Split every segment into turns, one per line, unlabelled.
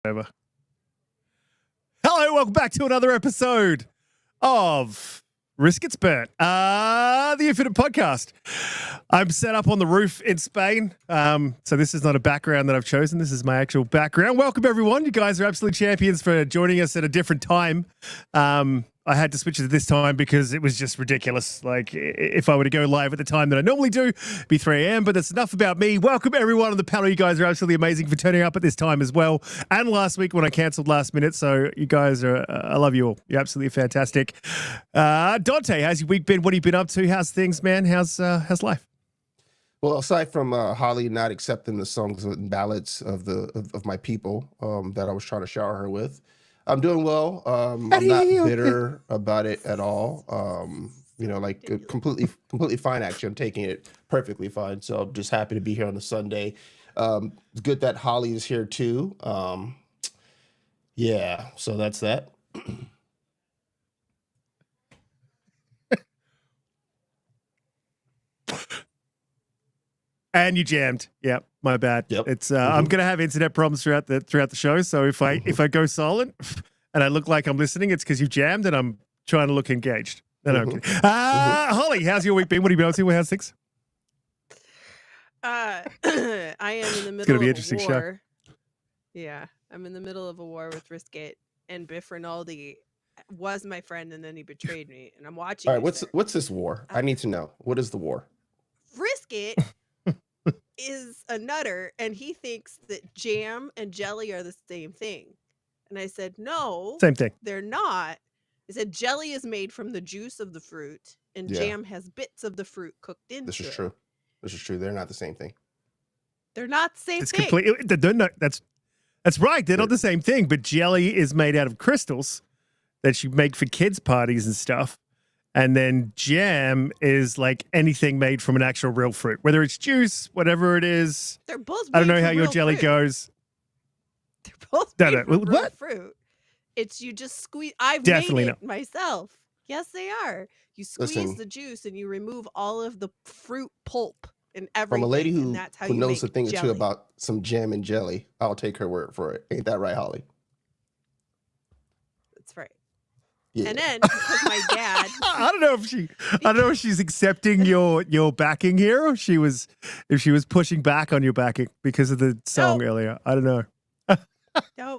Over. Hello, welcome back to another episode of Riskit's Burnt, the Infinite Podcast. I'm set up on the roof in Spain, so this is not a background that I've chosen. This is my actual background. Welcome, everyone. You guys are absolute champions for joining us at a different time. I had to switch it to this time because it was just ridiculous. Like, if I were to go live at the time that I normally do, it'd be 3 a.m., but that's enough about me. Welcome, everyone on the panel. You guys are absolutely amazing for turning up at this time as well. And last week when I cancelled last minute, so you guys are, I love you all. You're absolutely fantastic. Donte, how's your week been? What have you been up to? How's things, man? How's life?
Well, aside from Holly not accepting the songs and ballads of my people that I was trying to shower her with, I'm doing well. I'm not bitter about it at all. Completely fine. Actually, I'm taking it perfectly fine. So I'm just happy to be here on the Sunday. It's good that Holly is here too. Yeah, so that's that.
And you jammed. Yep, my bad.
Yep.
It's I'm gonna have internet problems throughout the show. So if I go silent and I look like I'm listening, it's because you jammed and I'm trying to look engaged. No, I'm kidding. Holly, how's your week been? What have you been up to? How's things?
I am in the middle
gonna be
of
interesting
a
show.
war. Yeah, I'm in the middle of a war with Riskit, and Biff Rinaldi was my friend, and then he betrayed me. And I'm watching.
All right, what's this war? I need to know. What is the war?
Riskit is a nutter, and he thinks that jam and jelly are the same thing. And I said, no,
Same thing.
they're not. I said jelly is made from the juice of the fruit, and jam has bits of the fruit cooked into it.
This is true. This is true. They're not the same thing.
They're not the same
It's
thing.
That's right. They're not the same thing. But jelly is made out of crystals that you make for kids' parties and stuff. And then jam is like anything made from an actual real fruit, whether it's juice, whatever it is.
They're both.
I don't know
made
how
from
your
real
jelly
fruit.
goes.
They're both
No,
made
no.
from real
What?
fruit. It's you just squeeze. I've
Definitely
made it myself. Yes, they are. You squeeze
Listen.
the juice and you remove all of the fruit pulp and everything.
From a lady
and
who
that's how
who
you
knows a
make
thing or
jelly.
two about some jam and jelly, I'll take her word for it. Ain't that right, Holly?
That's right.
Yeah.
And then because my dad,
I don't know if she's accepting your backing here, or if she was pushing back on your backing because of the song earlier. I don't know.
no.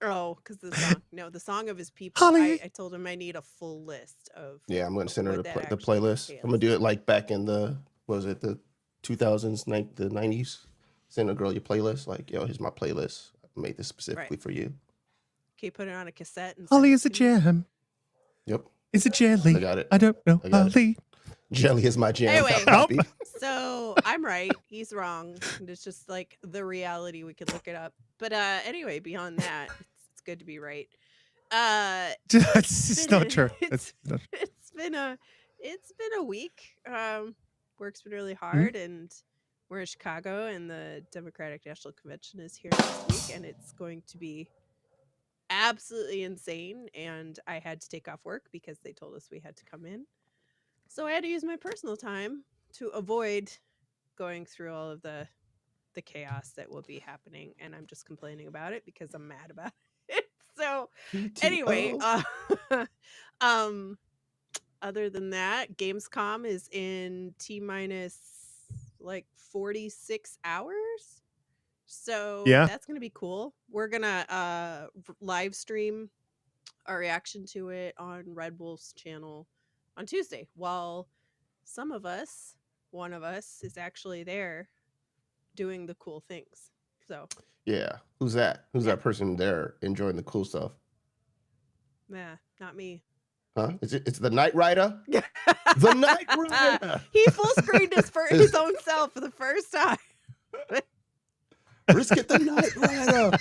Oh, because the song. No, the song of his people.
Holly.
I told him I need a full list of.
Yeah, I'm going to send her
what
the
that
playlist.
actually
I'm going to do it like back in the 2000s, the 90s. Send a girl your playlist. Like, yo, here's my playlist. I made this specifically for you.
Okay, put it on a cassette. And
Holly
send
is a
it to me.
jam.
Yep.
Is it jelly?
I got it.
I don't know.
I got it.
Holly.
Jelly is my jam.
Anyway.
Copy.
So I'm right. He's wrong. And it's just like the reality. We could look it up. But anyway, beyond that, it's good to be right.
It's not true.
It's been a week. Work's been really hard, and we're in Chicago, and the Democratic National Convention is here next week, and it's going to be absolutely insane. And I had to take off work because they told us we had to come in. So I had to use my personal time to avoid going through all of the chaos that will be happening, and I'm just complaining about it because I'm mad about it. So anyway, other than that, GamesCom is in T-minus like 46 hours. So that's going to be cool. We're going to live stream our reaction to it on Red Wolf's channel on Tuesday, while one of us is actually there doing the cool things. So
Yeah. Who's that? Who's that person there enjoying the cool stuff?
yeah, not me.
Huh? It's the Knight Rider? The Knight Rider!
He full screened his own self for the first time.
Riskit the Knight Rider!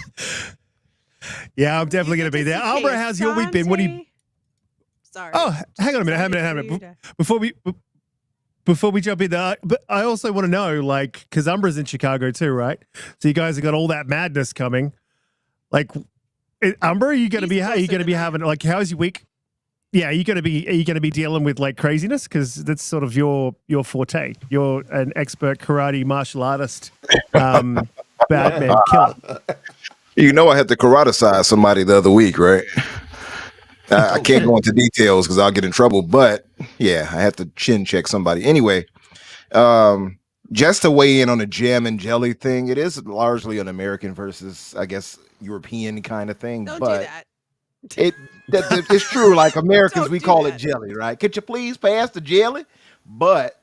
Yeah, I'm definitely going to be there. Umbra, how's your week been? What do you...
Sorry.
Oh, hang on a minute. Before we jump in there, but I also want to know, like, because Umbra's in Chicago too, right? So you guys have got all that madness coming. Like, Umbra, are you going to be having, like, how's your week? Yeah, are you going to be dealing with like craziness? Because that's sort of your forte. You're an expert karate martial artist, Batman killer.
You know, I had to karatecize somebody the other week, right? I can't go into details because I'll get in trouble. But yeah, I had to chin check somebody. Anyway, just to weigh in on the jam and jelly thing, it is largely an American versus, I guess, European kind of thing.
Don't do
but
that.
it's true. Like Americans,
Don't
we
do
call it
that.
jelly, right? Could you please pass the jelly? But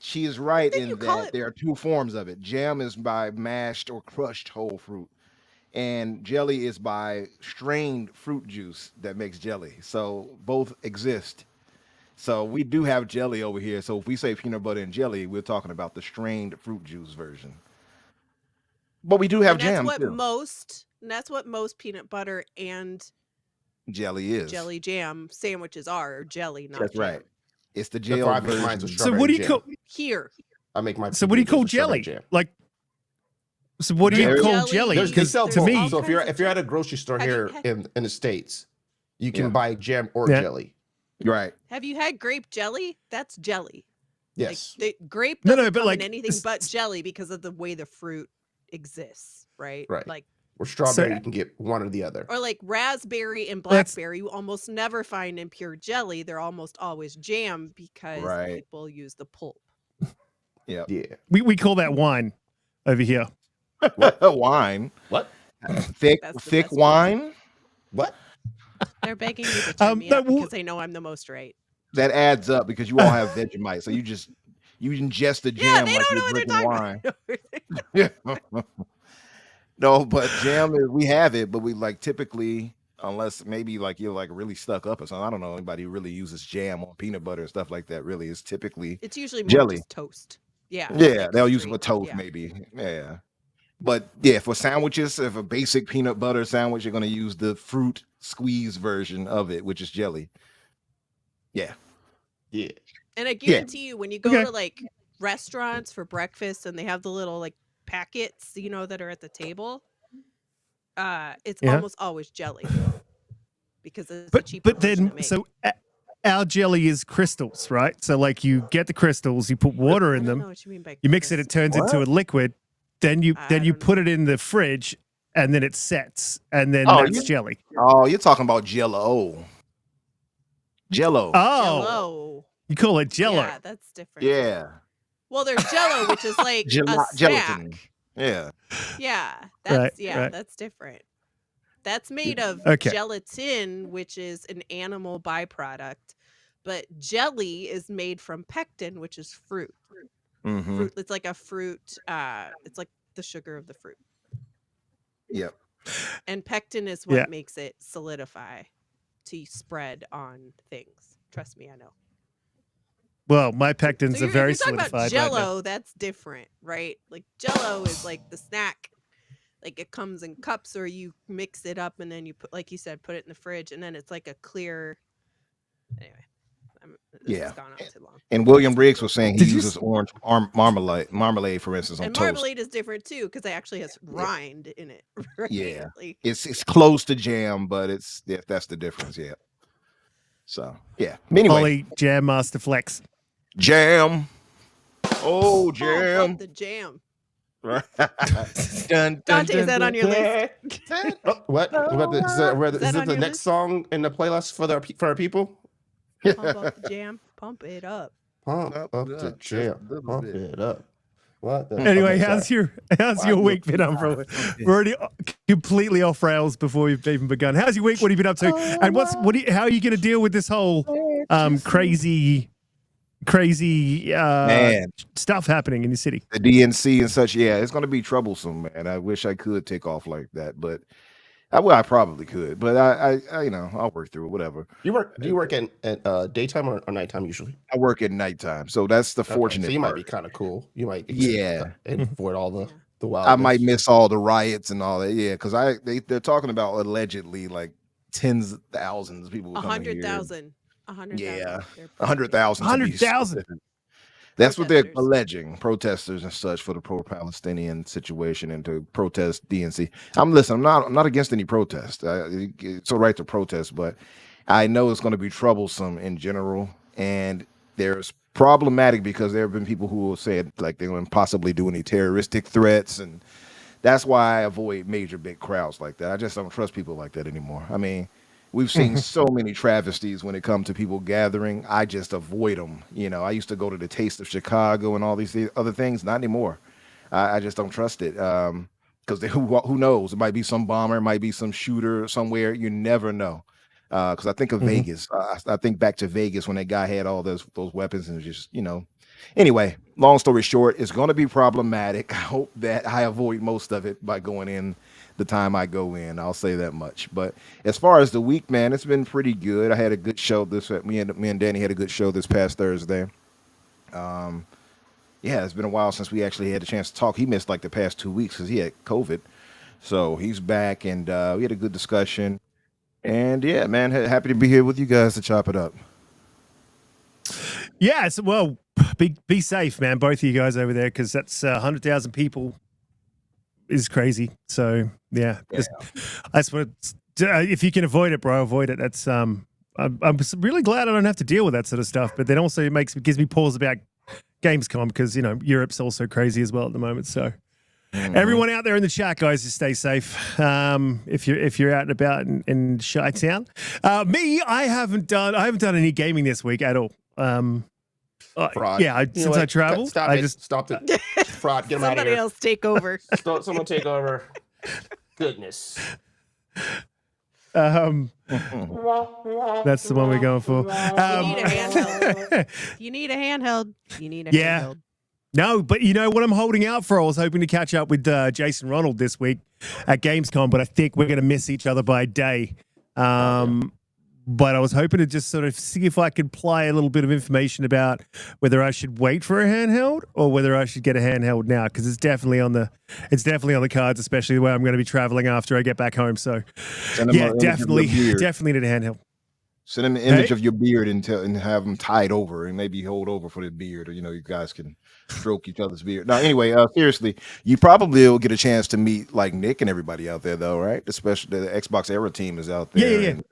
she is right
Then you
in
call
that
it-
there are two forms of it. Jam is by mashed or crushed whole fruit, and jelly is by strained fruit juice that makes jelly. So both exist. So we do have jelly over here. So if we say peanut butter and jelly, we're talking about the strained fruit juice version. But we do have
And that's
jam
what
too.
that's what most peanut butter and
Jelly is.
jelly jam sandwiches are jelly, not
That's
jam.
right. It's the
That's
jail
why I make mine with
version.
So
strawberry
what do you
jam.
call?
Here.
I make my.
So what do you
PB&Js
call
with strawberry
jelly?
jam.
Like, so what do you
Jelly.
call jelly?
They
Because
sell
to
both.
me,
So if you're
kinds of
at a
jelly.
grocery store
Have you
here
had-
in the States, you can
Yeah.
buy jam or
Yeah.
jelly.
Right.
Have you had grape jelly? That's jelly.
Yes.
Like grape
No,
doesn't
no, but
come
like,
in anything but jelly because of the way the fruit exists, right?
Right.
Like
Or strawberry,
So-
you can get one or the other.
or like raspberry and
That's-
blackberry, you almost never find in pure jelly. They're almost always jam because
Right.
people use the pulp.
Yeah.
Yeah.
we call that wine over here.
Wine.
What?
Thick
That's the
thick
best one.
wine.
What?
They're begging me to turn me
no,
up
well-
because they know I'm the most right.
That adds up because you all have Vegemite. So you ingest the
Yeah,
jam
they
like
don't know
you're
what they're
drinking
talking
wine.
about.
No, but jam is we have it, but we like typically, unless maybe like you're like really stuck up or something. I don't know anybody who really uses jam on peanut butter and stuff like that. Really, it's typically
It's usually more
Jelly.
just toast. Yeah.
yeah,
like
they'll use it
straight-
for toast
yeah.
maybe. Yeah. But yeah, for sandwiches, if a basic peanut butter sandwich, you're gonna use the fruit squeeze version of it, which is jelly. Yeah.
Yeah.
And I guarantee you, when you go
Okay.
to like restaurants for breakfast and they have the little like packets, that are at the table, it's
Yeah.
almost always jelly because it's the
But
cheaper
but
version
then
to make.
so our jelly is crystals, right? So like you get the crystals, you put water
I
in
don't know
them,
what you mean by
you mix it, it turns
What?
into a liquid. Then you
I
then you
don't know.
put it in the fridge, and then it sets, and then
Oh,
that's
you-
jelly.
Oh, you're talking about Jello. Jello.
Oh,
Jello.
you call it Jello.
Yeah, that's different.
Yeah.
Well, there's Jello, which is like a snack.
Gelatin. Yeah.
Yeah, that's
right.
that's different. That's made of
Okay.
gelatin, which is an animal byproduct. But jelly is made from pectin, which is fruit.
Mm-hmm.
Fruit. It's like a fruit. It's like the sugar of the fruit.
Yep.
And pectin is what
Yeah.
makes it solidify to spread on things. Trust me, I know.
Well, my pectins
So
are very
if you're talking about
solidified right now.
Jello, that's different, right? Like Jello is like the snack. Like it comes in cups, or you mix it up and then you put, like you said, put it in the fridge, and then it's like a clear. Anyway, this
Yeah.
has gone on too long.
And William Briggs was saying he
Did you
uses orange marmalade, for instance, on
And
toast.
marmalade is different too because it actually has rind in it. Right?
Yeah.
Like,
It's close to jam, but that's the difference. Yeah. So yeah. Anyway,
Ollie Jam Master Flex.
jam. Oh,
oh,
jam.
fuck the jam.
Dun, dun,
Dante, is
dun,
that on your list?
Oh, what? What about the, is
Is that
it
on
the
your
next
list?
song in the playlist for our people?
Pump up the jam. Pump it up.
Pump
Up
up
it
the
up just
jam.
a little
Pump
bit.
it up. What? The,
Anyway,
okay,
how's
sorry.
your week been, Umbra? We're already completely off rails before we've even begun. How's your week? What have you been up to? And how are you going to deal with this whole crazy
Man,
stuff happening in the city?
the DNC and such. Yeah, it's going to be troublesome, man. I wish I could take off like that, but I probably could. But I I'll work through it. Whatever.
Do you work at daytime or nighttime usually?
I work at nighttime, so that's the
Okay,
fortunate.
so you might
part.
be kind of cool. You might
Yeah.
and avoid all
Yeah.
the wild.
I might miss all the riots and all that. Yeah, because they're talking about allegedly like tens of thousands of people coming here.
100,000. 100,000.
Yeah,
They're
100,000.
100,000.
That's what they're
Protesters.
alleging, protesters and such, for the pro-Palestinian situation and to protest DNC. I'm not against any protest. It's a right to protest, but I know it's going to be troublesome in general, and there's problematic because there have been people who have said like they're going to possibly do any terroristic threats and That's why I avoid major big crowds like that. I just don't trust people like that anymore. I mean, we've seen so many travesties when it comes to people gathering. I just avoid them. You know, I used to go to the Taste of Chicago and all these other things. Not anymore. I just don't trust it. Because who knows? It might be some bomber, it might be some shooter somewhere. You never know. Because I think of Vegas. I think back to Vegas when that guy had all those weapons and just, you know. Anyway, long story short, it's going to be problematic. I hope that I avoid most of it by going in the time I go in. I'll say that much. But as far as the week, man, it's been pretty good. I had a good show this. Me and Danny had a good show this past Thursday. Yeah, it's been a while since we actually had a chance to talk. He missed like the past 2 weeks because he had COVID. So he's back, and we had a good discussion. And yeah, man, happy to be here with you guys to chop it up.
Yes, well, be safe, man, both of you guys over there, because that's 100,000 people is crazy. So yeah. That's what. If you can avoid it, bro, avoid it. That's I'm really glad I don't have to deal with that sort of stuff. But then also gives me pause about GamesCom, because, you know, Europe's also crazy as well at the moment. So everyone out there in the chat, guys, just stay safe. If you're out and about in Chi-Town. Me, I haven't done any gaming this week at all.
Fraud.
Yeah, since I traveled,
Stop
I
it.
just
Stopped it. Fraud. Get him out of
Somebody
here.
else take over.
Someone take over. Goodness.
that's the one we're going for.
You need a handheld. You need a handheld. You need a handheld.
No, but you know what I'm holding out for? I was hoping to catch up with Jason Ronald this week at Gamescom, but I think we're going to miss each other by a day. But I was hoping to just sort of see if I could play a little bit of information about whether I should wait for a handheld or whether I should get a handheld now, because it's definitely on the cards, especially the way I'm going to be traveling after I get back home. So yeah, definitely need a handheld.
Send him an image of your beard and have him tied over and maybe hold over for the beard, or, you know, you guys can stroke each other's beard. Now, anyway, seriously, you probably will get a chance to meet like Nick and everybody out there, though, right? Especially the Xbox Era team is out there.
Yeah.
And,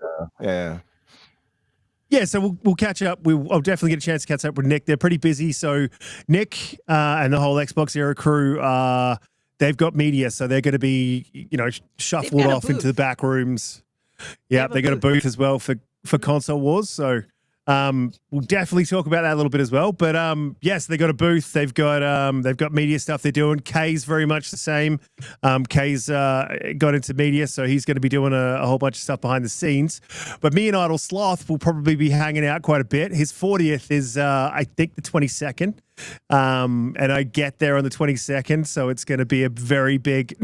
yeah, so we'll catch up. I'll definitely get a chance to catch up with Nick. They're pretty busy. So Nick and the whole Xbox Era crew, they've got media, so they're going to be, you know, shuffled off into the back rooms. Yeah, they got a booth as well for Console Wars. So we'll definitely talk about that a little bit as well. But yes, they got a booth. They've got media stuff they're doing. Kay's very much the same. Kay's got into media, so he's going to be doing a whole bunch of stuff behind the scenes. But me and Idle Sloth will probably be hanging out quite a bit. His 40th is I think the 22nd. And I get there on the 22nd, so it's going to be a very big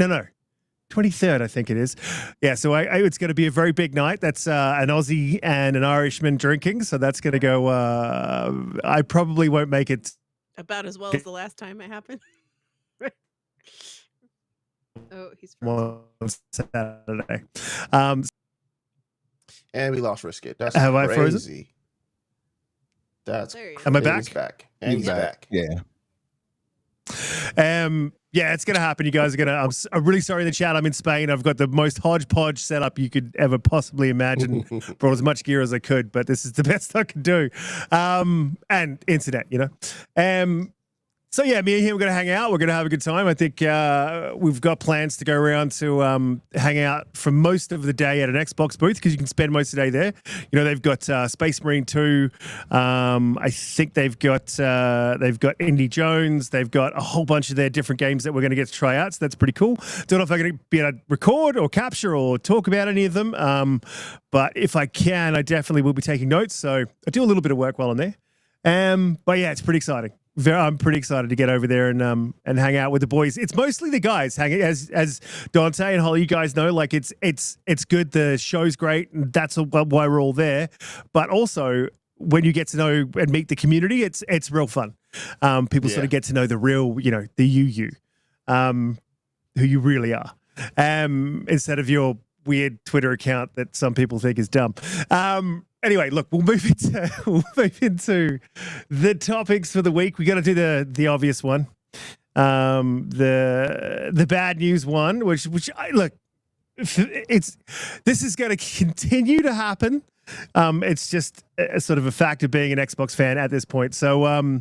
23rd, I think it is. Yeah, so it's going to be a very big night. That's an Aussie and an Irishman drinking, so that's going to go. I probably won't make it
about as well as the last time it happened. Oh, he's
on Saturday.
And we lost Riskit. That's
have
crazy.
I frozen?
That's
am I back?
He's back. And he's back.
Yeah.
Yeah, it's gonna happen. You guys are gonna. I'm really sorry in the chat. I'm in Spain. I've got the most hodgepodge setup you could ever possibly imagine. Brought as much gear as I could, but this is the best I can do. And internet, you know. So yeah, me and him are going to hang out. We're going to have a good time. I think we've got plans to go around to hang out for most of the day at an Xbox booth, because you can spend most of the day there. You know, they've got Space Marine 2. I think they've got Indy Jones. They've got a whole bunch of their different games that we're going to get to try out. So that's pretty cool. Don't know if I'm going to be able to record or capture or talk about any of them. But if I can, I definitely will be taking notes. So I do a little bit of work while I'm there. But yeah, it's pretty exciting. I'm pretty excited to get over there and hang out with the boys. It's mostly the guys hanging, as Donte and Holly, you guys know. Like it's good. The show's great, and that's why we're all there. But also, when you get to know and meet the community, it's real fun. People sort of get to know the real, you know, the you, who you really are, instead of your weird Twitter account that some people think is dumb. Anyway, look, we'll move into the topics for the week. We got to do the obvious one, the bad news one, which this is going to continue to happen. It's just a sort of a fact of being an Xbox fan at this point. So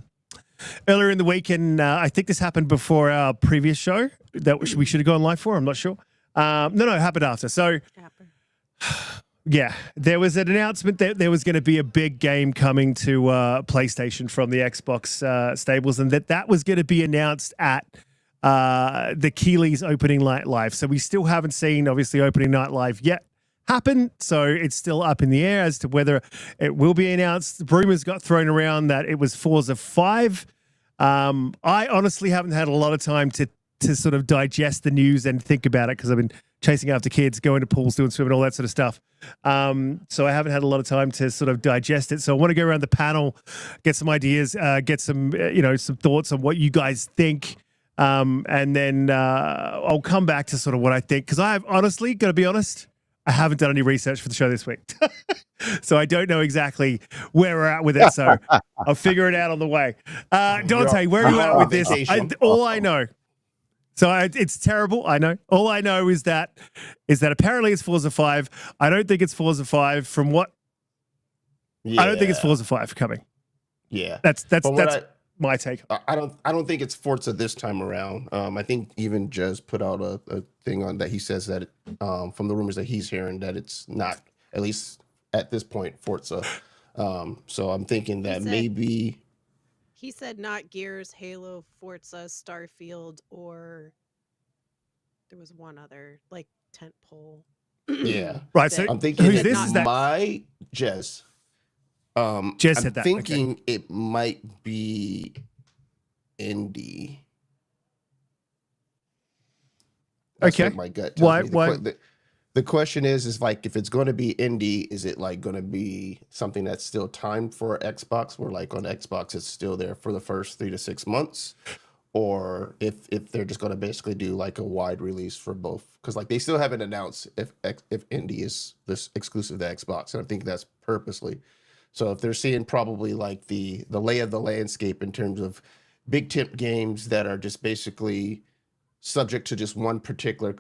earlier in the week, and I think this happened before our previous show that we should have gone live for. I'm not sure. No, it happened after. So, yeah, there was an announcement that there was going to be a big game coming to PlayStation from the Xbox stables, and that was going to be announced at the Keeley's opening night live. So we still haven't seen, obviously, opening night live yet happen. So it's still up in the air as to whether it will be announced. Rumors got thrown around that it was Forza 5. I honestly haven't had a lot of time to sort of digest the news and think about it because I've been chasing after kids, going to pools, doing swimming, all that sort of stuff. So I haven't had a lot of time to sort of digest it. So I want to go around the panel, get some ideas, get some, some thoughts on what you guys think. And then I'll come back to sort of what I think, because I have honestly, got to be honest, I haven't done any research for the show this week. So I don't know exactly where we're at with it. So I'll figure it out on the way. Donte, where are you at with this? All I know. So it's terrible. I know. All I know is that apparently it's Forza 5. I don't think it's Forza 5 from what. Yeah. I don't think it's Forza 5 coming.
Yeah.
That's my take.
I don't think it's Forza this time around. I think even Jez put out a thing on that. He says that from the rumors that he's hearing that it's not, at least at this point, Forza. So I'm thinking that maybe
he said not Gears, Halo, Forza, Starfield, or there was one other like tentpole.
Yeah,
right. So
I'm thinking
who's this?
Is
that
my Jez?
Jez said that.
I'm thinking it might be indie. That's what my gut tells me.
Why?
The question is like, if it's going to be indie, is it like going to be something that's still timed for Xbox, where like on Xbox it's still there for the first 3 to 6 months, or if they're just going to basically do like a wide release for both? Because like they still haven't announced if indie is this exclusive to Xbox, and I think that's purposely. So if they're seeing probably like the lay of the landscape in terms of big tip games that are just basically subject to just one particular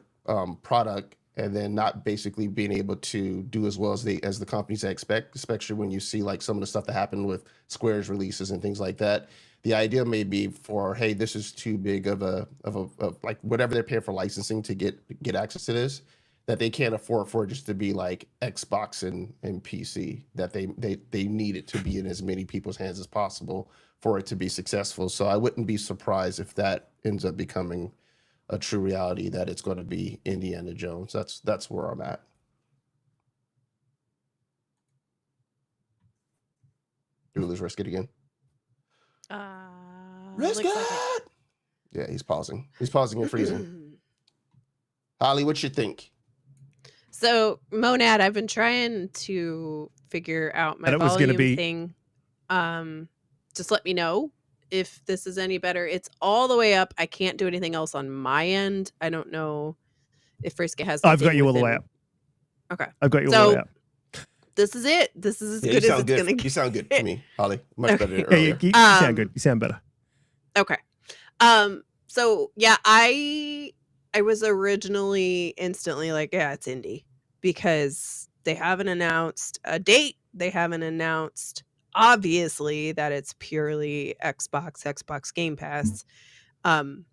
product, and then not basically being able to do as well as the companies expect, especially when you see like some of the stuff that happened with Square's releases and things like that. The idea may be for, hey, this is too big of like whatever they're paying for licensing to get access to this, that they can't afford for it just to be like Xbox and PC, that they need it to be in as many people's hands as possible for it to be successful. So I wouldn't be surprised if that ends up becoming a true reality, that it's going to be Indiana Jones. That's where I'm at. Do we lose Riskit again? Riskit! Like yeah, he's pausing. He's pausing and freezing. Holly, what you think?
So, Monad, I've been trying to figure out my volume thing. Just let me know if this is any better. It's all the way up. I can't do anything else on my end. I don't know if Riskit has.
I've got you all the way up.
Okay.
I've got you all the way up.
This is it. This is as good as it's going to get.
You sound good to me, Holly. Much better than
earlier. You sound good. You sound better.
Okay. So yeah, I was originally instantly like, yeah, it's indie, because they haven't announced a date. They haven't announced, obviously, that it's purely Xbox Game Pass. And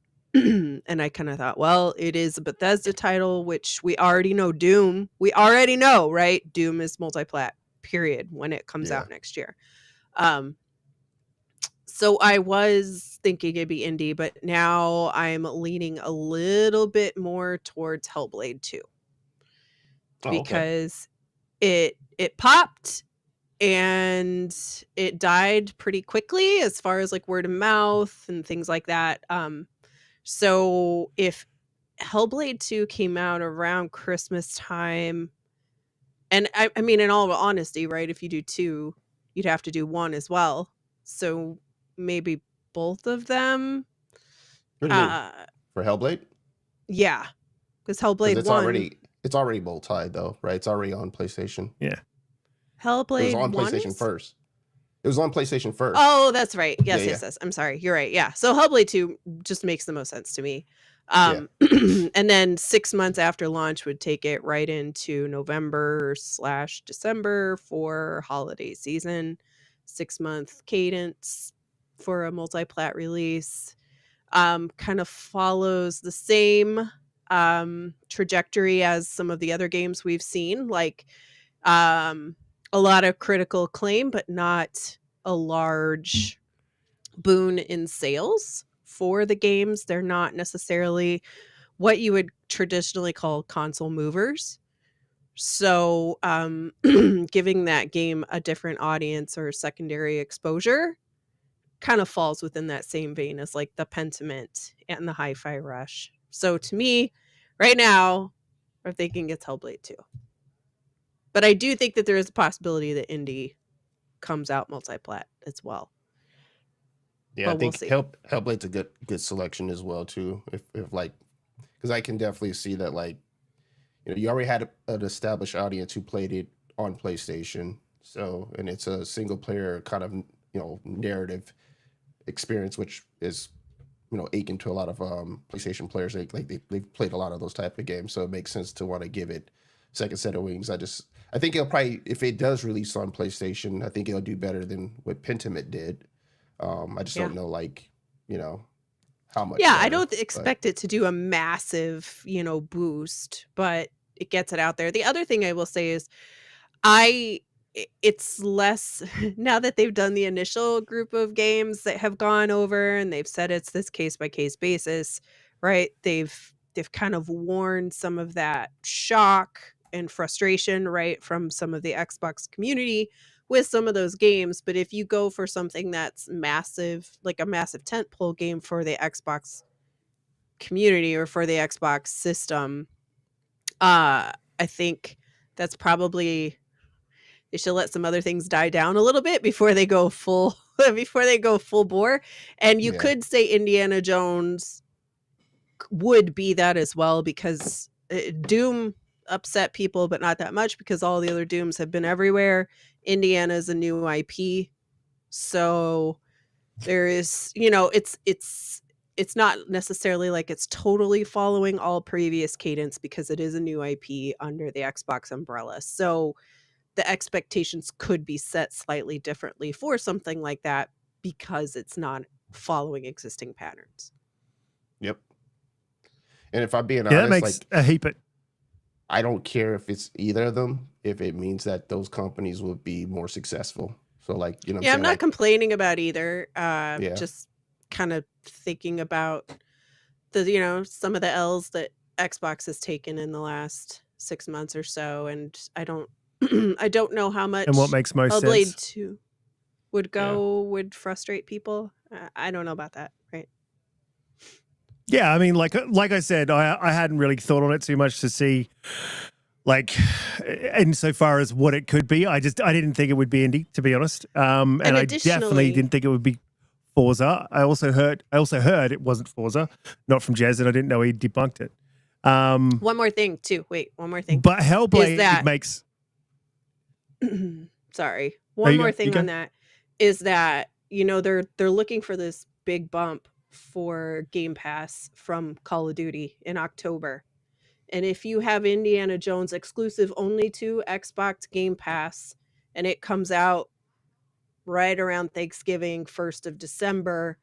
I kind of thought, well, it is a Bethesda title, which we already know. Doom, we already know, right? Doom is multi-plat, period, when it comes out next year. So I was thinking it'd be indie, but now I'm leaning a little bit more towards Hellblade 2. Because it popped and it died pretty quickly as far as like word of mouth and things like that. So if Hellblade 2 came out around Christmas time, and I mean, in all honesty, right, if you do 2, you'd have to do 1 as well. So maybe both of them.
What do you mean? For Hellblade?
Yeah. Because Hellblade 1...
It's already multi though, right? It's already on PlayStation.
Yeah.
Hellblade
it was on PlayStation first. It was on PlayStation first.
Oh, that's right. Yes. I'm sorry. You're right. Yeah. So Hellblade 2 just makes the most sense to me. And then 6 months after launch would take it right into November/December for holiday season. 6-month cadence. for a multi-plat release. Kind of follows the same trajectory as some of the other games we've seen, like a lot of critical acclaim, but not a large boon in sales for the games. They're not necessarily what you would traditionally call console movers. So giving that game a different audience or secondary exposure kind of falls within that same vein as like the Pentiment and the Hi-Fi Rush. So to me, right now, I'm thinking it's Hellblade 2. But I do think that there is a possibility that indie comes out multi-plat as well.
Yeah,
But
I
we'll
think
see.
Hellblade's a good selection as well too. If like, because I can definitely see that, like, you already had an established audience who played it on PlayStation, so, and it's a single player kind of narrative experience, which is aching to a lot of PlayStation players. They've played a lot of those type of games, so it makes sense to want to give it second set of wings. I think it'll probably, if it does release on PlayStation, I think it'll do better than what Pentiment did. I just don't know, like, how much.
Yeah, I
better,
don't expect it to do a massive, boost, but it gets it out there. The other thing I will say is it's less now that they've done the initial group of games that have gone over and they've said it's this case by case basis, right? They've kind of worn some of that shock and frustration, right, from some of the Xbox community with some of those games. But if you go for something that's massive, like a massive tentpole game for the Xbox community or for the Xbox system, I think that's probably, they should let some other things die down a little bit before they go full bore. And you could say Indiana Jones would be that as well, because Doom upset people, but not that much because all the other Dooms have been everywhere. Indiana is a new IP, so there is, it's not necessarily like it's totally following all previous cadence because it is a new IP under the Xbox umbrella. So the expectations could be set slightly differently for something like that because it's not following existing patterns.
Yep. And if I'm being
that
honest,
makes
like,
a heap of.
I don't care if it's either of them, if it means that those companies will be more successful. So, like,
I'm not complaining about either. Just kind of thinking about the, some of the L's that Xbox has taken in the last 6 months or so. And I don't I don't know how much
And what makes most
Hellblade
sense
2 would frustrate people. I don't know about that, right?
Yeah, I mean, like I said, I hadn't really thought on it too much to see, like, insofar as what it could be. I didn't think it would be indie, to be honest. And I definitely didn't think it would be Forza. I also heard it wasn't Forza, not from Jez, and I didn't know he debunked it.
One more thing, too. Wait, one more thing.
But Hellblade makes.
Sorry. One more thing on that is that, they're looking for this big bump for Game Pass from Call of Duty in October. And if you have Indiana Jones exclusive only to Xbox Game Pass and it comes out right around Thanksgiving, 1st of December,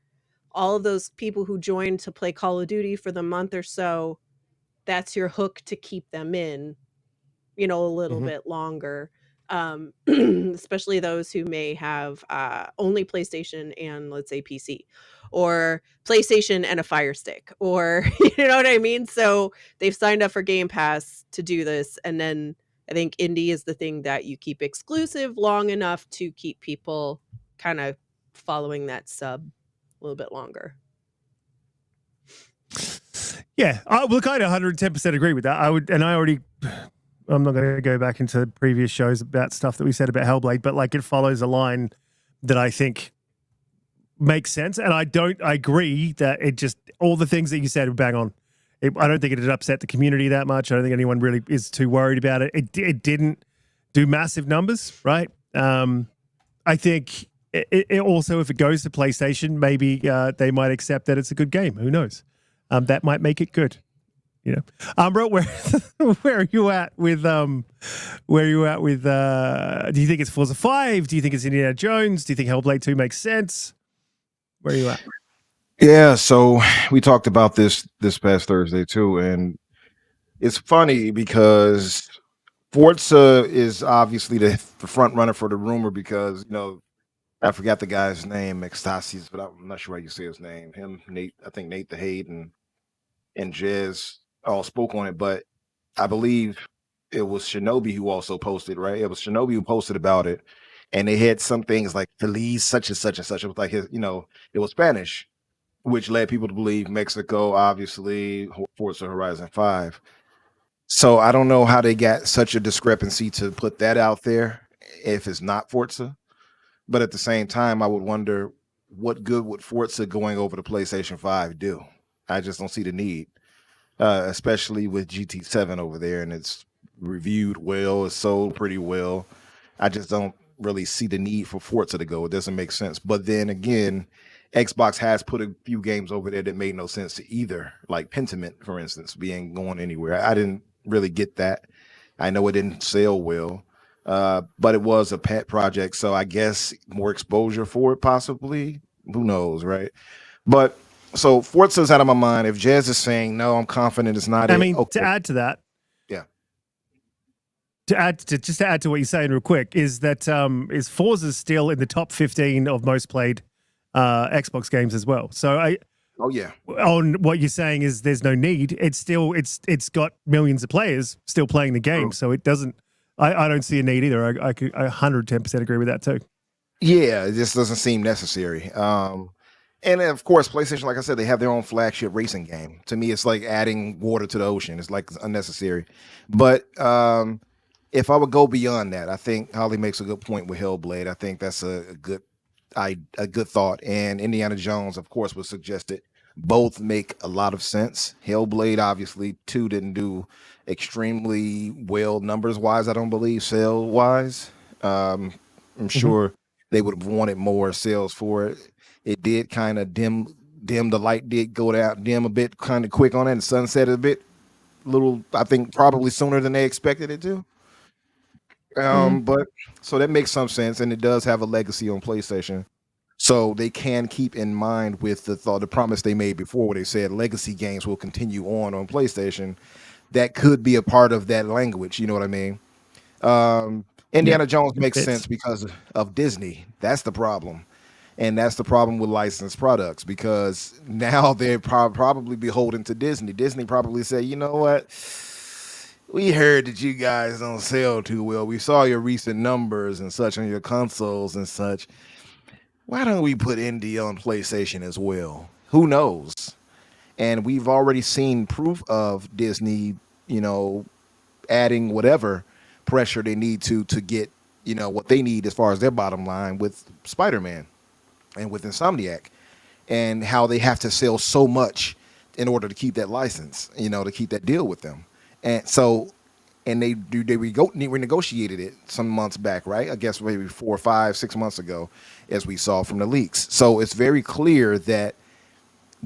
all of those people who joined to play Call of Duty for the month or so, that's your hook to keep them in, a little bit longer. Especially those who may have only PlayStation and, let's say, PC, or PlayStation and a Fire Stick, or you know what I mean? So they've signed up for Game Pass to do this. And then I think indie is the thing that you keep exclusive long enough to keep people kind of following that sub a little bit longer.
Yeah, look, I'd 110% agree with that. I'm not going to go back into previous shows about stuff that we said about Hellblade, but like, it follows a line that I think makes sense. And I agree that it just, all the things that you said are bang on. I don't think it had upset the community that much. I don't think anyone really is too worried about it. It didn't do massive numbers, right? I think it also, if it goes to PlayStation, maybe they might accept that it's a good game. Who knows? That might make it good. Umbra, where are you at with do you think it's Forza 5? Do you think it's Indiana Jones? Do you think Hellblade 2 makes sense? Where are you at?
Yeah, so we talked about this past Thursday too, and it's funny because Forza is obviously the front runner for the rumor because I forgot the guy's name, Extasis, but I'm not sure how you say his name. Him, Nate, I think Nate the Hate and Jez all spoke on it, but I believe it was Shinobi who also posted, right? It was Shinobi who posted about it, and they had some things like Feliz such and such and such. It was like it was Spanish, which led people to believe Mexico, obviously, Forza Horizon 5. So I don't know how they got such a discrepancy to put that out there if it's not Forza. But at the same time, I would wonder what good would Forza going over to PlayStation 5 do? I just don't see the need, especially with GT7 over there, and it's reviewed well, it's sold pretty well. I just don't really see the need for Forza to go. It doesn't make sense. But then again, Xbox has put a few games over there that made no sense to either, like Pentiment, for instance, being going anywhere. I didn't really get that. I know it didn't sell well, but it was a pet project, so I guess more exposure for it, possibly. Who knows, right? But so Forza's out of my mind. If Jez is saying no, I'm confident it's not
I
it.
mean,
Okay.
to add to that,
Yeah.
to add to what you're saying real quick is that is Forza still in the top 15 of most played Xbox games as well. So
Oh yeah.
on what you're saying is there's no need. It's still it's got millions of players still playing the game,
True.
so it doesn't. I don't see a need either. I could 110% agree with that too.
Yeah, it just doesn't seem necessary. And then, of course, PlayStation, like I said, they have their own flagship racing game. To me, it's like adding water to the ocean. It's like unnecessary. But if I would go beyond that, I think Holly makes a good point with Hellblade. I think that's a good thought. And Indiana Jones, of course, was suggested. Both make a lot of sense. Hellblade, obviously, 2 didn't do extremely well numbers wise, I don't believe, sale wise. I'm sure they would have wanted more sales for it. It did kind of dim. The light did go down, dim a bit, kind of quick on it, and sunset a bit, little. I think probably sooner than they expected it to. But so that makes some sense, and it does have a legacy on PlayStation. So they can keep in mind with the promise they made before, where they said legacy games will continue on PlayStation. That could be a part of that language. You know what I mean? Indiana Jones makes sense because of Disney. That's the problem. And that's the problem with licensed products because now they're probably beholden to Disney. Disney probably say, you know what? We heard that you guys don't sell too well. We saw your recent numbers and such on your consoles and such. Why don't we put Indy on PlayStation as well? Who knows? And we've already seen proof of Disney, adding whatever pressure they need to get, what they need as far as their bottom line with Spider-Man and with Insomniac, and how they have to sell so much in order to keep that license, to keep that deal with them. And so, and they renegotiated it some months back, right? I guess maybe 4, 5, 6 months ago, as we saw from the leaks. So it's very clear that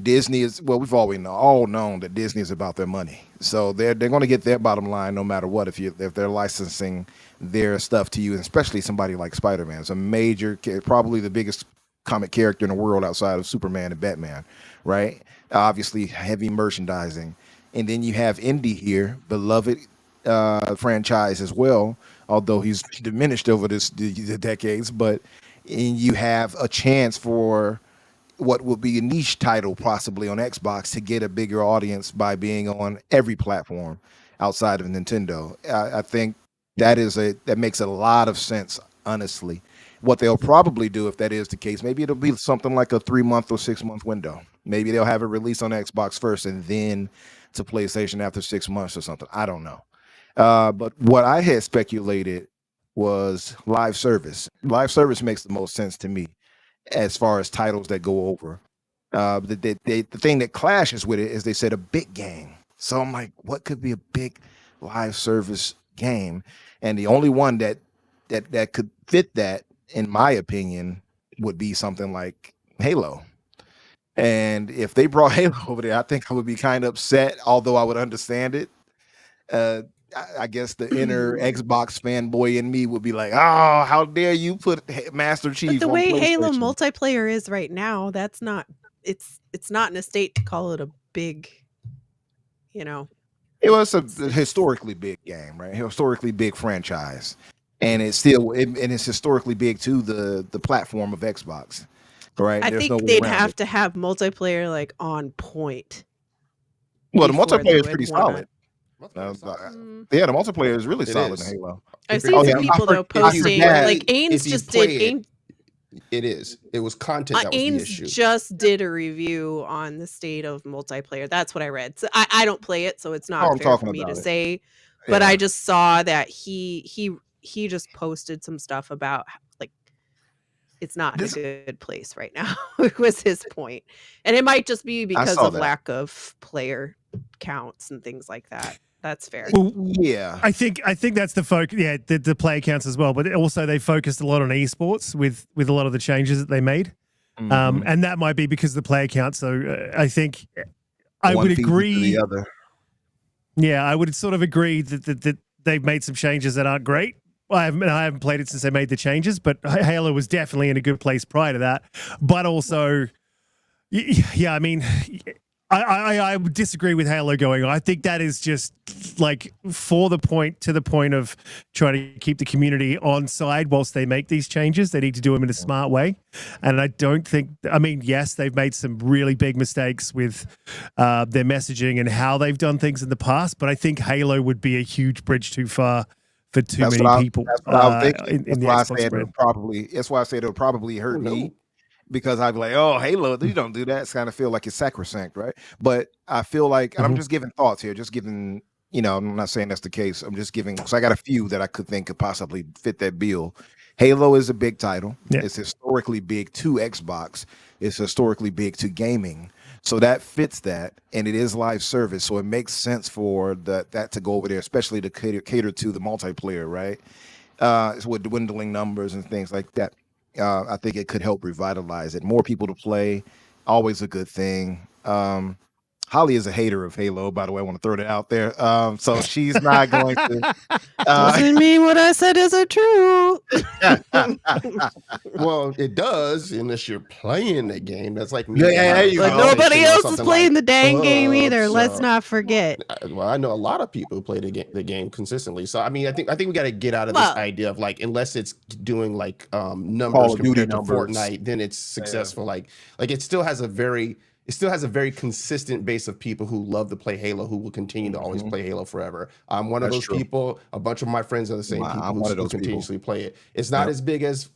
Disney is, well, we've all known that Disney is about their money. So they're going to get their bottom line no matter what if they're licensing their stuff to you, and especially somebody like Spider-Man. It's a major, probably the biggest comic character in the world outside of Superman and Batman, right? Obviously heavy merchandising. And then you have Indy here, beloved franchise as well, although he's diminished over the decades, and you have a chance for what will be a niche title possibly on Xbox to get a bigger audience by being on every platform outside of Nintendo. I think that makes a lot of sense, honestly. What they'll probably do if that is the case, maybe it'll be something like a 3-month or 6-month window. Maybe they'll have it released on Xbox first and then to PlayStation after 6 months or something. I don't know. But what I had speculated was live service. Live service makes the most sense to me as far as titles that go over. The thing that clashes with it is they said a big game. So I'm like, what could be a big live service game? And the only one that could fit that, in my opinion, would be something like Halo. And if they brought Halo over there, I think I would be kind of upset, although I would understand it. I guess the inner Xbox fanboy in me would be like, "Oh, how dare you put Master
But
Chief
the
on
way Halo
PlayStation?"
multiplayer is right now, that's not. It's not in a state to call it a big. You know,
It was a
it's
historically big game, right? Historically big franchise, and it's still and it's historically big to the platform of Xbox, right?
I
There's no
think
way
they'd
around
have
it.
to have multiplayer like on point
Well, the
before they
multiplayer is
would
pretty
want
solid.
to.
Multiplayer solid.
Yeah, the multiplayer is really
It
solid in
is.
Halo.
I've
If
seen
Oh
some
yeah,
you
people though
if you
posting
play
like
it,
Ains
if you
just did.
play it, it is. It was content that was the
Ains
issue.
just did a review on the state of multiplayer. That's what I read. So I don't play it, so it's
oh,
not
I'm
fair
talking
for me to
about it.
say. But
Yeah,
I just saw that he just posted some stuff about like it's not in a
this
good place right now. Was his point, and it might just be
I
because
saw
of
that.
lack of player counts and things like that. That's fair.
Well,
Yeah,
I think that's the focus. Yeah, the player counts as well, but also they focused a lot on esports with a lot of the changes that they made,
mhm.
and that might be because of the player count. So I think I
One
would
feeds into the
agree.
other.
Yeah, I would sort of agree that they've made some changes that aren't great. I haven't played it since they made the changes, but Halo was definitely in a good place prior to that. But also, yeah, I mean, I would disagree with Halo going on. I think that is just like to the point of trying to keep the community on side whilst they make these changes. They need to do them in a smart way. And I don't think, I mean, yes, they've made some really big mistakes with their messaging and how they've done things in the past, but I think Halo would be a huge bridge too far for too many people
That's what I was thinking.
in
That's
the
why I
Xbox
said
brand.
that's why I said it'll probably
Oh
hurt me
no.
because I'd be like, oh, Halo, you don't do that. It's kind of feel like it's sacrosanct, right? But I feel like, and I'm
Mhm.
just giving thoughts here, just giving, I'm not saying that's the case. I'm just giving, because I got a few that I could think could possibly fit that bill. Halo is a big title.
Yeah.
It's historically big to Xbox. It's historically big to gaming. So that fits that, and it is live service. So it makes sense for that to go over there, especially to cater to the multiplayer, right? It's with dwindling numbers and things like that. I think it could help revitalize it. More people to play, always a good thing. Holly is a hater of Halo, by the way. I want to throw that out there. So she's not going to.
Doesn't mean what I said isn't true.
Well, it does unless you're playing the game. That's like me.
Yeah, there you
But
go.
nobody
commenting on
else is
something
playing
like
the dang game either.
Hubs
Let's
or-
not forget.
Well, I know a lot of people who play the game consistently. So I mean, I think we got to get out of
Well-
this idea of like unless it's doing like
Call
numbers
of Duty
compared to
numbers.
Fortnite, then it's successful. Like it still has a very consistent base of people who love to play Halo, who will continue to always play Halo forever. I'm one of
That's
those
true.
people. A bunch of my friends are the same
Wow,
people
I'm
who
one of
still
those people.
continuously play it. It's not
Yep.
as big as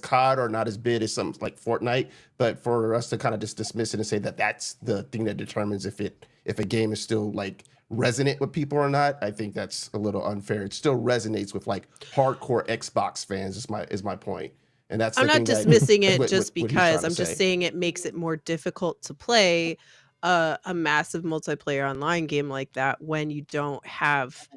COD or not as big as something like Fortnite, but for us to kind of just dismiss it and say that that's the thing that determines if a game is still like resonant with people or not, I think that's a little unfair. It still resonates with like hardcore Xbox fans. Is my point. And that's
I'm
the
not
thing that-
dismissing it
what
just
he's
because
trying to
I'm just
say.
saying it makes it more difficult to play a massive multiplayer online game like that when you don't have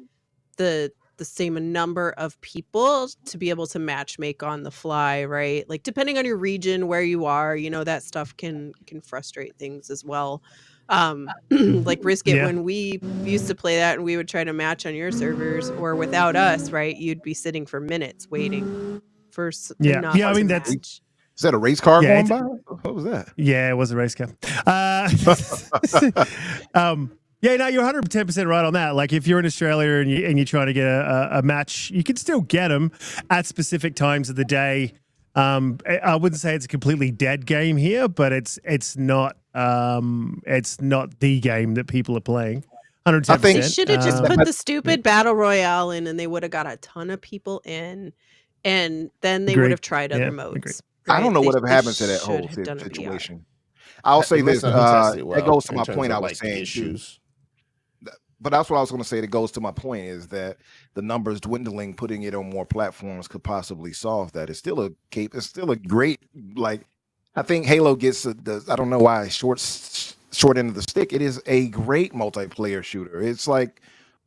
the same number of people to be able to match make on the fly, right? Like depending on your region, where you are, that stuff can frustrate things as well. Like Riskit,
Yeah.
when we used to play that and we would try to match on your servers or without us, right? You'd be sitting for minutes waiting for
Yeah.
enough
Yeah, I
to
mean, that's-
match.
Is that a race car
Yeah,
going by? What was that?
Yeah, it was a race car. Yeah, no, you're 110% right on that. Like, if you're in Australia and you're trying to get a match, you can still get them at specific times of the day. I wouldn't say it's a completely dead game here, but it's not the game that people are playing. 110%.
I think-
They should have just
Um,
put the stupid battle royale in, and they would have got a ton of people in, and then they would
Agreed.
have tried other
Yeah,
modes.
agreed.
I don't know
They-
whatever
they
happened to that
should
whole
have done a VR.
situation. I'll say
It must
this.
not have tested well
That goes to
in
my
terms
point
of,
I was
like,
saying too.
issues.
But that's what I was going to say. That goes to my point is that the numbers dwindling, putting it on more platforms could possibly solve that. It's still a great, like, I think Halo gets I don't know why short end of the stick. It is a great multiplayer shooter. It's like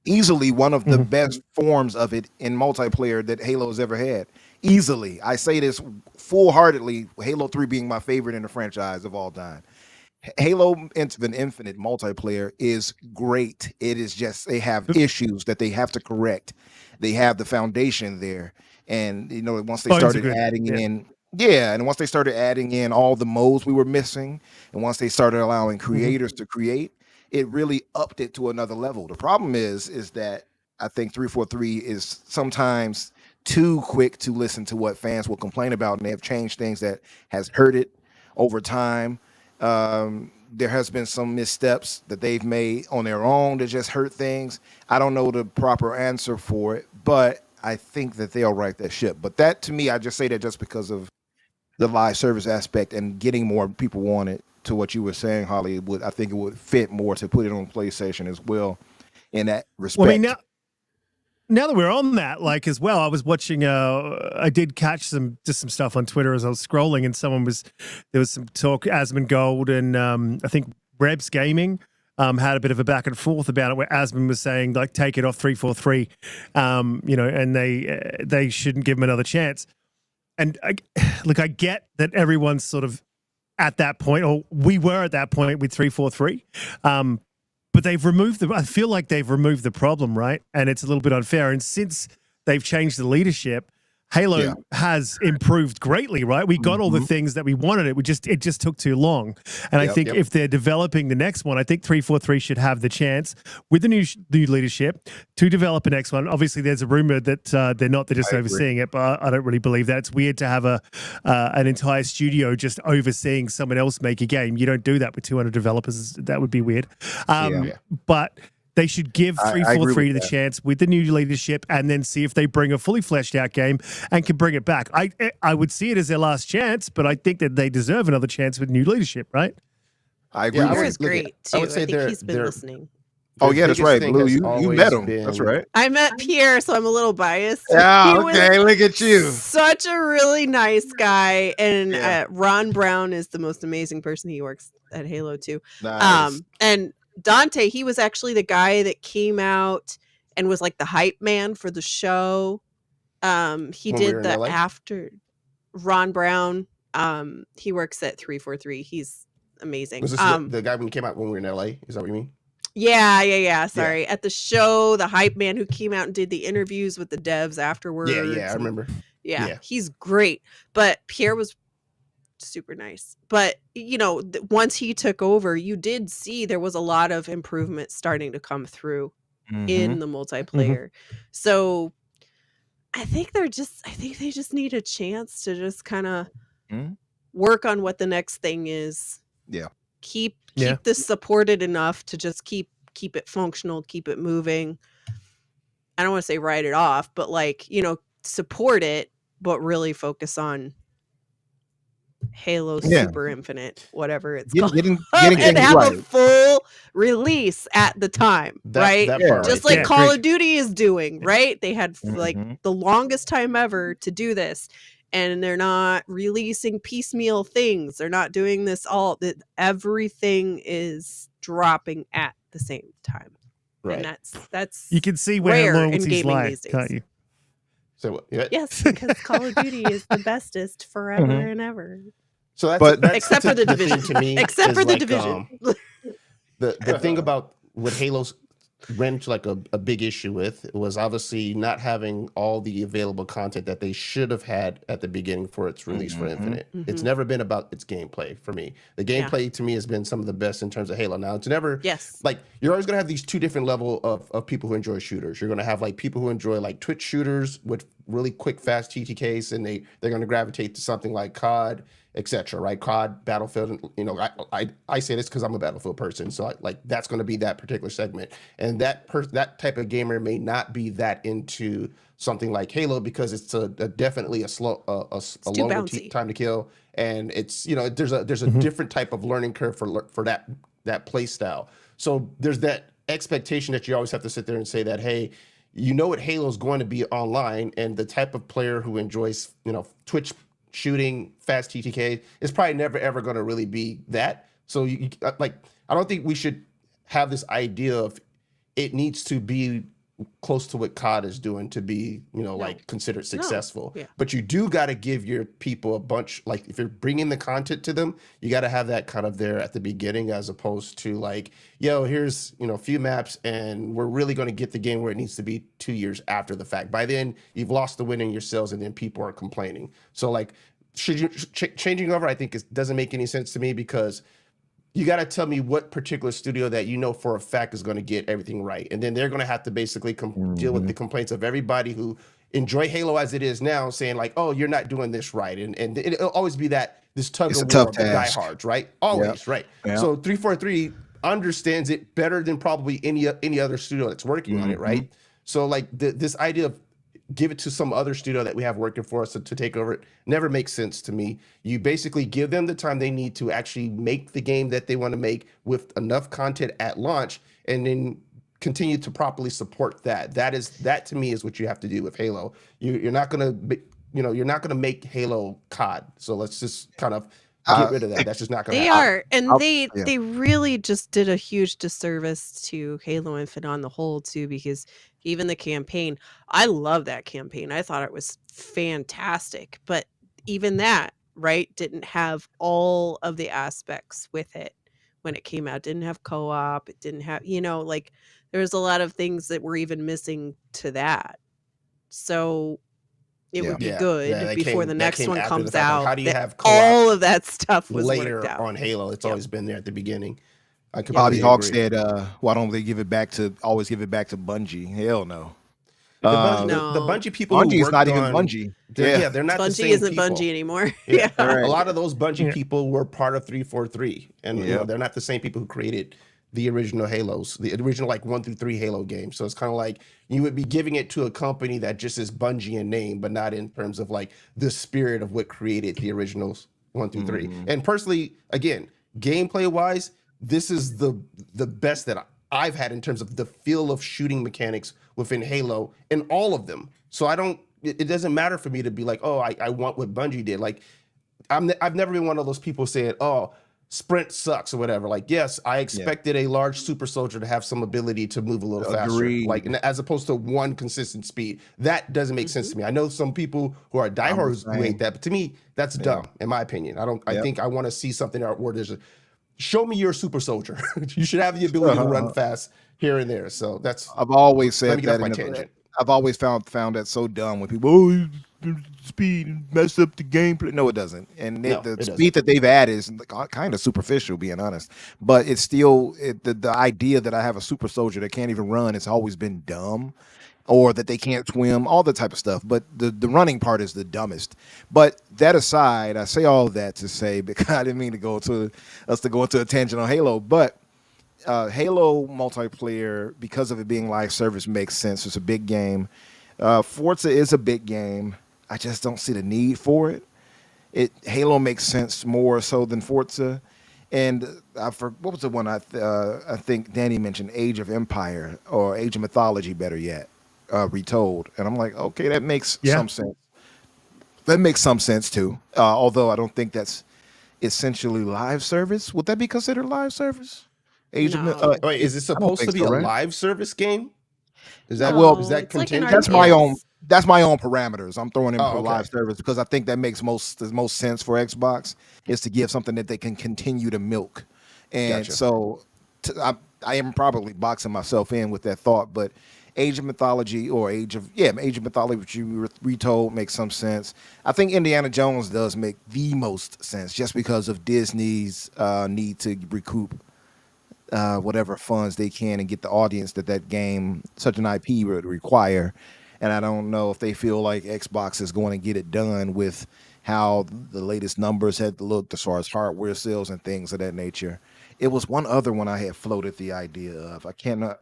easily one of the best forms of it in multiplayer that Halo's ever had. Easily. I say this full-heartedly, Halo 3 being my favorite in the franchise of all time. Halo Infinite multiplayer is great. It is just they have issues that they have to correct. They have the foundation there, and once they
Bones are
started
good.
adding
Yeah.
in, and once they started adding in all the modes we were missing, and once they started allowing creators to create, it really upped it to another level. The problem is that I think 343 is sometimes too quick to listen to what fans will complain about, and they have changed things that has hurt it over time. There has been some missteps that they've made on their own that just hurt things. I don't know the proper answer for it, but I think that they'll right that ship. But that, to me, I just say that just because of the live service aspect and getting more people on it. To what you were saying, Holly, I think it would fit more to put it on PlayStation as well in that respect.
Well, I mean, now that we're on that, like, as well, I was watching, I did catch some stuff on Twitter as I was scrolling, and there was some talk, Asmongold and I think Rebs Gaming had a bit of a back and forth about it, where Asmon was saying, like, take it off 343, and they shouldn't give him another chance. And I get that everyone's sort of at that point, or we were at that point with 343. But I feel like they've removed the problem, right? And it's a little bit unfair. And since they've changed the leadership, Halo has improved greatly, right? We got all the things that we wanted. It just took too long. And I think if they're developing the next one, I think 343 should have the chance with the new leadership to develop a next one. Obviously, there's a rumor that they're just overseeing it, but I don't really believe that. It's weird to have an entire studio just overseeing someone else make a game. You don't do that with 200 developers. That would be weird. But they should give 343 the chance with the new leadership, and then see if they bring a fully fleshed out game and can bring it back. I would see it as their last chance, but I think that they deserve another chance with new leadership, right?
I agree.
Pierre is great too. I think he's been listening.
Oh yeah, that's right, Blue. You met him. That's right.
I met Pierre, so I'm a little biased.
Yeah, okay. Look at you.
Such a really nice guy, and Ron Brown is the most amazing person. He works at Halo too.
Nice.
And Donte, he was actually the guy that came out and was like the hype man for the show. He did the after Ron Brown. He works at 343. He's amazing.
Was this the guy when he came out when we were in LA? Is that what you mean?
Yeah. Sorry. At the show, the hype man who came out and did the interviews with the devs afterwards.
Yeah, I remember.
Yeah, he's great. But Pierre was super nice. But, once he took over, you did see there was a lot of improvement starting to come through in the multiplayer. So I think they just need a chance to just kind of work on what the next thing is.
Yeah.
Keep this supported enough to just keep it functional, keep it moving. I don't want to say write it off, but support it, but really focus on Halo Super Infinite, whatever it's called, and have a full release at the time, right? Just like Call of Duty is doing, right? They had the longest time ever to do this, and they're not releasing piecemeal things. They're not doing this everything is dropping at the same time, and that's
you can see where loyalty's lie, can't you?
So what? Yeah.
Yes, because Call of Duty is the bestest forever and ever.
So that's
except for the division
to me.
Except for the division.
The thing about what Halo's ran into like a big issue with was obviously not having all the available content that they should have had at the beginning for its release for Infinite. It's never been about its gameplay for me. The gameplay to me has been some of the best in terms of Halo. Now it's never like you're always gonna have these two different level of people who enjoy shooters. You're gonna have like people who enjoy like Twitch shooters with really quick, fast TTKs, and they're gonna gravitate to something like COD, etc. Right? COD, Battlefield. I say this because I'm a Battlefield person, so that's going to be that particular segment. And that type of gamer may not be that into something like Halo because it's definitely a longer time to kill, and it's there's a different type of learning curve for that play style. So there's that expectation that you always have to sit there and say that, hey, what Halo is going to be online, and the type of player who enjoys Twitch shooting, fast TTK is probably never ever going to really be that. So I don't think we should have this idea of it needs to be close to what COD is doing to be,
No.
like considered successful.
Yeah.
But you do got to give your people a bunch, like if you're bringing the content to them, you got to have that kind of there at the beginning, as opposed to like, yo, here's, a few maps and we're really going to get the game where it needs to be 2 years after the fact. By then you've lost the win in your sales and then people are complaining. So like, should you changing over, I think it doesn't make any sense to me, because you got to tell me what particular studio that you know for a fact is going to get everything right. And then they're going to have to basically deal with the complaints of everybody who enjoy Halo as it is now, saying like, oh, you're not doing this right. And it'll always be this tug of war of the diehards, right? Always, right? Yep. So 343 understands it better than probably any other studio that's working on it, right? So like this idea of give it to some other studio that we have working for us to take over it never makes sense to me. You basically give them the time they need to actually make the game that they want to make with enough content at launch, and then continue to properly support that. That to me is what you have to do with Halo. You're not gonna you're not gonna make Halo COD. So let's just kind of get rid of that. That's just not gonna happen.
They really just did a huge disservice to Halo Infinite on the whole too, because even the campaign, I love that campaign. I thought it was fantastic, but even that, right, didn't have all of the aspects with it when it came out. It didn't have co-op. It didn't have, like there was a lot of things that were even missing to that. So it would be good before the next one comes out.
Like, how do you have co-op
all of that stuff was
later
worked out
on Halo? It's always been there at the beginning.
Bobby Hawk said, why don't they always give it back to Bungie? Hell no.
The Bungie people
Bungie is not even Bungie.
They're not
Bungie
the same
isn't
people.
Bungie anymore.
Right.
Yeah.
A lot of those Bungie people were part of 343, and they're not the same people who created the original Halos, the original like 1 through 3 Halo games. So it's kind of like you would be giving it to a company that just is Bungie in name, but not in terms of like the spirit of what created the originals 1 through 3. And personally, again, gameplay wise, this is the best that I've had in terms of the feel of shooting mechanics within Halo in all of them. So it doesn't matter for me to be like, oh, I want what Bungie did. Like I've never been one of those people saying, oh, sprint sucks or whatever. Like, yes, I expected a large super soldier to have some ability to move a little faster, like as opposed to one consistent speed. That doesn't make sense to me. I know some people who are diehards who hate that, but to me, that's dumb, in my opinion. I think I want to see something where there's show me your super soldier. You should have the ability to run fast here and there. So I've
always said that. I've always found that so dumb when people, speed messed up the gameplay. No, it doesn't. And the speed that they've added is kind of superficial, being honest. But it's still the idea that I have a super soldier that can't even run. It's always been dumb, or that they can't swim, all the type of stuff. But the running part is the dumbest. But that aside, I say all of that to say, because I didn't mean to go into a tangent on Halo, but Halo multiplayer, because of it being live service, makes sense. It's a big game. Forza is a big game. I just don't see the need for it. Halo makes sense more so than Forza. And what was the one I think Danny mentioned? Age of Empire, or Age of Mythology, better yet, retold. And I'm like, okay, that makes some sense. That makes some sense too. Although I don't think that's essentially live service. Would that be considered live service?
Wait, is it supposed to be a live service game? Is that is that contingent?
That's my own parameters. I'm throwing in for live service because I think that makes the most sense for Xbox, is to give something that they can continue to milk. And so I am probably boxing myself in with that thought, but Age of Mythology, or Age of Mythology, which you retold, makes some sense. I think Indiana Jones does make the most sense, just because of Disney's need to recoup whatever funds they can and get the audience that game, such an IP, would require. And I don't know if they feel like Xbox is going to get it done with how the latest numbers had looked as far as hardware sales and things of that nature. It was one other one I had floated the idea of. I cannot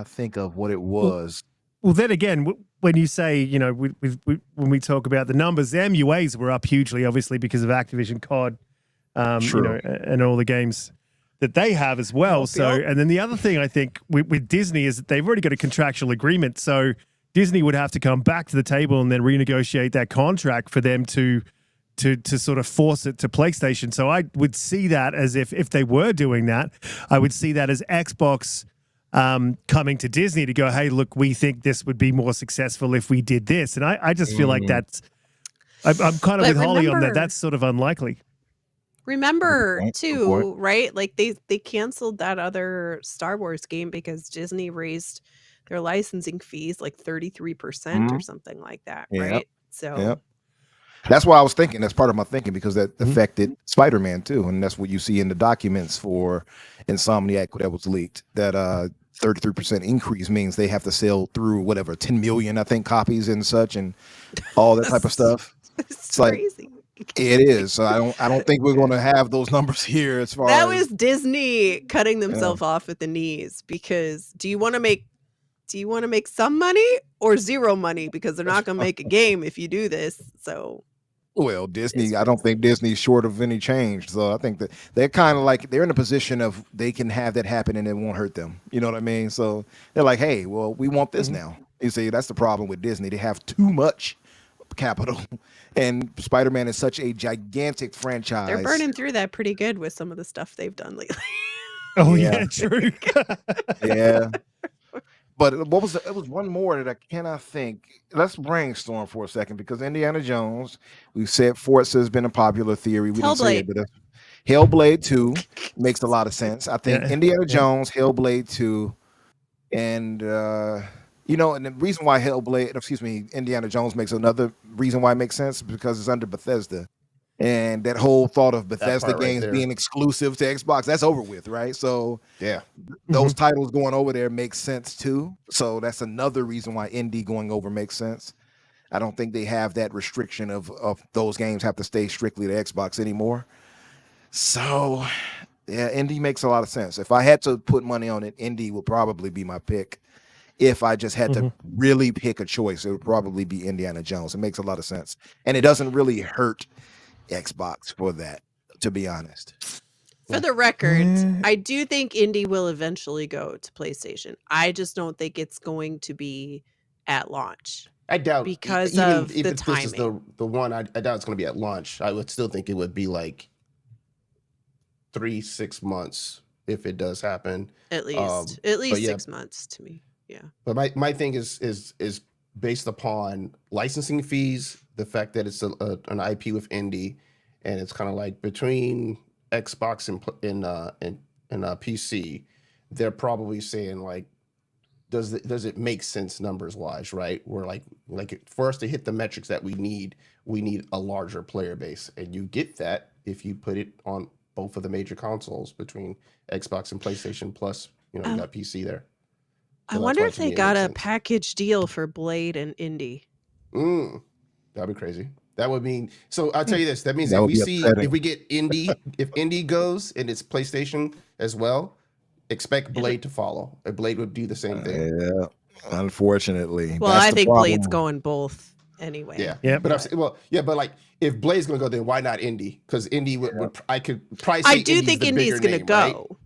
think of what it was.
Well, then again, when you say, when we talk about the numbers, the MUAs were up hugely, obviously, because of Activision COD, and all the games that they have as well. And then the other thing I think with Disney is that they've already got a contractual agreement. So Disney would have to come back to the table and then renegotiate that contract for them to sort of force it to PlayStation. So I would see that as if they were doing that, I would see that as Xbox coming to Disney to go, hey, look, we think this would be more successful if we did this. And I just feel like that's, I'm kind of
But
with Holly on that.
remember-
That's sort of unlikely.
Remember
point, good
too,
point.
right? Like they canceled that other Star Wars game because Disney raised their licensing fees like 33% or something like that,
Yep.
right? So
Yep. That's why I was thinking. That's part of my thinking because that
Mhm.
affected Spider-Man too, and that's what you see in the documents for Insomniac that was leaked. That 33% increase means they have to sell through whatever 10 million, I think, copies and such, and all that type of stuff.
it's
like-
crazy.
It is. So I don't think we're going to have those numbers here as far
That
as
was Disney cutting themselves off at the knees because do you want to make some money or zero money? Because they're not going to make a game if you do this. So
well, Disney.
It's
I don't think Disney's short of any change. So I think that they're kind of like they're in a position of they can have that happen and it won't hurt them. You know what I mean? So they're like, hey, well, we want this now. You see, that's the problem with Disney. They have too much capital, and Spider-Man is such a gigantic franchise.
they're burning through that pretty good with some of the stuff they've done lately.
Oh,
Yeah.
yeah, true.
Yeah. But it was one more that I cannot think. Let's brainstorm for a second because Indiana Jones, we said Forza has been a popular theory. We didn't say it,
Hellblade.
but Hellblade 2 makes a lot of sense. I think
Yeah.
Indiana Jones, Hellblade 2, and and the reason why Indiana Jones makes another reason why it makes sense is because it's under Bethesda. And that whole thought of Bethesda
part right
games
there.
being exclusive to Xbox, that's over with, right? So
Yeah.
those titles going over there makes sense too. So that's another reason why indie going over makes sense. I don't think they have that restriction of those games have to stay strictly to Xbox anymore. So yeah, indie makes a lot of sense. If I had to put money on it, indie would probably be my pick. If I just had to really pick a choice, it would probably be Indiana Jones. It makes a lot of sense. And it doesn't really hurt Xbox for that, to be honest.
For the record, I do think indie will eventually go to PlayStation. I just don't think it's going to be at launch.
I doubt
Because
even
of
if
the
this is
timing.
the one, I doubt it's going to be at launch. I would still think it would be like 3-6 months if it does happen.
At least
yeah.
6 months to me. Yeah.
But my thing is based upon licensing fees, the fact that it's an IP with indie, and it's kind of like between Xbox and PC, they're probably saying like, does it make sense numbers wise, right? We're like for us to hit the metrics that we need a larger player base, and you get that if you put it on both of the major consoles between Xbox and PlayStation, plus you got PC there.
I
So that's
wonder
why
if
to me
they
it
got
makes
a
sense.
package deal for Blade and Indie.
That'd be crazy. That would mean, so I'll tell you this. That means
That
if
would
we
be
see,
upsetting.
if we get indie, if indie goes and it's PlayStation as well, expect Blade to follow. A Blade would do the same thing.
Yeah, unfortunately.
Well,
That's
I
the
think
problem.
Blade's going both anyway.
Yeah.
Yep.
But but like if Blade's gonna go, then why not indie? Because indie would I could probably say
I do
Indie's
think
the
Indie's
bigger
going to
name,
go.
right?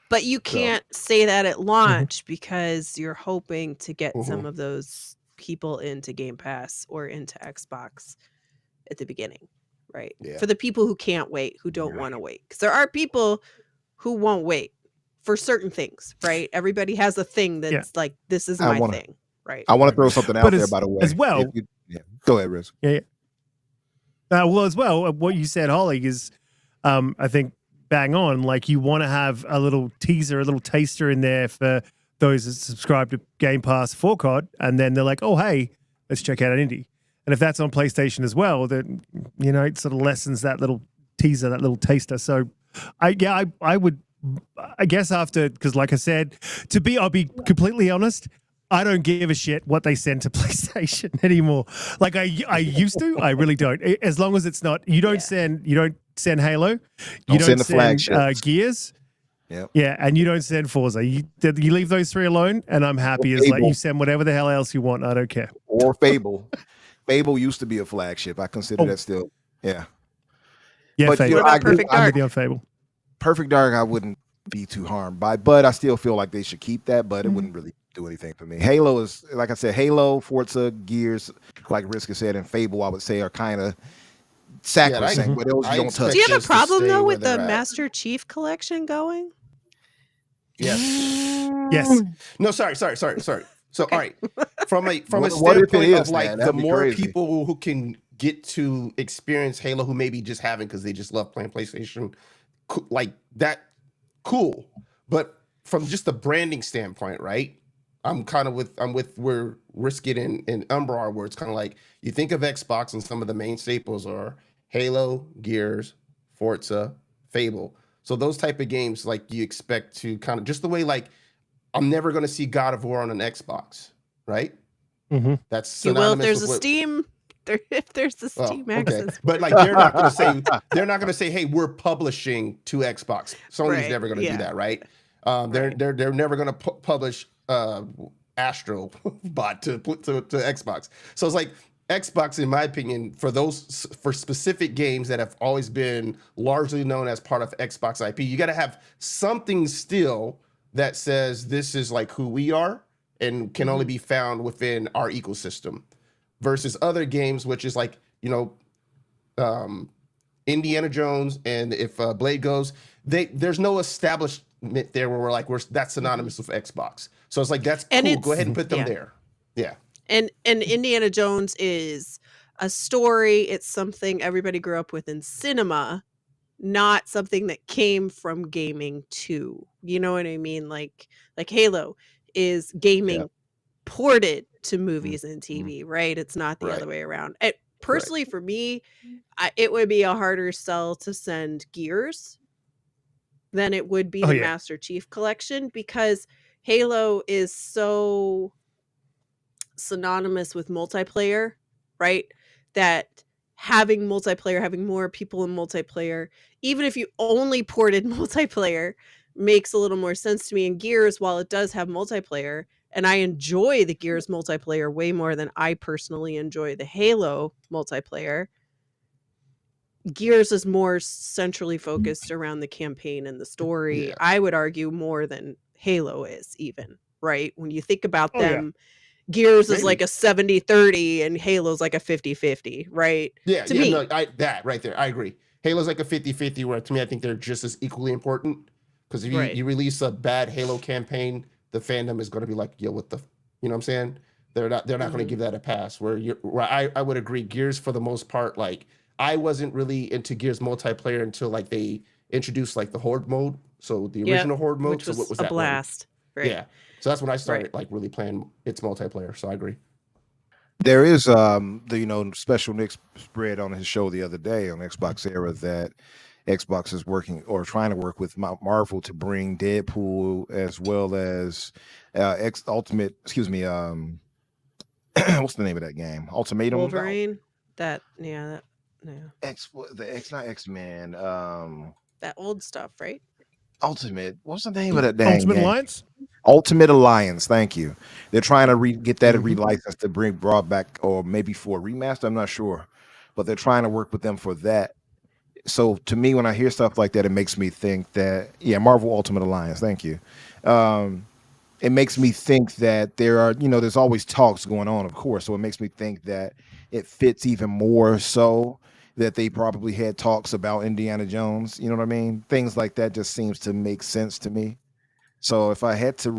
But you can't say that at launch because you're hoping to get some of those people into Game Pass or into Xbox at the beginning, right?
Yeah.
For the people who can't wait, who don't want to wait. Because there are people who won't wait for certain things, right? Everybody has a thing that's like, this is my thing, right?
I want to throw something out
But
there, by the way.
as well-
Go ahead, Riz.
Yeah. Well, as well, what you said, Holly, is I think bang on. Like you want to have a little teaser, a little taster in there for those that subscribe to Game Pass for COD, and then they're like, oh, hey, let's check out an indie. And if that's on PlayStation as well, then, it sort of lessens that little teaser, that little taster. So I would, I guess after, because like I said, I'll be completely honest, I don't give a shit what they send to PlayStation anymore. Like I used to, I really don't. As long as it's not, you don't send Halo, you don't
send the
send
flagships.
Gears.
Yep.
Yeah, and you don't send Forza. You leave those three alone, and I'm happy as like you send whatever the hell else you want. I don't care.
Or Fable. Fable used to be a flagship. I consider that still. Yeah.
Yeah,
But,
Fable.
What about
I agree.
Perfect
I'm
Dark?
with you on Fable.
Perfect Dark, I wouldn't be too harmed by, but I still feel like they should keep that, but it wouldn't really do anything for me. Halo is, like I said, Halo, Forza, Gears, like Riskit said, and Fable, I would say, are kind of sacrosanct, but those you don't touch.
Do you have a
Just to
problem
stay
though
where
with the
they're at.
Master Chief collection going?
Yes.
Yes.
No, sorry. So,
Okay.
all right, from a
What if it
standpoint of
is,
like
man?
the
That'd be
more
crazy.
people who can get to experience Halo, who maybe just haven't because they just love playing PlayStation, like that, cool. But from just the branding standpoint, right? I'm with where Riskit and Umbra are, where it's kind of like you think of Xbox and some of the main staples are Halo, Gears, Forza, Fable. So those type of games, like you expect to kind of just the way like I'm never going to see God of War on an Xbox, right?
Mm-hmm.
That's
You will if
synonymous
there's
with
a
what.
Steam. If there's a
Well,
Steam
okay,
access,
but like they're not going to say, hey, we're publishing to Xbox. Sony's
Right,
never going to do
yeah.
that, right?
Right.
They're never going to publish Astro bot to Xbox. So it's like Xbox, in my opinion, for specific games that have always been largely known as part of Xbox IP, you got to have something still that says this is like who we are and can only be found within our ecosystem versus other games, which is like, Indiana Jones and if Blade goes, there's no establishment there where we're like that's synonymous with Xbox. So it's like that's
And
cool. Go ahead
it's
and put them
yeah.
there. Yeah.
And Indiana Jones is a story. It's something everybody grew up with in cinema, not something that came from gaming too. You know what I mean? Like Halo is gaming ported to movies and TV, right? It's not the
Right.
other way around. Personally, for me, it would be a harder sell to send Gears than it would be
Oh,
the
yeah.
Master Chief Collection because Halo is so synonymous with multiplayer, right? That having multiplayer, having more people in multiplayer, even if you only ported multiplayer, makes a little more sense to me. In Gears, while it does have multiplayer, and I enjoy the Gears multiplayer way more than I personally enjoy the Halo multiplayer, Gears is more centrally focused around the campaign and the story.
Yeah.
I would argue more than Halo is, even, right? When you think about
Oh, yeah.
them, Gears is
Maybe.
like a 70-30 and Halo's like a 50-50, right?
Yeah.
To
Yeah.
me.
No, that right there. I agree. Halo's like a 50-50, where to me, I think they're just as equally important. Because if
Right.
you release a bad Halo campaign, the fandom is going to be like, yo, what the, you know what I'm saying? They're not going to give that a pass. Where I would agree. Gears, for the most part, like I wasn't really into Gears multiplayer until like they introduced like the Horde mode. So the
Yep,
original Horde mode.
which
So
was
what was
a
that one?
blast. Right.
Yeah. So that's when I
Right.
started like really playing its multiplayer. So I agree.
There is the special Nick spread on his show the other day on Xbox Era that Xbox is working or trying to work with Marvel to bring Deadpool as well as Ultimate. Excuse me. What's the name of that game? Ultimatum.
Wolverine. Not
X-Men.
that old stuff, right?
Ultimate. What's the name of that dang
Ultimate
game?
Alliance?
Ultimate Alliance. Thank you. They're trying to get that
Mhm.
relicensed to bring brought back, or maybe for a remaster. I'm not sure, but they're trying to work with them for that. So to me, when I hear stuff like that, it makes me think that Marvel Ultimate Alliance. Thank you. It makes me think that there's always talks going on, of course. So it makes me think that it fits even more so that they probably had talks about Indiana Jones. You know what I mean? Things like that just seems to make sense to me. So if I had to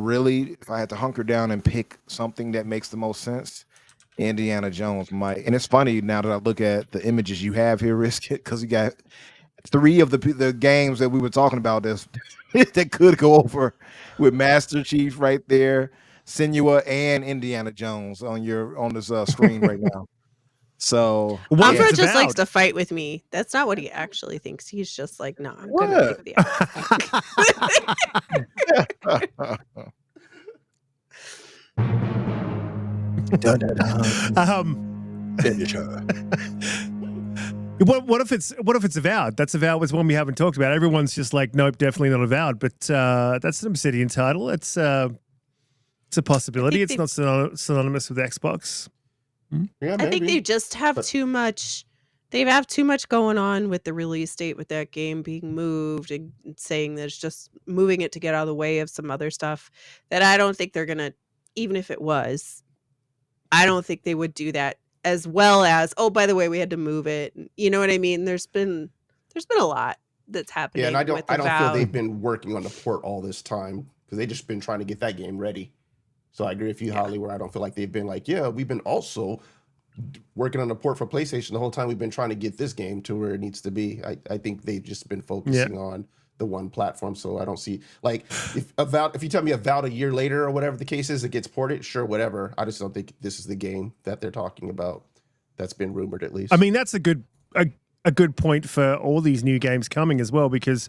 hunker down and pick something that makes the most sense, Indiana Jones might. And it's funny now that I look at the images you have here, Riskit, because you got three of the games that we were talking about that could go over with Master Chief right there, Senua, and Indiana Jones on this screen right now. So
What if
Umbra
it's
just likes
Avowed?
to fight with me. That's not what he actually thinks. He's just like, no, I'm gonna
What?
pick the
Dun, dun, dun.
What if it's Avowed? That's Avowed was one we haven't talked about. Everyone's just like, nope, definitely not Avowed. But that's an Obsidian title. It's a possibility. It's not synonymous with Xbox.
Yeah,
I think they just have too much. They have too much going on with the release date with that game being moved and saying that it's just moving it to get out of the way of some other stuff that I don't think they're gonna. Even if it was, I don't think they would do that as well as. Oh, by the way, we had to move it. You know what I mean? There's been a lot that's happening.
Yeah, and I don't feel
Avowed.
they've been working on the port all this time because they just been trying to get that game ready. So I agree with you, Holly, where I don't feel like they've been like, yeah, we've been also working on a port for PlayStation the whole time. We've been trying to get this game to where it needs to be. I think they've just been focusing on the one platform. So I don't see like if you tell me about a year later or whatever the case is, it gets ported, sure, whatever. I just don't think this is the game that they're talking about. That's been rumored, at least.
I mean, that's a good point for all these new games coming as well, because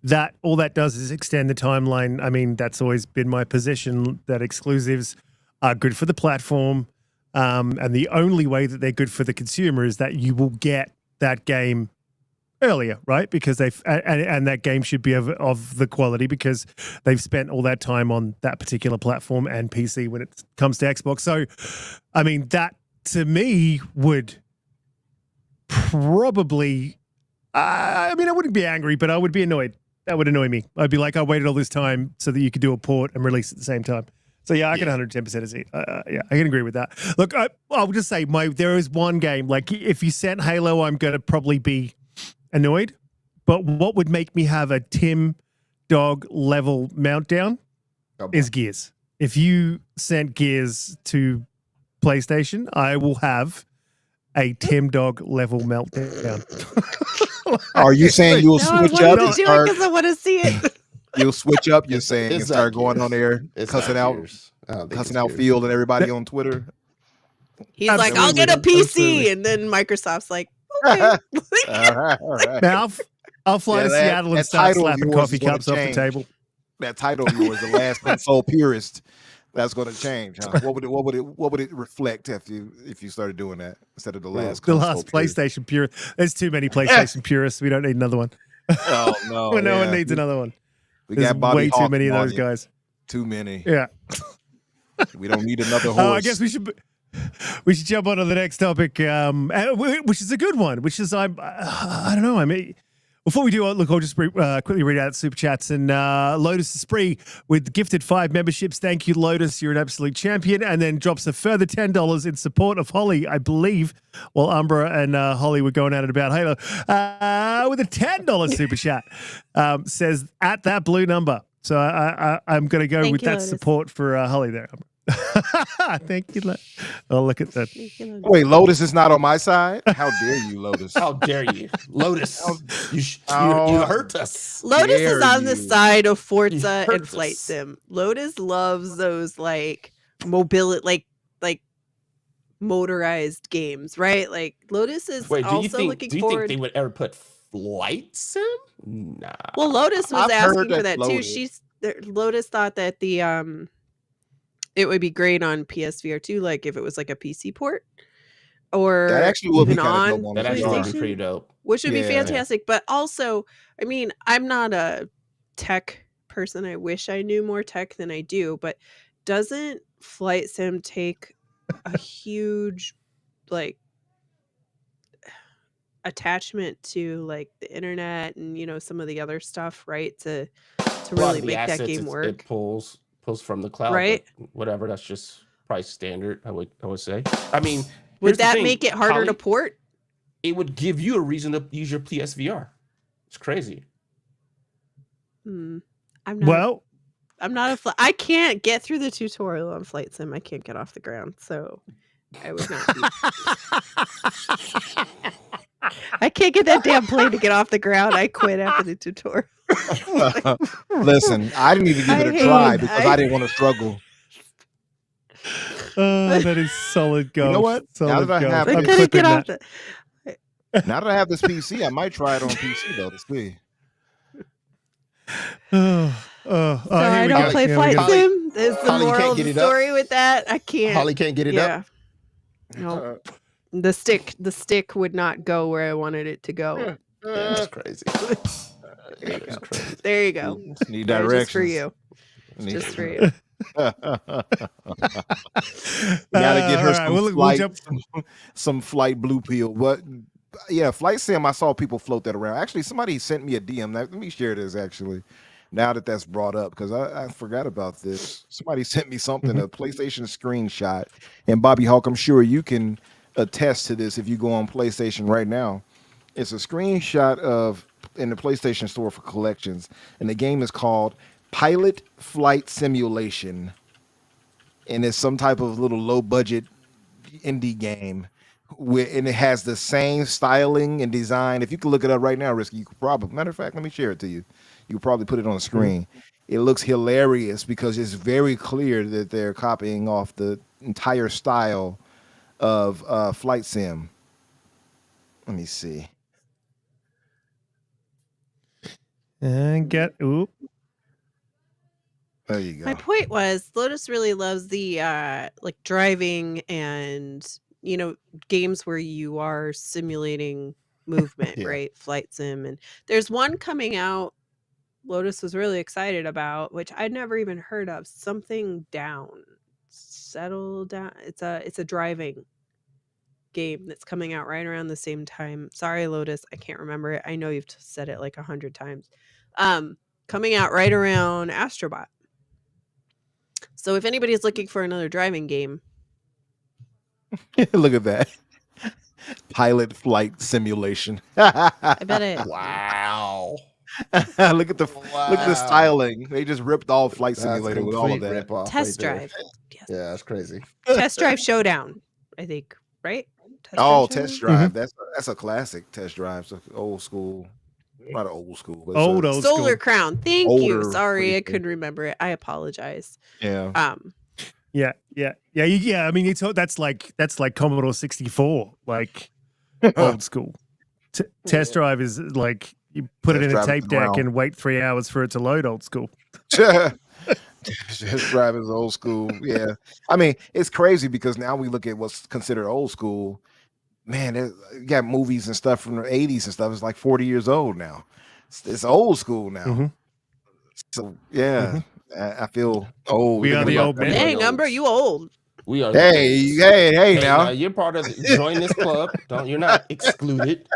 that all that does is extend the timeline. I mean, that's always been my position, that exclusives are good for the platform, and the only way that they're good for the consumer is that you will get that game earlier, right? Because they've and that game should be of the quality because they've spent all that time on that particular platform and PC when it comes to Xbox. So, I mean, that to me would probably, I mean, I wouldn't be angry, but I would be annoyed. That would annoy me. I'd be like, I waited all this time so that you could do a port and release at the same time. So yeah, I can 110% see. Yeah, I can agree with that. Look, I'll just say there is one game, like if you sent Halo, I'm going to probably be annoyed. But what would make me have a Tim Dog level meltdown is Gears. If you sent Gears to PlayStation, I will have a Tim Dog level meltdown.
Are you saying you'll switch up?
Because I want to see it.
You'll switch up, you're saying, and start going on there, cussing out Field and everybody on Twitter.
He's like, I'll get a PC. And then Microsoft's like, okay.
All right.
Now, I'll fly to Seattle and start slapping coffee cups off the table.
That title of yours, the last console purist, that's going to change. Huh? What would it reflect if you started doing that instead of the last
PlayStation purist? There's too many PlayStation purists. We don't need another one.
Oh no,
no one needs another one.
There's
got Bobby way too many of those guys.
Too many.
Yeah.
We don't need another horse.
I guess we should jump on to the next topic, which is a good one. Which is I don't know. I mean, before we do, look, I'll just quickly read out super chats. And Lotus Esprit with gifted 5 memberships. Thank you, Lotus. You're an absolute champion. And then drops a further $10 in support of Holly, I believe, while Umbra and Holly were going at it about Halo, with a $10 super chat. Says at that blue number. So I'm going to go with that Lotus. Support for Holly there. Thank you. Oh, look at that.
Wait, Lotus is not on my side? How dare you, Lotus?
How dare you? Lotus, you hurt us.
Lotus is on the side of Forza and Flight Sim. Lotus loves those like mobility, like motorized games, right? Like Lotus is also looking forward.
Do you think they would ever put Flight Sim? Nah.
Well, Lotus was asking for that too. Lotus thought that it would be great on PSVR 2, like if it was like a PC port, or
that actually will be on
that actually would be pretty dope,
which would be fantastic. But also, I mean, I'm not a tech person. I wish I knew more tech than I do. But doesn't Flight Sim take a huge like attachment to like the internet and some of the other stuff, right? To really make that game work.
It pulls from the cloud,
right?
Whatever, that's just price standard. I would say. I mean,
would that make it harder to port?
It would give you a reason to use your PSVR. It's crazy.
I'm not I can't get through the tutorial on Flight Sim. I can't get off the ground, so I would not. I can't get that damn plane to get off the ground. I quit after the tutorial.
Listen, I didn't even give it a try because I didn't want to struggle.
That is solid gold.
You know what?
Solid
now that I have this PC, I might try it on PC though to see.
I don't play Flight Sim. There's the moral of the story with that. I can't.
Holly can't get it up.
No. The stick would not go where I wanted it to go.
That's crazy.
There you go.
Need directions.
Just for you. Just for you.
Gotta get her some flight blue pill. But yeah, Flight Sim, I saw people float that around. Actually, somebody sent me a DM. Let me share this actually. Now that's brought up, because I forgot about this. Somebody sent me something, a PlayStation screenshot. And Bobby Hawk, I'm sure you can attest to this if you go on PlayStation right now. It's a screenshot in the PlayStation Store for collections, and the game is called pilot flight simulation, and it's some type of little low budget indie game. And it has the same styling and design. If you can look it up right now, Risky, you could probably. Matter of fact, let me share it to you. You could probably put it on the screen. It looks hilarious because it's very clear that they're copying off the entire style of flight sim. Let me see.
And
There you go.
My point was Lotus really loves the like driving and games where you are simulating movement,
Yeah.
right? Flight sim, and there's one coming out Lotus was really excited about, which I'd never even heard of. Something down, settle down. It's a driving game that's coming out right around the same time. Sorry, Lotus, I can't remember it. I know you've said it like 100 times. Coming out right around Astrobot. So if anybody's looking for another driving game,
Look at that. Pilot flight simulation.
I bet it.
Wow.
Look at the styling. They just ripped off Flight
That's
Simulator with all of
complete
that.
rip-off
Test
right there.
Drive. Yes.
Yeah, that's crazy.
Test Drive Showdown, I think, right?
Oh,
Drive
Test
Showdown?
Drive. That's a classic. Test Drive. So old school. Not an old school, but
old
Solar
school.
Crown. Thank you.
Older
Sorry, I
PlayStation.
couldn't remember it. I apologize.
Yeah.
Yeah. I mean, that's like Commodore 64, like old school. Test Drive is like you put it
Test
in a
Drive is
tape
the
deck
ground.
and wait 3 hours for it to load. Old school.
Test Drive is old school. Yeah. I mean, it's crazy because now we look at what's considered old school. Man, you got movies and stuff from the 80s and stuff. It's like 40 years old now. It's old school now.
Mhm.
So, yeah, I feel old.
We are
thinking
the
about
old
that.
men.
Dang, Umbra, you old.
We are.
Hey, now.
You're part of. Join this club. You're not excluded.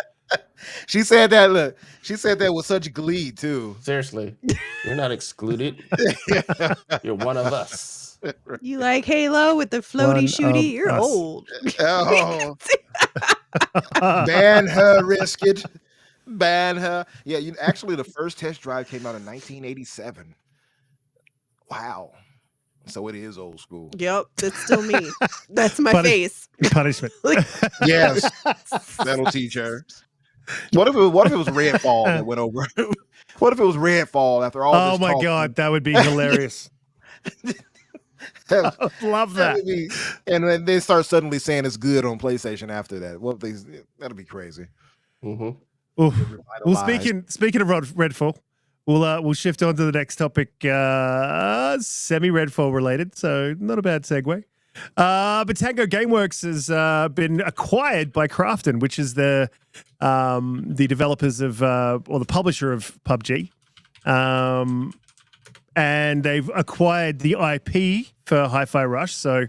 She said that. Look, she said that with such glee too.
Seriously, you're not excluded. You're one of us.
You like Halo with the floaty
One
shooty?
of
You're
us.
old.
Oh, ban her, Riskit. Ban her. Yeah, actually, the first Test Drive came out in 1987. Wow. So it is old school.
Yep, that's still me. That's my
But
face.
Punishment.
Yes, that'll teach her. What if it was Redfall that went over? What if it was Redfall after all?
Oh
this
my
talking?
God, that would be hilarious. I would love that.
would be, and then they start suddenly saying it's good on PlayStation after that. Well, that'll be crazy.
Oof.
Revitalized.
Well, speaking of Redfall, we'll shift on to the next topic. Semi-Redfall related, so not a bad segue. But Tango Gameworks has been acquired by Krafton, which is the developers of or the publisher of PUBG. And they've acquired the IP for Hi-Fi Rush, so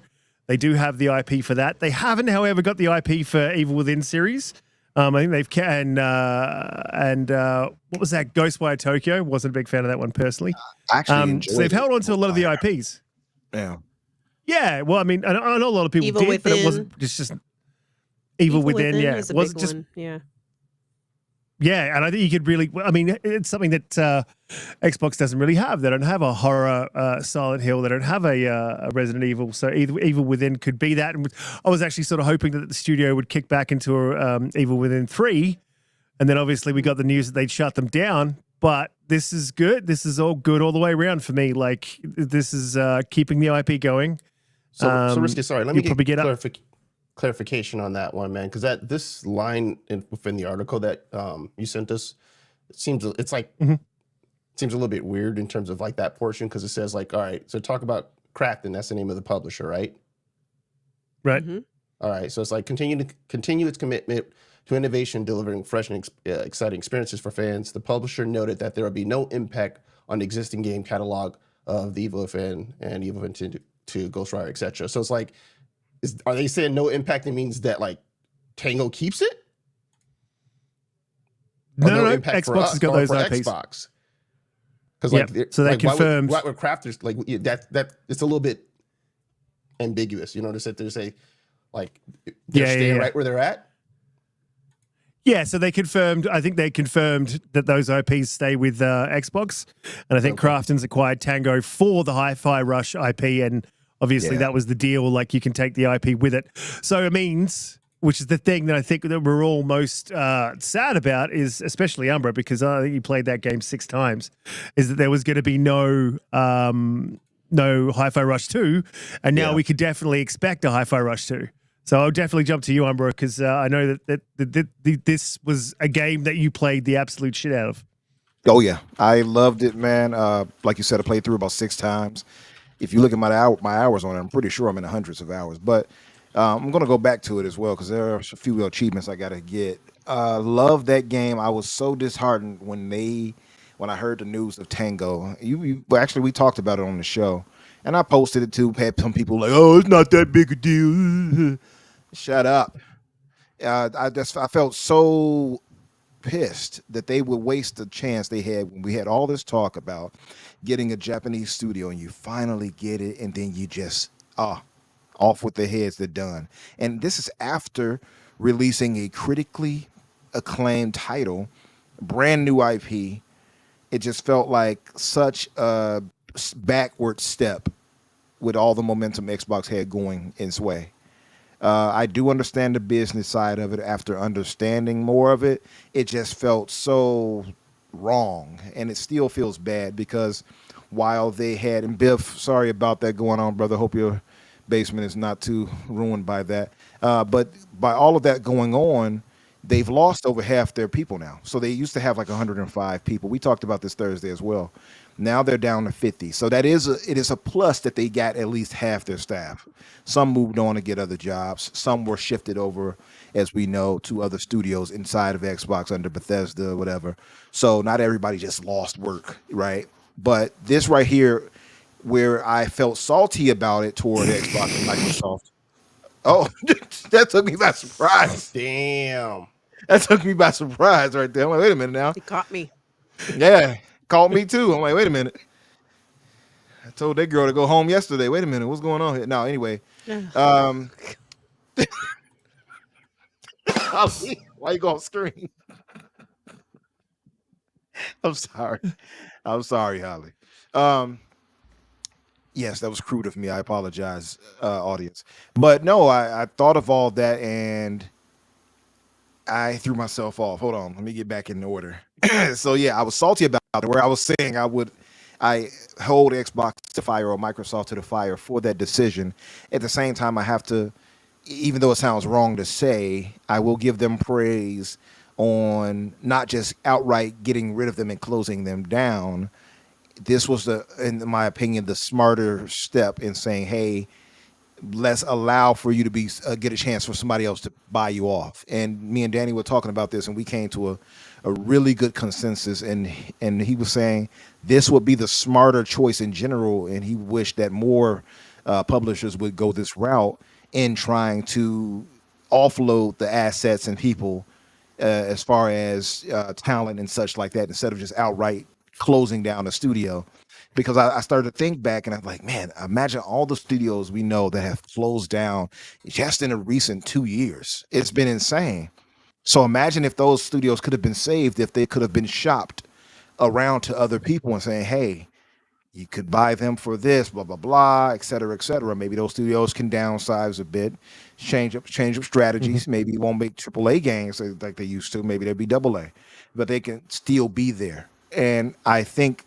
they do have the IP for that. They haven't, however, got the IP for Evil Within series. I think they've and what was that? Ghostwire Tokyo. Wasn't a big fan of that one personally.
Actually,
So they've held on to a lot of the IPs.
Yeah.
Yeah, well, I mean, I know a lot of people
Evil
did, but it
Within.
wasn't just Evil Within. Yeah,
was a
it was
big
just
one. Yeah.
yeah, and I think you could really. I mean, it's something that Xbox doesn't really have. They don't have a horror Silent Hill. They don't have a Resident Evil. So Evil Within could be that. And I was actually sort of hoping that the studio would kick back into Evil Within 3, and then obviously we got the news that they'd shut them down. But this is good. This is all good all the way around for me. Like this is keeping the IP going.
So Risky, sorry, let me
you'll probably
get
get
clarification on that one, man, because this line within the article that you sent us, seems a little bit weird in terms of like that portion, because it says like, all right, so talk about Krafton, that's the name of the publisher, right?
Right.
Mm-hmm.
All right, so it's like continue its commitment to innovation, delivering fresh and exciting experiences for fans. The publisher noted that there will be no impact on the existing game catalog of the Evil Within and Evil Within 2, Ghostwire, etc. So it's like, are they saying no impact? It means that like Tango keeps it? Or
No,
impact for
Xbox
us
has got
or
those
for
IPs.
Xbox? Because
Yep, so they confirmed.
why would Crafters like that? It's a little bit ambiguous, you know, to sit there and say like they're staying right where they're at.
Yeah, so they confirmed. I think they confirmed that those IPs stay with Xbox, and I think
Okay.
Krafton's acquired Tango for the Hi-Fi Rush IP, and obviously
Yeah.
that was the deal. Like you can take the IP with it. So it means, which is the thing that I think that we're all most sad about, is especially Umbra, because I think you played that game 6 times, is that there was going to be no Hi-Fi Rush 2, and now
Yeah.
we could definitely expect a Hi-Fi Rush 2. So I'll definitely jump to you, Umbra, because I know that this was a game that you played the absolute shit out of.
Oh yeah, I loved it, man. Like you said, I played through about 6 times. If you look at my hours on it, I'm pretty sure I'm in the hundreds of hours. But I'm gonna go back to it as well because there are a few achievements I gotta get. Love that game. I was so disheartened when I heard the news of Tango. Well, actually, we talked about it on the show, and I posted it too. Had some people like, "Oh, it's not that big a deal." Shut up. I felt so pissed that they would waste the chance they had when we had all this talk about getting a Japanese studio, and you finally get it, and then you just off with their heads, they're done. And this is after releasing a critically acclaimed title, brand new IP. It just felt like such a backward step with all the momentum Xbox had going its way. I do understand the business side of it. After understanding more of it, it just felt so wrong, and it still feels bad because while they had, and Biff, sorry about that going on, brother. Hope your basement is not too ruined by that. But by all of that going on, they've lost over half their people now. So they used to have like 105 people. We talked about this Thursday as well. Now they're down to 50. So it is a plus that they got at least half their staff. Some moved on to get other jobs. Some were shifted over, as we know, to other studios inside of Xbox under Bethesda or whatever. So not everybody just lost work, right? But this right here, where I felt salty about it toward Xbox and Microsoft. Oh, that took me by surprise.
Damn.
That took me by surprise right there. I'm like, wait a minute now.
It caught me.
Yeah, called me too. I'm like, wait a minute. I told that girl to go home yesterday. Wait a minute, what's going on here? No, anyway. Why you gonna scream? I'm sorry. I'm sorry, Holly. Yes, that was crude of me. I apologize, audience. But no, I thought of all that and I threw myself off. Hold on, let me get back in order. So yeah, I was salty about it. Where I was saying I hold Xbox to fire or Microsoft to the fire for that decision. At the same time, I have to, even though it sounds wrong to say, I will give them praise on not just outright getting rid of them and closing them down. This was in my opinion, the smarter step in saying, hey, let's allow for you to be get a chance for somebody else to buy you off. And me and Danny were talking about this, and we came to a really good consensus. And he was saying this would be the smarter choice in general, and he wished that more publishers would go this route in trying to offload the assets and people as far as talent and such like that, instead of just outright closing down a studio. Because I started to think back and I'm like, man, imagine all the studios we know that have closed down just in a recent 2 years. It's been insane. So imagine if those studios could have been saved, if they could have been shopped around to other people and saying, hey, you could buy them for this, blah, blah, blah, et cetera, et cetera. Maybe those studios can downsize a bit, change up strategies. Maybe it won't make AAA games like they used to. Maybe they'll be AA, but they can still be there. And I think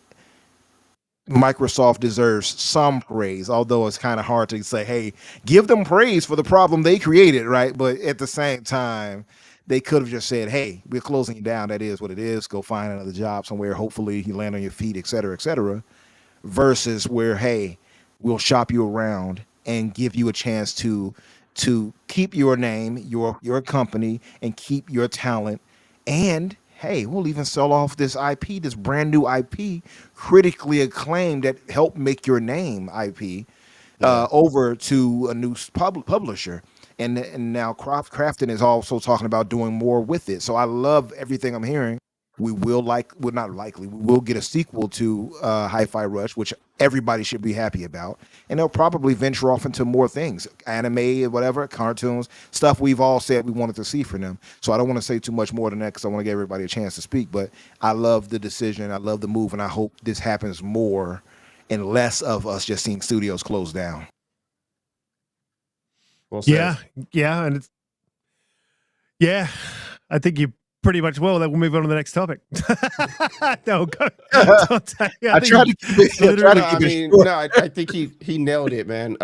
Microsoft deserves some praise, although it's kind of hard to say, hey, give them praise for the problem they created, right? But at the same time, they could have just said, hey, we're closing you down. That is what it is. Go find another job somewhere. Hopefully you land on your feet, et cetera, et cetera. Versus where, hey, we'll shop you around and give you a chance to keep your name, your company, and keep your talent. And hey, we'll even sell off this IP, this brand new IP, critically acclaimed, that helped make your name IP, over to a new publisher. And now Crafton is also talking about doing more with it. So I love everything I'm hearing. We will not likely, we will get a sequel to Hi-Fi Rush, which everybody should be happy about. And they'll probably venture off into more things, anime, whatever, cartoons, stuff we've all said we wanted to see from them. So I don't want to say too much more than that because I want to give everybody a chance to speak. But I love the decision. I love the move. And I hope this happens more and less of us just seeing studios close down.
Well said.
Yeah. And I think you pretty much will. Then we'll move on to the next topic. No, go. Donte,
I tried to keep it.
No, I think he nailed it, man.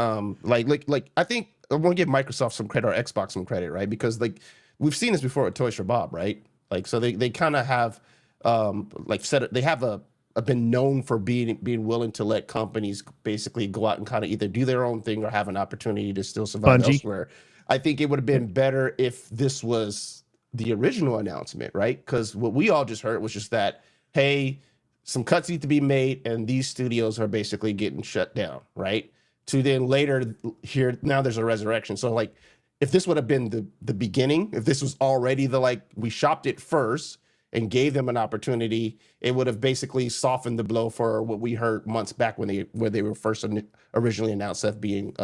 Like I think I want to give Microsoft some credit or Xbox some credit, right? Because like we've seen this before with Toys for Bob, right? Like so they kind of have they have been known for being willing to let companies basically go out and kind of either do their own thing or have an opportunity to still survive
Bungie.
elsewhere. I think it would have been better if this was the original announcement, right? Because what we all just heard was just that, hey, some cuts need to be made and these studios are basically getting shut down, right? To then later here, now there's a resurrection. So like, if this would have been the beginning, if this was already we shopped it first and gave them an opportunity, it would have basically softened the blow for what we heard months back when they were first originally announced of being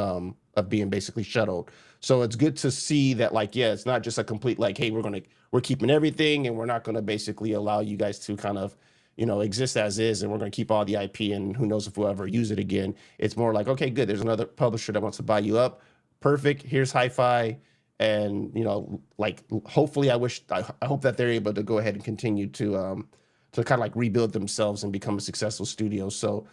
basically shuttled. So it's good to see that, like, yeah, it's not just a complete like, hey, we're keeping everything and we're not gonna basically allow you guys to kind of, exist as is, and we're gonna keep all the IP and who knows if we'll ever use it again. It's more like, okay, good. There's another publisher that wants to buy you up. Perfect. Here's Hi-Fi. And hopefully, I hope that they're able to go ahead and continue to kind of like rebuild themselves and become a successful studio. So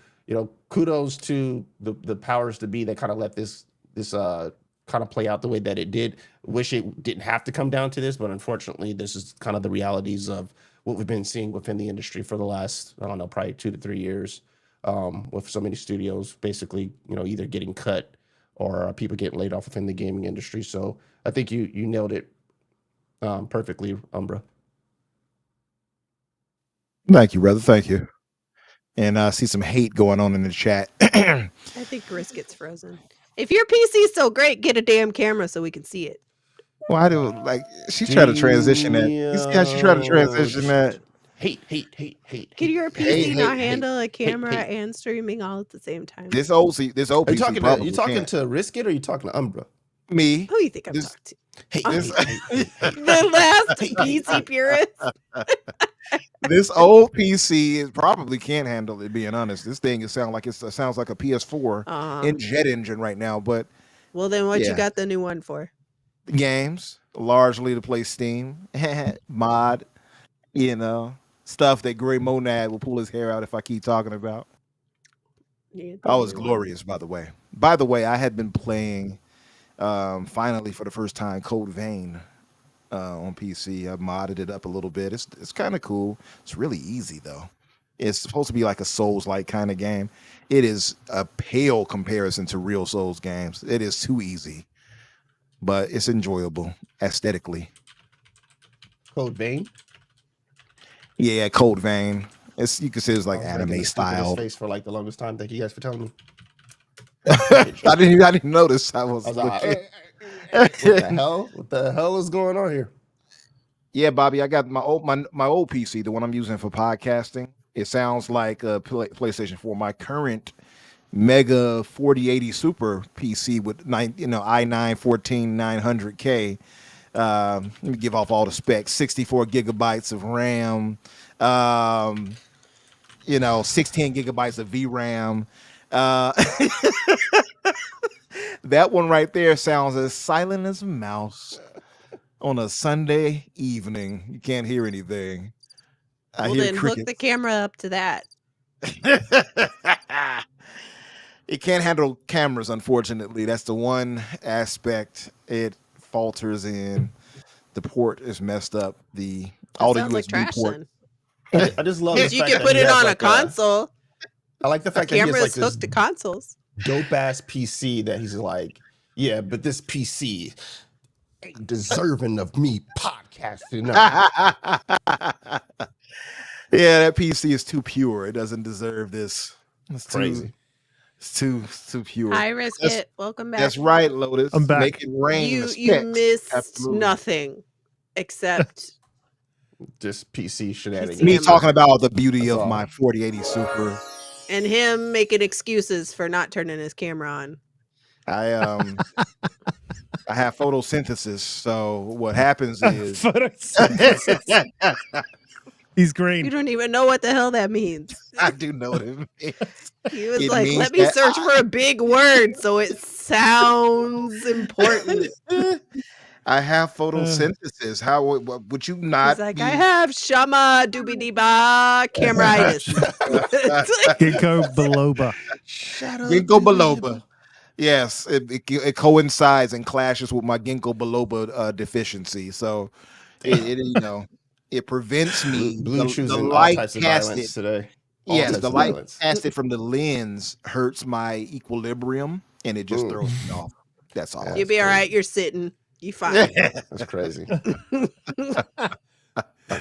kudos to the powers to be that kind of let this kind of play out the way that it did. Wish it didn't have to come down to this, but unfortunately, this is kind of the realities of what we've been seeing within the industry for the last, I don't know, probably 2 to 3 years, with so many studios basically either getting cut or people getting laid off within the gaming industry. So I think you nailed it perfectly, Umbra.
Thank you, brother. Thank you. And I see some hate going on in the chat.
I think Riskit's frozen. If your PC's so great, get a damn camera so we can see it.
Well, I do she tried to transition that. You see how she tried to transition that?
Hate.
Can your PC not handle a camera and streaming all at the same time?
This old
Are you
PC
talking you talking to Riskit or are you talking to Umbra?
Me.
Who do you think I'm talking to?
The
last PC purist.
This old PC probably can't handle it. Being honest, this thing sounds like a PS4 in jet engine right now. But
well, then what you got the new one for?
Games, largely to play Steam, mod, stuff that Gray Monad will pull his hair out if I keep talking about. Oh, it's glorious, by the way. By the way, I had been playing finally for the first time Code Vein on PC. I modded it up a little bit. It's kind of cool. It's really easy though. It's supposed to be like a Souls-like kind of game. It is a pale comparison to real Souls games. It is too easy, but it's enjoyable aesthetically.
Code Vein?
Yeah, Code Vein. You could say it's like anime style.
Face for like the longest time. Thank you guys for telling me.
I didn't notice. I was
like, what the hell is going on here?
Yeah, Bobby, I got my old PC, the one I'm using for podcasting. It sounds like a PlayStation 4. My current Mega 4080 Super PC with i9-14900K. Let me give off all the specs: 64 gigabytes of RAM, 16 gigabytes of VRAM. That one right there sounds as silent as a mouse on a Sunday evening. You can't hear anything.
Well, then crickets. Hook the camera up to that.
It can't handle cameras, unfortunately. That's the one aspect it falters in. The port is messed up. All the USB
like
port.
I just love
because you can put it on a console.
I like the fact
that camera is hooked to consoles.
Dope ass PC that he's like, yeah, but this PC ain't deserving of me podcasting.
Yeah, that PC is too pure. It doesn't deserve this. It's
crazy.
It's too pure.
Hi, Riskit. Welcome back.
That's right, Lotus.
I'm back.
Make it rain.
You missed nothing except
just PC shenanigans.
Me talking about the beauty of my 4080 Super.
and him making excuses for not turning his camera on.
I have photosynthesis, so what happens is
Photosynthesis. He's
You
green.
don't even know what the hell that means.
I do know what it means.
He was
It
like,
means
let me
that
search for a big word so it sounds important.
I have photosynthesis. How would you not
He's like,
be?
I have shama doobie-dee-ba cameritis.
Ginkgo biloba.
Ginkgo biloba. Yes, it coincides and clashes with my ginkgo biloba deficiency. So it prevents me.
Blue
The
choosing all
light
types of
casted.
violence today.
Yes,
types
the
of
light
violence.
casted from the lens hurts my equilibrium, and it just throws me off. That's all.
You'll be all right. You're sitting. You fine.
That's crazy.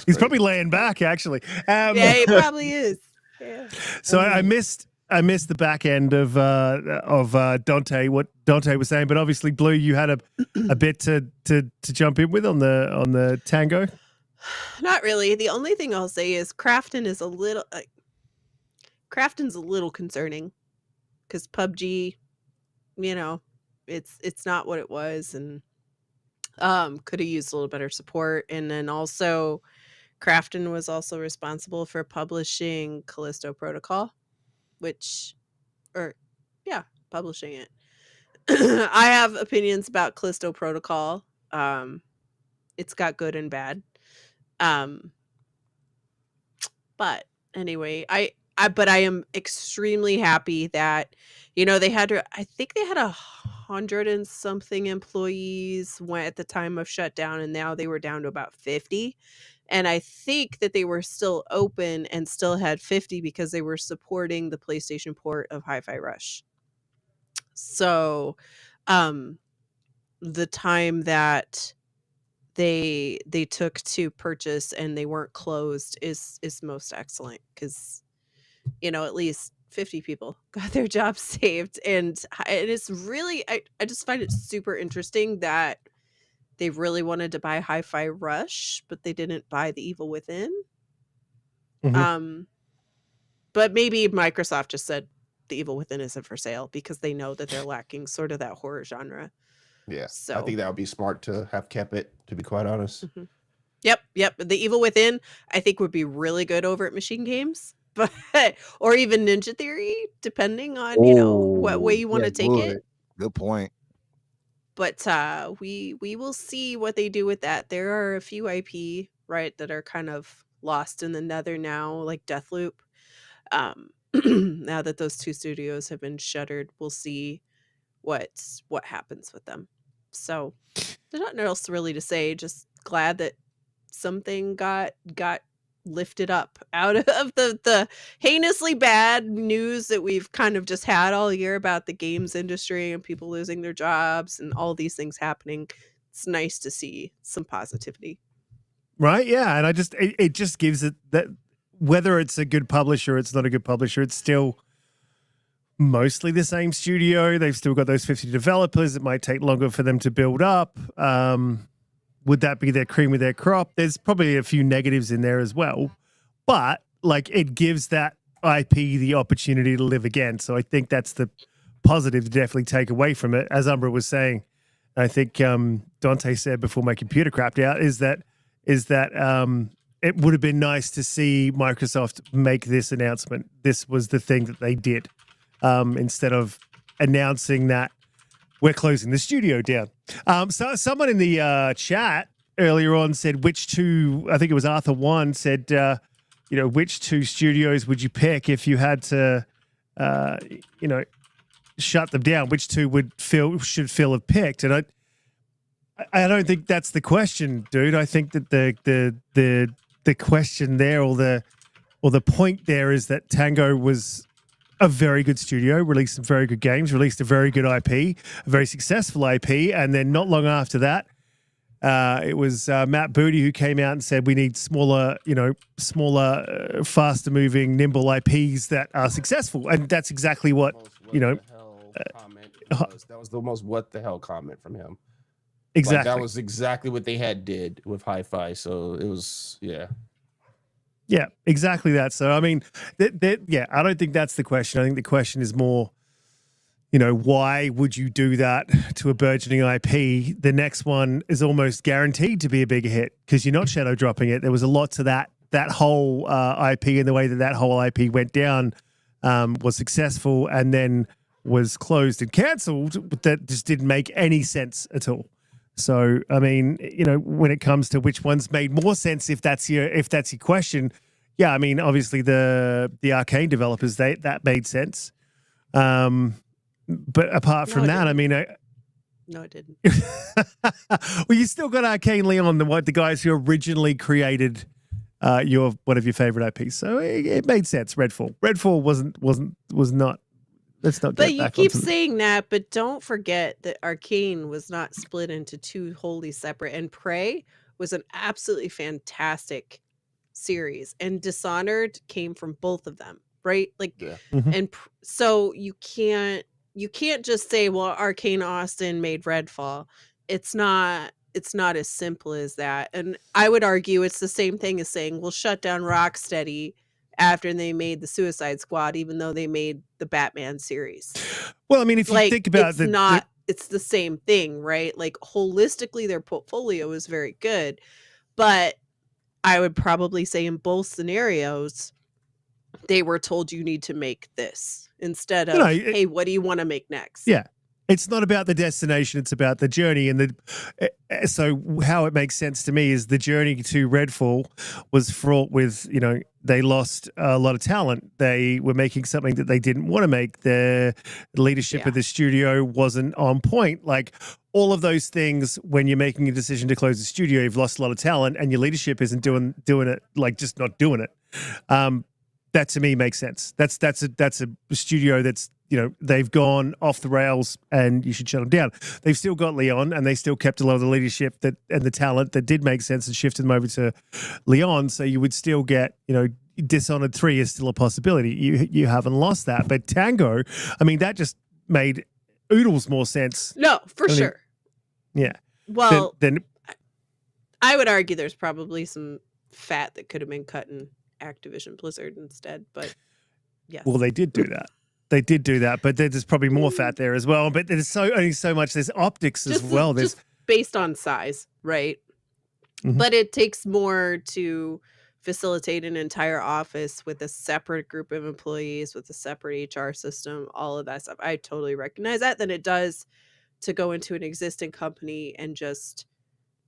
He's probably laying back, actually.
Yeah, he probably is. Yeah.
So I missed the back end of Donte, what Donte was saying, but obviously, Blue, you had a bit to jump in with on the Tango.
Not really. The only thing I'll say is Crafton's a little concerning because PUBG, it's not what it was, and could have used a little better support. And then also, Crafton was also responsible for publishing Callisto Protocol, publishing it. I have opinions about Callisto Protocol. It's got good and bad. But anyway, I am extremely happy that they had I think they had 100 and something employees at the time of shutdown, and now they were down to about 50. And I think that they were still open and still had 50 because they were supporting the PlayStation port of Hi-Fi Rush. So, the time that they took to purchase and they weren't closed is most excellent because at least 50 people got their jobs saved. And it's really I just find it super interesting that they really wanted to buy Hi-Fi Rush, but they didn't buy The Evil Within. But maybe Microsoft just said The Evil Within isn't for sale because they know that they're lacking sort of that horror genre.
Yeah,
So
I think that would be smart to have kept it, to be quite honest.
Yep. The Evil Within, I think, would be really good over at Machine Games, but or even Ninja Theory, depending on what way you want to take it.
Good point.
But we will see what they do with that. There are a few IP that are kind of lost in the nether now, like Deathloop. Now that those two studios have been shuttered, we'll see what happens with them. So there's nothing else really to say. Just glad that something got lifted up out of the heinously bad news that we've kind of just had all year about the games industry and people losing their jobs and all these things happening. It's nice to see some positivity.
Right? Yeah. And it just gives it that whether it's a good publisher or it's not a good publisher, it's still mostly the same studio. They've still got those 50 developers. It might take longer for them to build up. Would that be their cream of their crop? There's probably a few negatives in there as well, but it gives that IP the opportunity to live again. So I think that's the positive to definitely take away from it. As Umbra was saying, I think Donte said before my computer crapped out, is that it would have been nice to see Microsoft make this announcement. This was the thing that they did, instead of announcing that we're closing the studio down. So someone in the chat earlier on said, which two, I think it was Arthur One, said, which two studios would you pick if you had to, shut them down? Which two should Phil have picked? And I don't think that's the question, dude. I think that the question there, or the point there, is that Tango was a very good studio, released some very good games, released a very good IP, a very successful IP, and then not long after that, it was Matt Booty who came out and said we need smaller, faster-moving, nimble IPs that are successful, and that's exactly what
that was the most what the hell comment from him.
Exactly,
that was exactly what they did with Hi-Fi. So it was, yeah.
Yeah, exactly that. So, I mean, I don't think that's the question. I think the question is more, why would you do that to a burgeoning IP? The next one is almost guaranteed to be a bigger hit because you're not shadow dropping it. There was a lot to that whole IP, and the way that whole IP went down was successful and then was closed and cancelled, but that just didn't make any sense at all. So, I mean, when it comes to which ones made more sense, if that's your question, yeah, I mean, obviously the arcade developers, that made sense. But apart from that, I mean,
no, it didn't.
Well, you still got Arcane Leon, the guys who originally created one of your favorite IPs, so it made sense. Redfall was not. Let's not.
But you keep saying that, but don't forget that Arcane was not split into two wholly separate, and Prey was an absolutely fantastic series, and Dishonored came from both of them, right? Like, and so you can't just say, well, Arcane Austin made Redfall. It's not as simple as that. And I would argue it's the same thing as saying, we'll shut down Rocksteady after they made the Suicide Squad, even though they made the Batman series.
Well, I mean, if you think about
it's the same thing, right? Like, holistically, their portfolio is very good, but I would probably say in both scenarios, they were told you need to make this instead of, hey, what do you want to make next?
Yeah. It's not about the destination, it's about the journey. And so how it makes sense to me is the journey to Redfall was fraught with, they lost a lot of talent. They were making something that they didn't want to make. The leadership of the studio wasn't on point. Like, all of those things, when you're making a decision to close the studio, you've lost a lot of talent and your leadership isn't doing it, like just not doing it. That to me makes sense. That's a studio that's, they've gone off the rails and you should shut them down. They've still got Leon and they still kept a lot of the leadership and the talent that did make sense and shifted them over to Leon. So you would still get, Dishonored 3 is still a possibility. You haven't lost that. But Tango, I mean, that just made oodles more sense.
No, for sure.
Yeah.
Well, then I would argue there's probably some fat that could have been cut in Activision Blizzard instead, but yes.
Well, they did do that. They did do that, but there's probably more fat there as well. But there's only so much. There's optics as well. There's
just based on size, right? Mm-hmm. But it takes more to facilitate an entire office with a separate group of employees, with a separate HR system, all of that stuff. I totally recognize that than it does to go into an existing company and just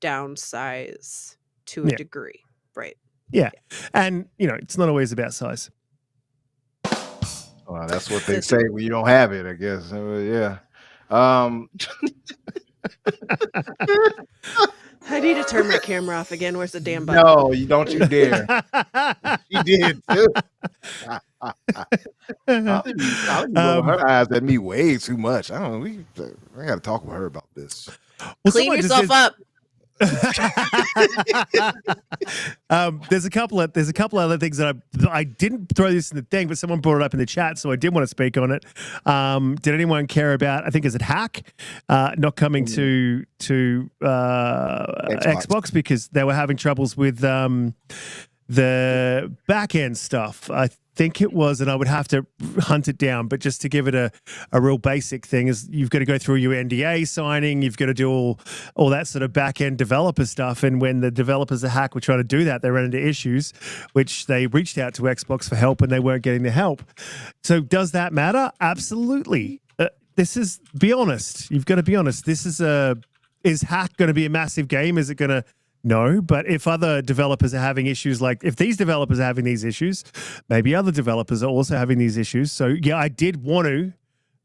downsize to a degree, right?
Yeah. And, it's not always about size.
Well, that's what they say when you don't have it, I guess. Yeah.
I need to turn my camera off again. Where's the damn button?
No, you don't you dare. She did too. Her eyes at me way too much. I don't know. I got to talk with her about this.
Well, clean yourself up.
There's a couple other things that I didn't throw this in the thing, but someone brought it up in the chat, so I did want to speak on it. Did anyone care about? I think is it Hack not coming to Xbox because they were having troubles with the back end stuff. I think it was, and I would have to hunt it down, but just to give it a real basic thing is you've got to go through your NDA signing, you've got to do all that sort of back end developer stuff. And when the developers at Hack were trying to do that, they ran into issues, which they reached out to Xbox for help and they weren't getting the help. So does that matter? Absolutely. Be honest. You've got to be honest. Is Hack going to be a massive game? Is it going to? No, but if other developers are having issues, like if these developers are having these issues, maybe other developers are also having these issues. So yeah, I did want to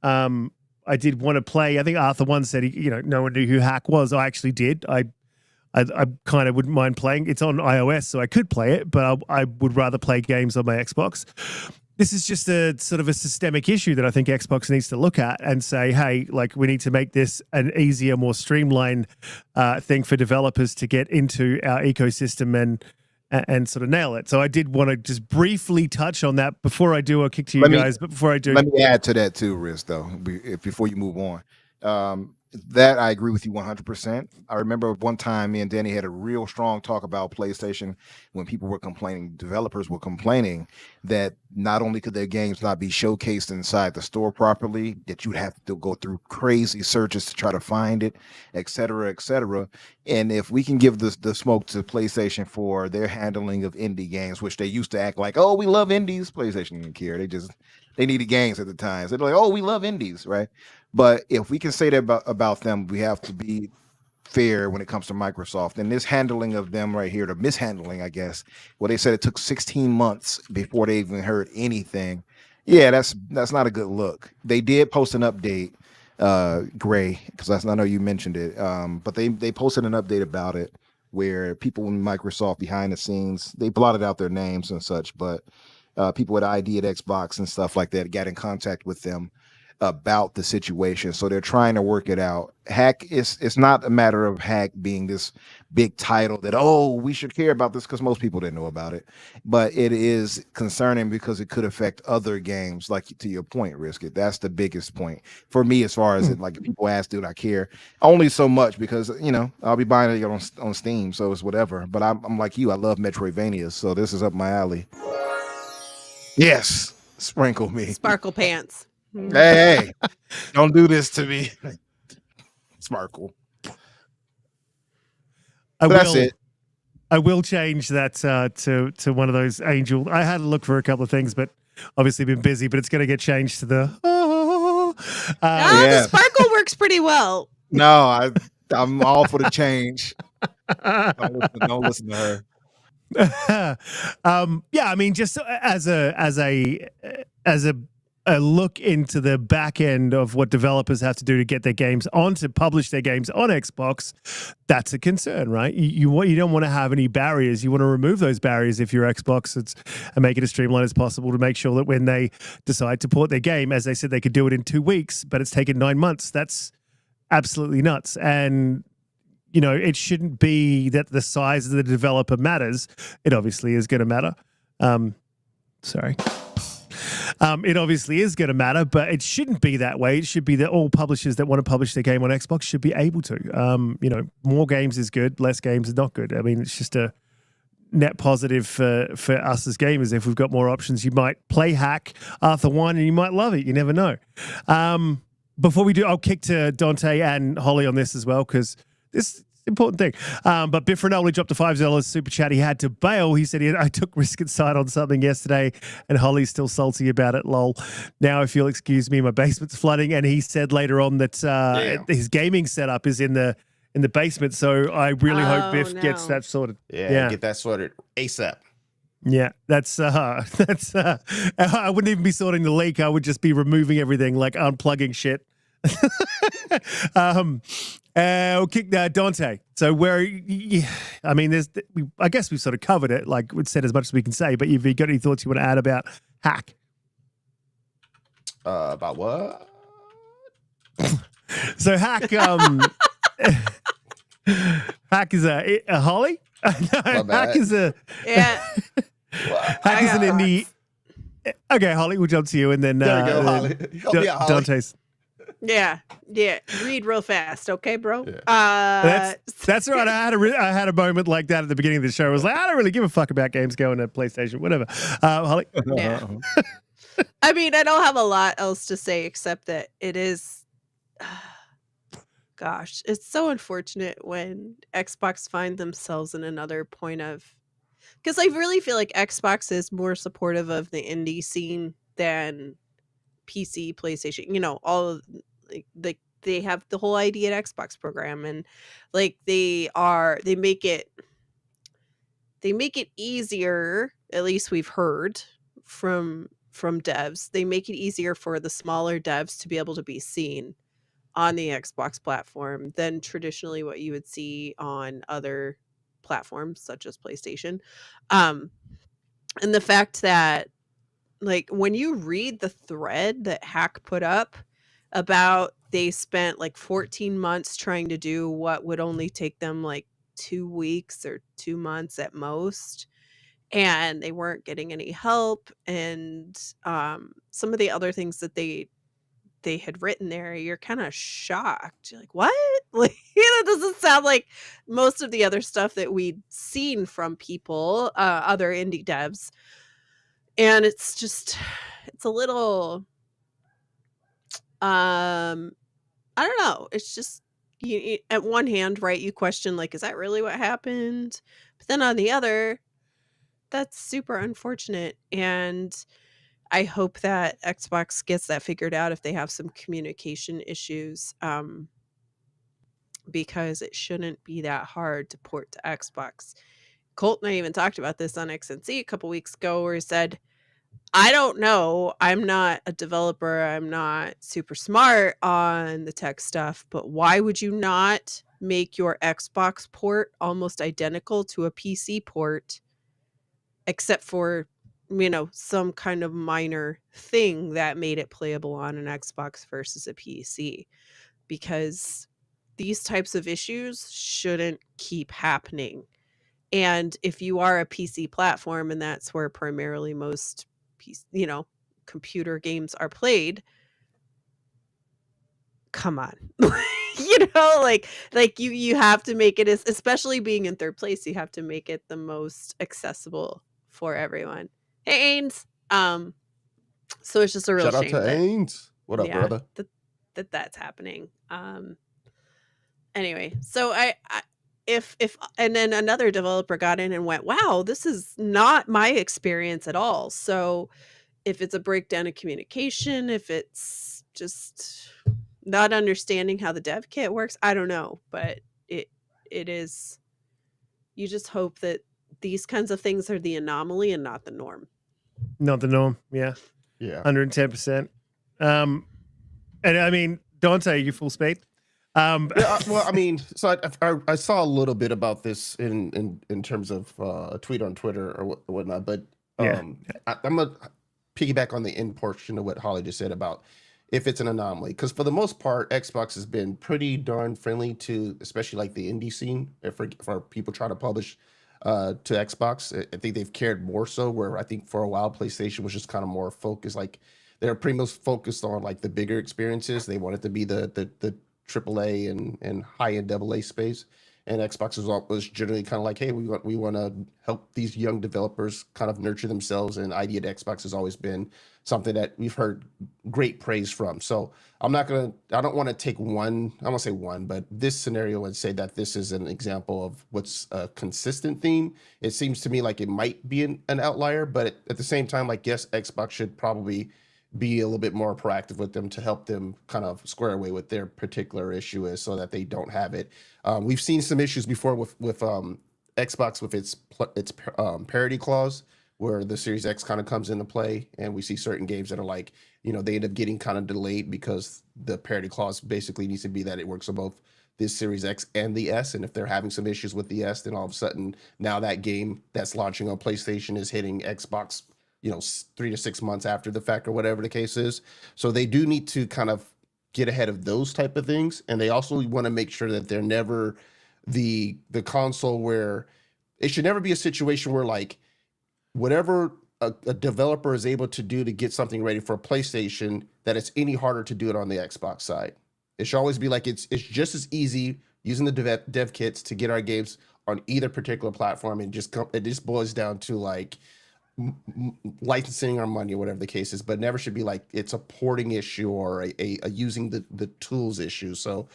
play. I think Arthur once said, no one knew who Hack was. I actually did. I kind of wouldn't mind playing. It's on iOS, so I could play it, but I would rather play games on my Xbox. This is just a sort of a systemic issue that I think Xbox needs to look at and say, hey, like we need to make this an easier, more streamlined thing for developers to get into our ecosystem and sort of nail it. So I did want to just briefly touch on that before I do. I'll kick to you guys, but before I do,
let me add to that too, Riz, though, before you move on. That I agree with you 100%. I remember one time me and Danny had a real strong talk about PlayStation when people were complaining, developers were complaining that not only could their games not be showcased inside the store properly, that you'd have to go through crazy searches to try to find it, et cetera, et cetera. And if we can give the smoke to PlayStation for their handling of indie games, which they used to act like, oh, we love indies, PlayStation didn't care. They needed games at the time. So they're like, oh, we love indies, right? But if we can say that about them, we have to be fair when it comes to Microsoft. And this handling of them right here, the mishandling, I guess, well, they said it took 16 months before they even heard anything. Yeah, that's not a good look. They did post an update, Gray, because I know you mentioned it. But they posted an update about it where people in Microsoft behind the scenes, they blotted out their names and such, but people with ID at Xbox and stuff like that got in contact with them about the situation, so they're trying to work it out. Hack is, it's not a matter of Hack being this big title that, oh, we should care about this, because most people didn't know about it, but it is concerning because it could affect other games, like to your point, Riskit. That's the biggest point for me, as far as it, like, if people ask, dude, I care only so much, because I'll be buying it on Steam, so it's whatever. But I'm like you, I love Metroidvanias, so this is up my alley. Yes, sprinkle me.
Sparkle pants.
Hey, don't do this to me. Sparkle. That's it.
I will change that to one of those angel. I had to look for a couple of things, but obviously been busy. But it's going to get changed to the.
The sparkle works pretty well.
No, I'm all for the change. Don't listen to her.
Yeah, I mean, just as a look into the back end of what developers have to do to get their games on, to publish their games on Xbox, that's a concern, right? You don't want to have any barriers. You want to remove those barriers if you're Xbox, and make it as streamlined as possible to make sure that when they decide to port their game, as they said, they could do it in 2 weeks, but it's taken 9 months. That's absolutely nuts. And it shouldn't be that the size of the developer matters. It obviously is going to matter. Sorry. It obviously is going to matter, but it shouldn't be that way. It should be that all publishers that want to publish their game on Xbox should be able to. More games is good, less games is not good. I mean, it's just a net positive for us as gamers. If we've got more options, you might play Hack Arthur 1 and you might love it. You never know. Before we do, I'll kick to Donte and Holly on this as well, because this important thing. But Biff Rinaldi dropped a $5 super chat. He had to bail. He said, I took Riskit's side on something yesterday, and Holly's still salty about it. Lol. Now, if you'll excuse me, my basement's flooding. And he said later on that his gaming setup is in the basement. So I really hope Biff gets that sorted.
Yeah, get that sorted ASAP.
Yeah, that's I wouldn't even be sorting the leak. I would just be removing everything, like unplugging shit. We'll kick Donte. So I mean, I guess we've sort of covered it, like we've said as much as we can say, but have you got any thoughts you want to add about Hack?
About what?
So Hack, Hack is a Holly? No, Hack is a...
Yeah.
Hack is an indie... Okay, Holly, we'll jump to you, and then...
There we go, Holly. Help me out, Holly.
Donte's...
Yeah. Read real fast, okay, bro?
Yeah. That's right. I had a moment like that at the beginning of the show. I was like, I don't really give a fuck about games going to PlayStation, whatever. Holly?
Yeah. I mean, I don't have a lot else to say except that it is... Gosh, it's so unfortunate when Xbox find themselves in another point of... Because I really feel like Xbox is more supportive of the indie scene than PC, PlayStation, all of they have the whole ID at Xbox program, and like they make it easier, at least we've heard from devs. They make it easier for the smaller devs to be able to be seen on the Xbox platform than traditionally what you would see on other platforms such as PlayStation. And the fact that, like, when you read the thread that Hack put up about they spent like 14 months trying to do what would only take them like 2 weeks or 2 months at most, and they weren't getting any help, and some of the other things that they they had written there, you're kind of shocked. You're like, what? Like, that doesn't sound like most of the other stuff that we'd seen from people, other indie devs. And it's a little, I don't know. It's just, at one hand, right, you question, like, is that really what happened? But then on the other, that's super unfortunate. And I hope that Xbox gets that figured out if they have some communication issues, because it shouldn't be that hard to port to Xbox. Colt and I even talked about this on XNC a couple weeks ago, where he said, I don't know. I'm not a developer. I'm not super smart on the tech stuff, but why would you not make your Xbox port almost identical to a PC port, except for, some kind of minor thing that made it playable on an Xbox versus a PC? Because these types of issues shouldn't keep happening. And if you are a PC platform and that's where primarily most computer games are played, come on. Like you have to make it, especially being in third place, you have to make it the most accessible for everyone. Hey, Ains. So it's just a real
Shout out
shame
to
that,
Ains. What up, brother?
that's happening. Anyway, so I if and then another developer got in and went, wow, this is not my experience at all. So if it's a breakdown of communication, if it's just not understanding how the dev kit works, I don't know, but it is, you just hope that these kinds of things are the anomaly and not the norm.
Not the norm. Yeah.
Yeah.
110%. And I mean, Donte, you full speed?
Yeah, well, I mean, so I saw a little bit about this in terms of a tweet on Twitter or whatnot, but I'm gonna piggyback on the end portion of what Holly just said about if it's an anomaly, because for the most part, Xbox has been pretty darn friendly to, especially like the indie scene, for people trying to publish to Xbox. I think they've cared more so, where I think for a while PlayStation was just kind of more focused, like they're pretty much focused on like the bigger experiences. They want it to be the AAA and high-end AA space, and Xbox was generally kind of like, hey, we want to help these young developers kind of nurture themselves, and idea at Xbox has always been something that we've heard great praise from. So I don't want to take one, I won't say one, but this scenario and say that this is an example of what's a consistent theme. It seems to me like it might be an outlier, but at the same time, like, yes, Xbox should probably be a little bit more proactive with them to help them kind of square away what their particular issue is, so that they don't have it. We've seen some issues before with Xbox with its parity clause, where the Series X kind of comes into play, and we see certain games that are like, they end up getting kind of delayed because the parity clause basically needs to be that it works on both this Series X and the S. And if they're having some issues with the S, then all of a sudden now that game that's launching on PlayStation is hitting Xbox 3 to 6 months after the fact, or whatever the case is. So they do need to kind of get ahead of those type of things. And they also want to make sure that they're never the console where it should never be a situation where, like, whatever a developer is able to do to get something ready for a PlayStation, that it's any harder to do it on the Xbox side. It should always be like it's just as easy using the dev kits to get our games on either particular platform, and it just boils down to like licensing our money or whatever the case is, but never should be like it's a porting issue or a using the tools issue. So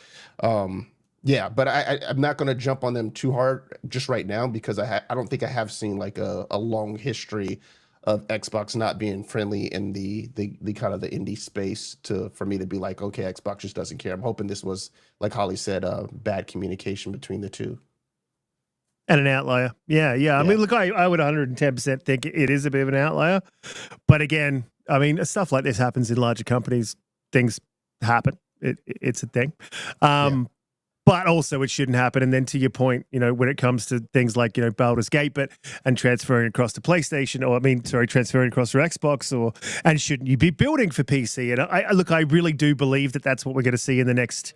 yeah, but I'm not going to jump on them too hard just right now, because I don't think I have seen like a long history of Xbox not being friendly in the kind of the indie space for me to be like, okay, Xbox just doesn't care. I'm hoping this was, like Holly said, bad communication between the two.
And an outlier. Yeah. I mean, look, I would 110% think it is a bit of an outlier. But again, I mean, stuff like this happens in larger companies. Things happen. It's a thing. But also it shouldn't happen. And then to your point, when it comes to things like, Baldur's Gate and transferring across to PlayStation, transferring across to Xbox, and shouldn't you be building for PC? And I really do believe that that's what we're going to see in the next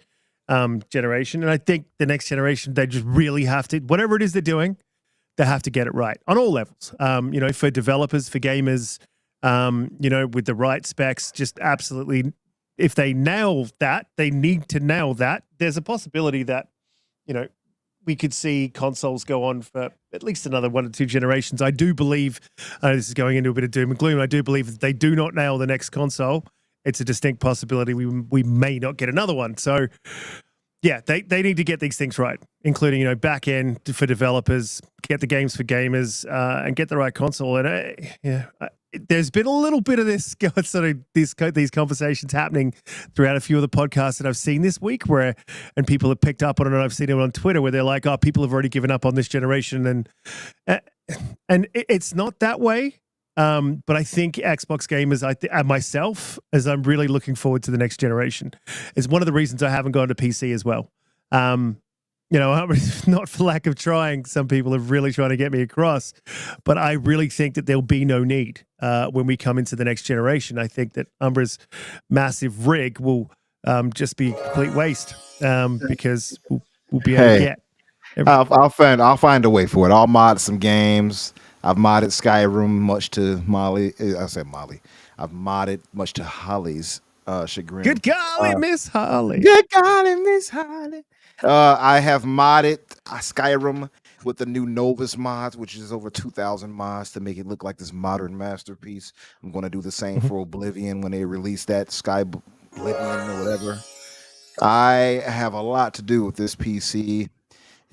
generation. And I think the next generation, they just really have to, whatever it is they're doing, they have to get it right on all levels. For developers, for gamers, with the right specs, just absolutely if they nail that, they need to nail that. There's a possibility that, you know, we could see consoles go on for at least another 1 or 2 generations. I do believe, this is going into a bit of doom and gloom, I do believe if they do not nail the next console, it's a distinct possibility we may not get another one. So, yeah, they need to get these things right, including, you know, back end for developers, get the games for gamers, and get the right console. And there's been a little bit of this sort of these conversations happening throughout a few of the podcasts that I've seen this week, and people have picked up on it. And I've seen it on Twitter where they're like, "Oh, people have already given up on this generation," and it's not that way. But I think Xbox gamers, and myself, as I'm really looking forward to the next generation, is one of the reasons I haven't gone to PC as well. You know, not for lack of trying. Some people are really trying to get me across, but I really think that there'll be no need when we come into the next generation. I think that Umbra's massive rig will just be a complete waste because we'll be able to get.
I'll find a way for it. I'll mod some games. I've modded Skyrim much to Molly. I said Molly. I've modded much to Holly's chagrin.
Good golly, Miss Holly.
Good golly, Miss Holly. I have modded Skyrim with the new Novus mods, which is over 2,000 mods to make it look like this modern masterpiece. I'm going to do the same for Oblivion when they release that Oblivion or whatever. I have a lot to do with this PC.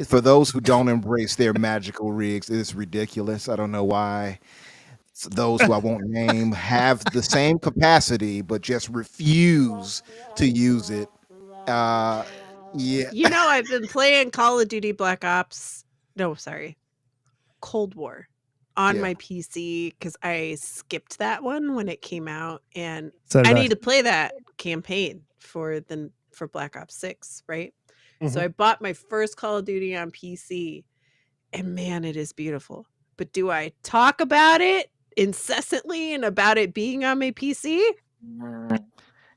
For those who don't embrace their magical rigs, it is ridiculous. I don't know why those who I won't name have the same capacity, but just refuse to use it. Yeah.
You know, I've been playing Call of Duty Black Ops. No, sorry. Cold War on my PC because I skipped that one when it came out. And I need to play that campaign for Black Ops 6, right? So I bought my first Call of Duty on PC, and man, it is beautiful. But do I talk about it incessantly and about it being on my PC?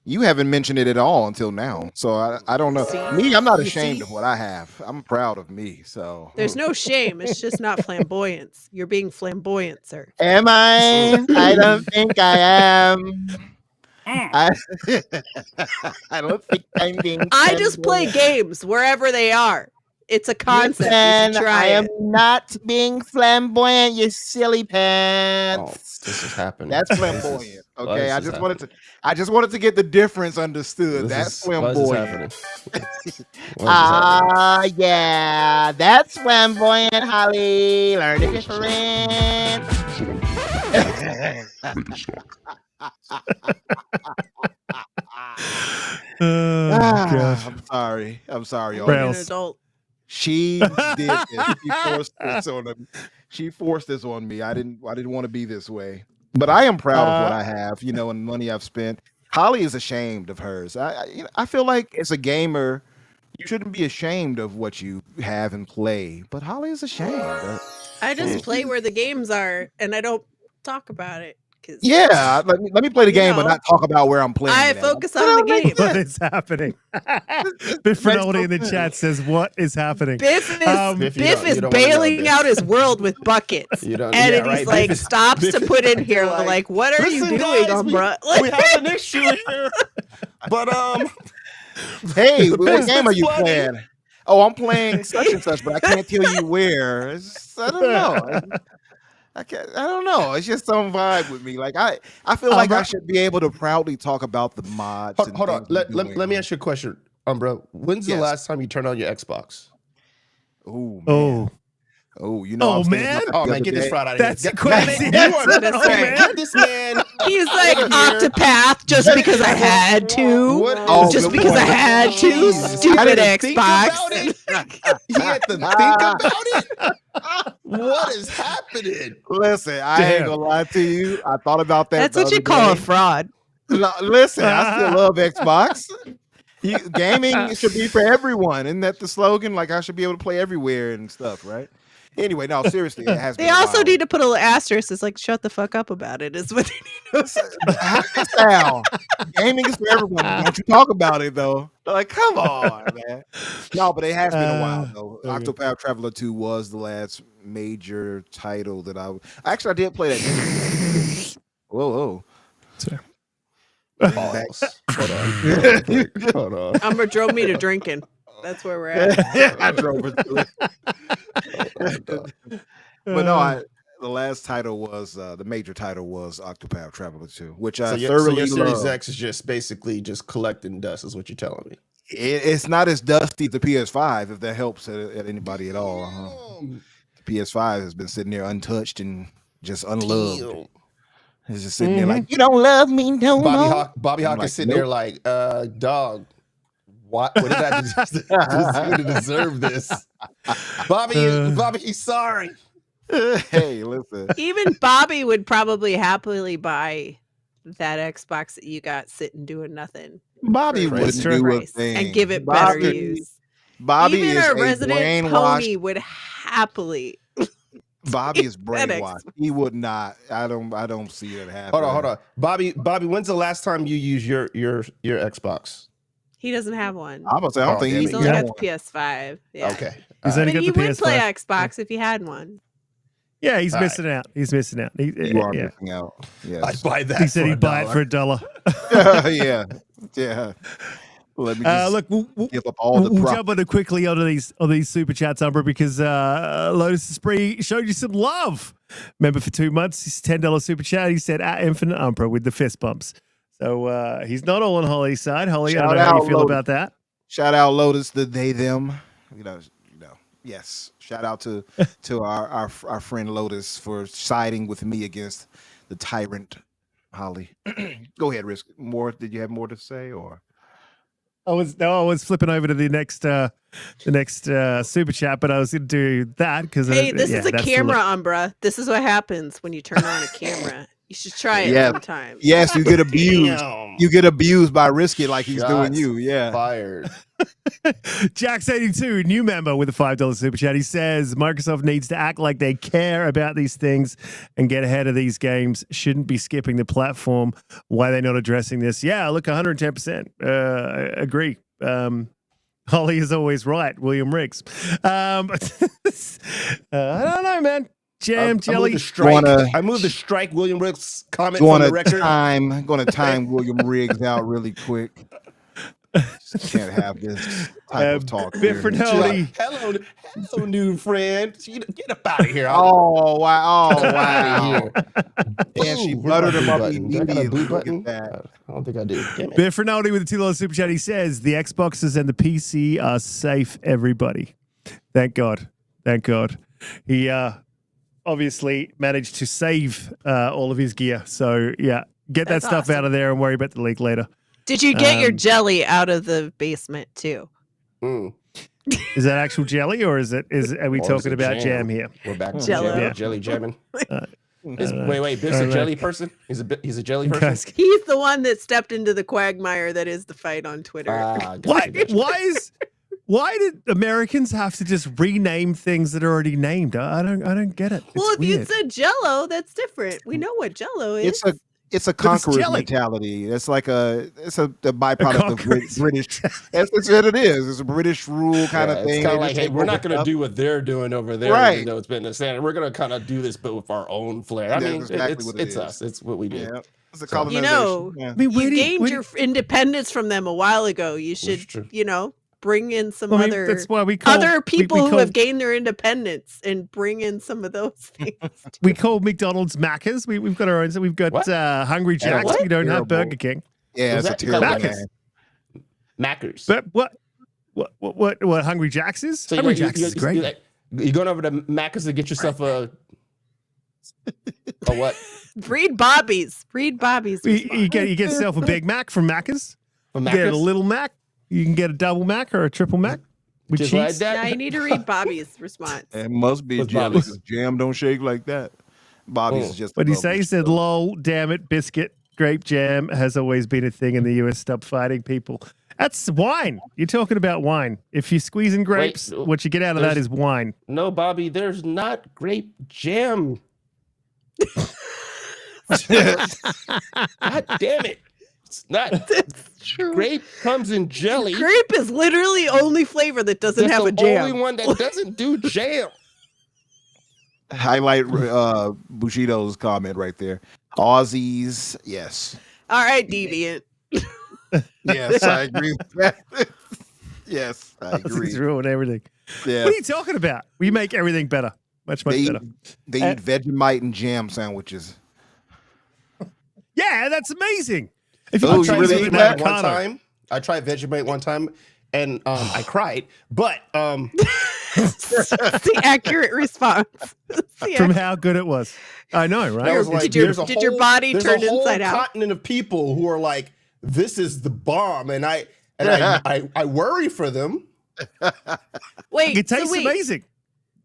You haven't mentioned it at all until now. So I don't know. Me, I'm not ashamed of what I have. I'm proud of me. So
there's no shame. It's just not flamboyance. You're being flamboyant, sir.
Am I? I don't think I am. I don't think I'm being.
I just play games wherever they are. It's a concept.
I am not being flamboyant, you silly pants.
Oh, this is happening.
That's flamboyant. Okay, I just wanted to get the difference understood. That's flamboyant. Yeah, that's flamboyant, Holly. Learn the difference.
Gosh.
I'm sorry.
You're an adult.
She did this. She forced this on me. I didn't want to be this way. But I am proud of what I have, you know, and money I've spent. Holly is ashamed of hers. I feel like as a gamer, you shouldn't be ashamed of what you have and play. But Holly is ashamed.
I just play where the games are, and I don't talk about it.
Yeah, let me play the game, but not talk about where I'm playing.
I focus on the game.
What is happening? Biff Rinaldi in the chat says, "What is happening?"
Biff is bailing out his world with buckets, and he's like stops to put in here like, "What are you doing, Umbra?"
We have an issue here, but
hey, what game are you playing? Oh, I'm playing such and such, but I can't tell you where. I don't know. I don't know. It's just some vibe with me. Like I feel like I should be able to proudly talk about the mods.
Hold on. Let me ask you a question, Umbra. When's the last time you turned on your Xbox?
Oh, you know.
Oh man!
Get this fraud out of here.
That's crazy.
Get this man.
He's like Octopath just because I had to. Just because I had to. Stupid Xbox.
He had to think about it. What is happening?
Listen, I ain't gonna lie to you. I thought about that.
That's what you call a fraud.
Listen, I still love Xbox. Gaming should be for everyone. Isn't that the slogan? Like I should be able to play everywhere and stuff, right? Anyway, no, seriously, it has.
They also need to put a little asterisk. It's like shut the fuck up about it. Is what they need to
say. Gaming is for everyone. Don't you talk about it though? Like, come on, man. No, but it has been a while though. Octopath Traveler 2 was the last major title that I did play that game. Whoa.
Sorry.
Pause. Hold on. Hold on.
Umbra drove me to drinking. That's where we're at.
I drove it to it. But no, the last title was the major title was Octopath Traveler 2, which I
So your
thoroughly
Series
love.
X is just basically just collecting dust, is what you're telling me.
It's not as dusty as the PS5, if that helps at anybody at all. The PS5 has been sitting there untouched and just unloved.
Damn.
It's just sitting there like, you don't love me no more.
Bobby Hawk
like,
is sitting there like, dog, what did I do to deserve this? Bobby, he's sorry.
Hey, listen.
Even Bobby would probably happily buy that Xbox that you got sitting doing nothing.
Bobby
for
wouldn't
this
do a
price
thing.
and give it better use.
Bobby
Even
is
a
a
resident
brainwashed.
pony would happily.
Bobby is
that
brainwashed. He would not. I don't see that happening.
Hold on. Bobby, when's the last time you used your Xbox?
He doesn't have one.
I'm gonna say I don't think
damn
he's
He's
it.
only
Yeah.
got the PS5. Yeah.
Okay.
He's
All
only
But
got
he
the
would play
PS5.
Xbox if he had one.
Yeah, he's
All
missing out. He's missing out.
You are
Yeah.
missing out.
I'd
Yes.
buy that.
He said
for
he'd buy it for
$1.
Yeah. Let me just
Look, we'll
give up all the
jump on it quickly onto these super chats, Umbra, because Lotus Spree showed you some love. Remember, for 2 months, his $10 super chat. He said at Infinite Umbra with the fist bumps. So he's not all on Holly's side. Holly, I don't
Shout
know how you
out,
feel
Lotus.
about that.
Shout out Lotus, the they them. You know. Yes. Shout out to our friend Lotus for siding with me against the tyrant Holly. Go ahead, Risk. Did you have more to say, or?
I was flipping over to the next super chat, but I was going to do that because
Hey, this is a camera, Umbra. This is what happens when you turn on a camera. You should try it sometime.
Yes, you get abused.
Damn.
You get abused by Riskit like he's doing
Shots
you. Yeah.
Fired.
Jax82, new member with a $5 super chat. He says Microsoft needs to act like they care about these things and get ahead of these games. Shouldn't be skipping the platform. Why are they not addressing this? Yeah, look, 110%. Agree. Holly is always right. William Riggs. I don't know, man. Jam, jelly.
I moved the strike William Riggs comment from the record.
Going to time William Riggs out really quick. Just can't have this type of talk.
Biffertelli.
Hello, new friend. Get up out of here.
Oh wow!
Here.
And she
Ooh,
buttered him up
button. Do I got a
immediately.
blue
Look
button?
at that.
I don't think I do. Damn it.
Biffertelli with a $2 super chat. He says the Xboxes and the PC are safe, everybody. Thank God. Thank God. He obviously managed to save all of his gear. So, yeah, get
That's
that stuff
awesome.
out of there and worry about the leak later.
Did you get your jelly out of the basement too?
Mm.
Is that actual jelly or are we
Or is
talking
it
about
jam?
jam here?
We're back to
Jello.
jelly jamming.
Wait, Biff's a jelly person? He's a jelly person?
Guys,
He's the one that stepped into the quagmire that is the fight on Twitter.
Why did Americans have to just rename things that are already named? I don't get it.
Well,
It's
if you
weird.
said Jello, that's different. We know what Jello is.
It's a
But it's
conqueror's
jelly.
mentality. It's like a byproduct of
conqueror's
British. That's what it is. It's a British rule kind of thing.
It's kind
They
of like,
just
hey,
take
we're not
over
going to
stuff.
do what they're doing over there.
Right.
Even though it's been the standard. We're going to kind of do this, but with our own flair. I
That's
mean,
exactly what it
it's
is.
us. It's what we do.
Yeah. It's a
So-
colonization.
You know,
Yeah.
I mean,
You gained your independence from them a while ago. You should,
true.
bring in some
I mean,
other
that's why we call
other people
we
who
call,
have gained their independence and bring in some of those things.
we call McDonald's Macca's. We've got our own. So we've got
What?
Hungry Jacks.
what?
We don't have
Terrible.
Burger King.
Yeah,
Was
it's a
that
terrible
Macca's?
name.
Mackers.
But what Hungry Jacks is?
So
Hungry Jacks is great.
You're going over to Mackers to get yourself a what?
Read Bobby's. Read Bobby's.
You get yourself a Big Mac from Macca's.
A
You get a
Mackers?
little Mac. You can get a double Mac or a triple Mac with
Just
cheese.
like that?
Now you need to read Bobby's response.
It must be
What's
jelly.
Bobby's?
'Cause Jam don't shake like that. Bobby's is just.
What did he
above
say? He
this
said,
stuff.
lol, damn it, biscuit, grape jam has always been a thing in the US. Stop fighting people. That's wine. You're talking about wine. If you're squeezing grapes,
Wait,
what you get out of that
there's-
is wine.
No, Bobby, there's not grape jam. God damn it. It's not.
That's true.
Grape comes in jelly.
Grape is literally only flavor that doesn't
That's
have a
the
jam.
only one that doesn't do jam.
Highlight Bushido's comment right there. Aussies, yes.
All right, deviant.
Yes, I agree with that. Yes, I
Aussies
agree.
ruin everything.
Yeah.
What are you talking about? We make everything better. Much
They
better.
they eat Vegemite and jam sandwiches.
Yeah, that's amazing. If you
Oh,
put
you
cheese
really
with
eat
an
that?
One
avocado.
time, I tried Vegemite one time, and I cried. But
It's the accurate response. It's the
From
ac-
how good it was. I know, right?
that was
It's
like,
did your-
there's a
did your
whole-
body
there's
turn
a whole
inside out?
continent of people who are like, this is the bomb, and I worry for them.
Wait,
It tastes
so wait,
amazing.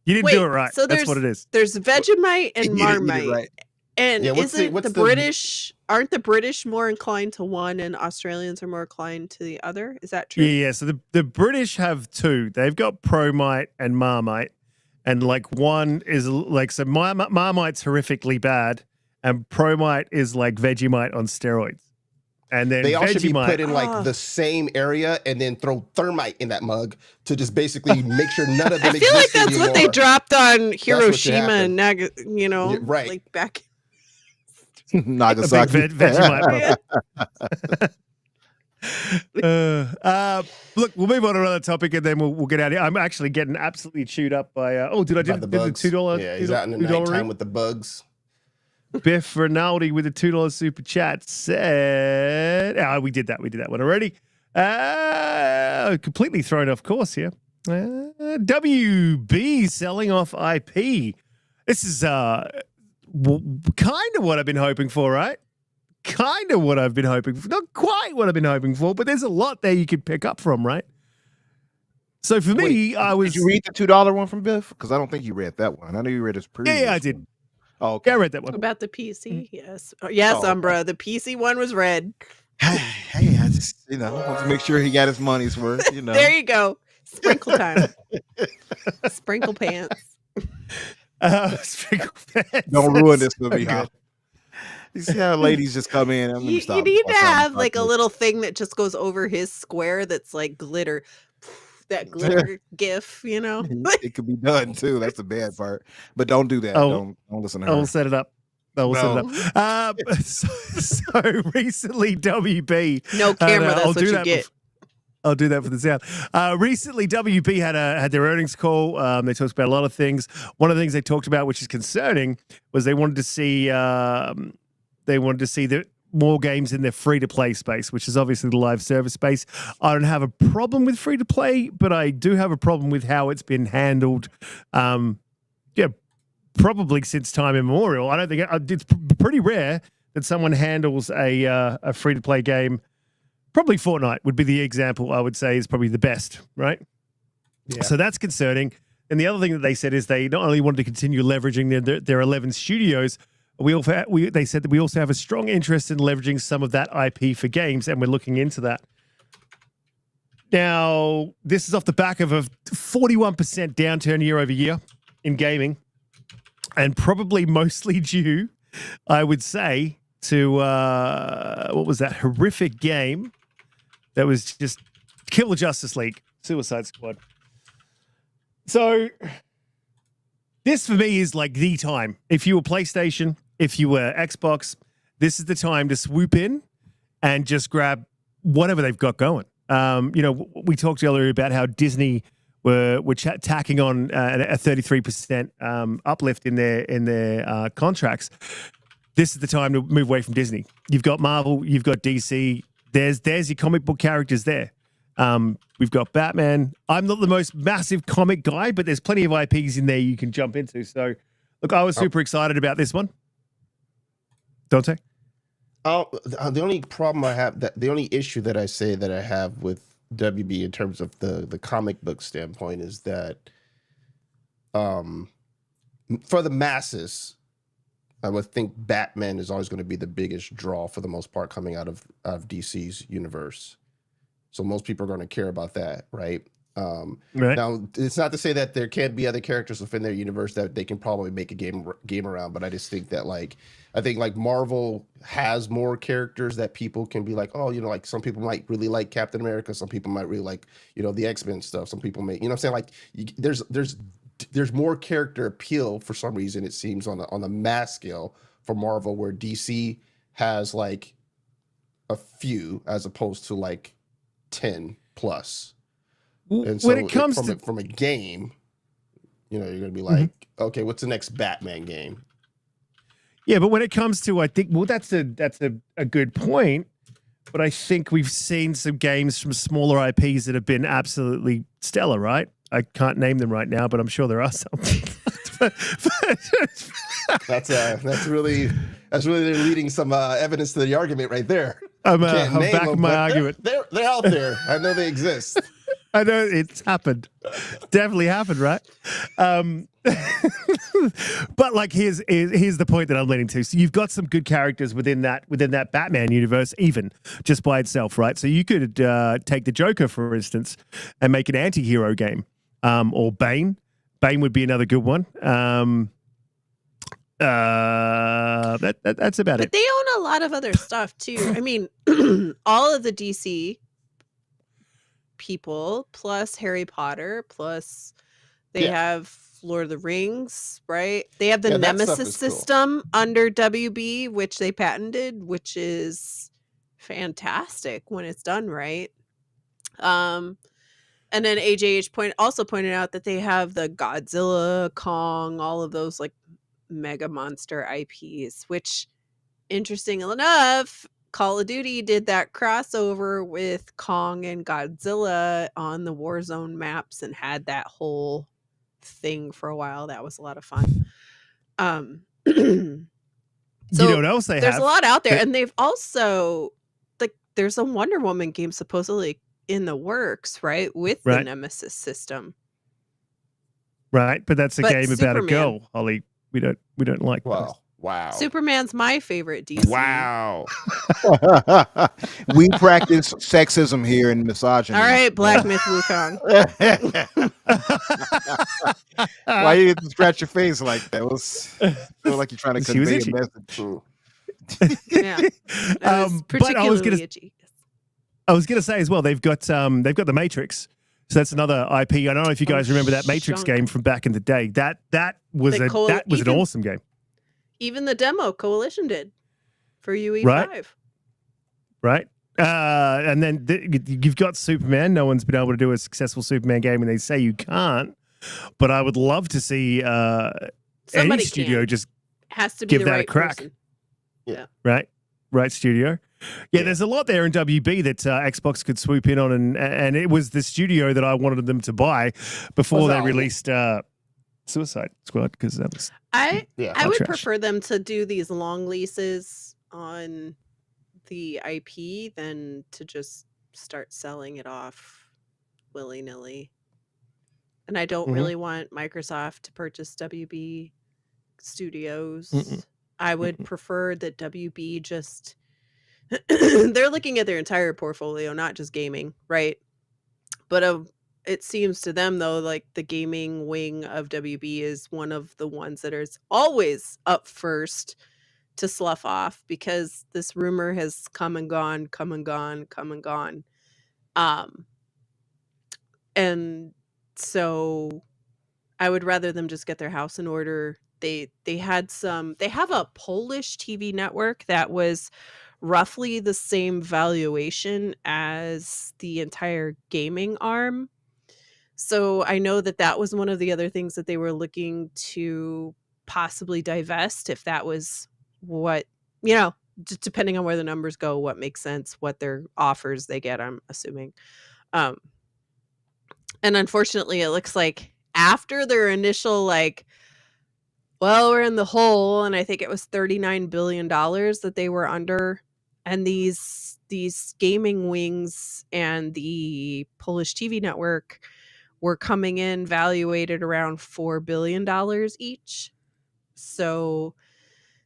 You didn't
wait,
do it right.
So
That's what it is.
There's Vegemite and
Eat it
Marmite.
right.
And
Yeah, what's
isn't
what's
the British aren't the British more inclined to one and Australians are more inclined to the other? Is that true?
Yeah. So the British have two. They've got Promite and Marmite. And like one is like, so Marmite's horrifically bad. And Promite is like Vegemite on steroids. And then
They all should be
Vegemite.
put in like
Ah.
the same area, and then throw thermite in that mug to just basically make sure none of them
I feel like
exist
that's what they
anymore.
dropped on
what should
Hiroshima and
happen.
Naga,
right.
like back.
A big
Nagasaki.
Vegemite. Look, we'll move on to another topic and then we'll get out of here. I'm actually getting absolutely chewed up by. Did I
By
do
the
the
bugs.
$2?
Yeah, he's out in the
$2
nighttime
ring?
with the bugs.
Biff Rinaldi with a $2 super chat said, we did that one already. Completely thrown off course here. WB selling off IP. This is kind of what I've been hoping for, right? Kind of what I've been hoping for. Not quite what I've been hoping for, but there's a lot there you could pick up from, right? So for me, I was.
Did you read the $2 one from Biff? Because I don't think you read that one. I know you read his previous.
Yeah, I did.
one. Oh, okay.
Yeah, I read that one.
About the PC, yes, yes,
Oh, okay.
Umbra. The PC one was red.
Hey, I just want to make sure he got his money's worth.
There you go. Sprinkle time. Sprinkle pants.
Don't ruin this for me, huh? You see how ladies just come in? I'm gonna
You
stop.
need to
I'll
have
stop
like a
this.
little thing that just goes over his square that's like glitter. That glitter gif,
It could be done too. That's the bad part. But don't do that.
Oh.
Don't listen to
I
her.
will set it up. So recently, WB.
No camera, that's
I'll
what
do
you
that
get.
I'll do that for the sound. Recently, WB had their earnings call. They talked about a lot of things. One of the things they talked about, which is concerning, was they wanted to see more games in their free-to-play space, which is obviously the live service space. I don't have a problem with free-to-play, but I do have a problem with how it's been handled. Probably since time immemorial. I don't think it's pretty rare that someone handles a free-to-play game. Probably Fortnite would be the example I would say is probably the best, right?
Yeah.
So that's concerning. And the other thing that they said is they not only wanted to continue leveraging their 11 studios, they said that we also have a strong interest in leveraging some of that IP for games, and we're looking into that. Now, this is off the back of a 41% downturn year over year in gaming, and probably mostly due, I would say, to what was that horrific game that was just Kill the Justice League, Suicide Squad. So this for me is like the time. If you were PlayStation, if you were Xbox, this is the time to swoop in and just grab whatever they've got going. We talked earlier about how Disney were tacking on a 33% uplift in their contracts. This is the time to move away from Disney. You've got Marvel, you've got DC. There's your comic book characters there. We've got Batman. I'm not the most massive comic guy, but there's plenty of IPs in there you can jump into. So, look, I was super excited about this one. Donte?
The only problem I have, the only issue that I say that I have with WB in terms of the comic book standpoint is that for the masses, I would think Batman is always going to be the biggest draw for the most part coming out of DC's universe. So most people are going to care about that, right?
Right.
Now, it's not to say that there can't be other characters within their universe that they can probably make a game around, but I just think that I think Marvel has more characters that people can be like, oh, like some people might really like Captain America, some people might really like, the X-Men stuff, some people may, what I'm saying? Like there's more character appeal for some reason, it seems, on the mass scale for Marvel, where DC has like
a few as opposed to like 10 plus.
W-
And so
when it comes
from
to
from a game, you're going to be
Mhm.
like, okay, what's the next Batman game?
Yeah, but when it comes to, I think, well, that's a good point. But I think we've seen some games from smaller IPs that have been absolutely stellar, right? I can't name them right now, but I'm sure there are some.
That's really leading some evidence to the argument right there.
I'm
Can't name
backing
them,
my
but
argument.
they're out there. I know they exist.
I know it's happened. Definitely happened, right? But like here's the point that I'm leading to. So you've got some good characters within that Batman universe, even just by itself, right? So you could take the Joker, for instance, and make an anti-hero game, or Bane. Bane would be another good one. That's about
But
it.
they own a lot of other stuff too. I mean, all of the DC people, plus Harry Potter, plus they
Yeah.
have Lord of the Rings, right? They have the
Yeah, that stuff
Nemesis
is cool.
system under WB, which they patented, which is fantastic when it's done right. And then AJH also pointed out that they have the Godzilla, Kong, all of those like mega monster IPs, which, interesting enough, Call of Duty did that crossover with Kong and Godzilla on the Warzone maps and had that whole thing for a while. That was a lot of fun. So
You know what else they
there's
have?
a lot out there,
They-
and they've also like there's a Wonder Woman game supposedly in the works, right, with the
Right.
Nemesis system.
Right, but that's a
But
game about a
Superman.
girl, Holly. We don't like those.
Wow.
Superman's my favorite DC.
Wow.
We practice sexism here and misogyny.
All right, Black Myth Wukong.
Why you get to scratch your face like that? It feel like you're trying to
She was
convey a
itchy.
message.
Yeah, that was
But I was
particularly
gonna
itchy.
I was gonna say as well, they've got the Matrix. So that's another IP. I don't know if you guys remember that Matrix
shunk.
game from back in the day. That was
The
an awesome game.
Even the demo Coalition did for UE5.
Right? And then you've got Superman. No one's been able to do a successful Superman game, and they say you can't. But I would love to see any
Somebody
studio
can.
just
Has to be
give
the
that a
right
crack.
person.
right studio. Yeah, there's a lot there in WB that Xbox could swoop in on, and it was the studio that I wanted them to buy before
Was
they
that-
released Suicide Squad, because that was
I
hot
would
trash.
prefer them to do these long leases on the IP than to just start selling it off willy-nilly. And I don't
Mhm.
really want Microsoft to purchase WB Studios.
Mm-mm.
I would prefer that WB just they're looking at their entire portfolio, not just gaming, right? But it seems to them though like the gaming wing of WB is one of the ones that is always up first to slough off, because this rumor has come and gone, come and gone, come and gone. And so I would rather them just get their house in order. They have a Polish TV network that was roughly the same valuation as the entire gaming arm. So I know that was one of the other things that they were looking to possibly divest, if that was what, just depending on where the numbers go, what makes sense, what their offers they get, I'm assuming. And unfortunately, it looks like after their initial we're in the hole, and I think it was $39 billion that they were under, and these gaming wings and the Polish TV network were coming in valuated around $4 billion each. So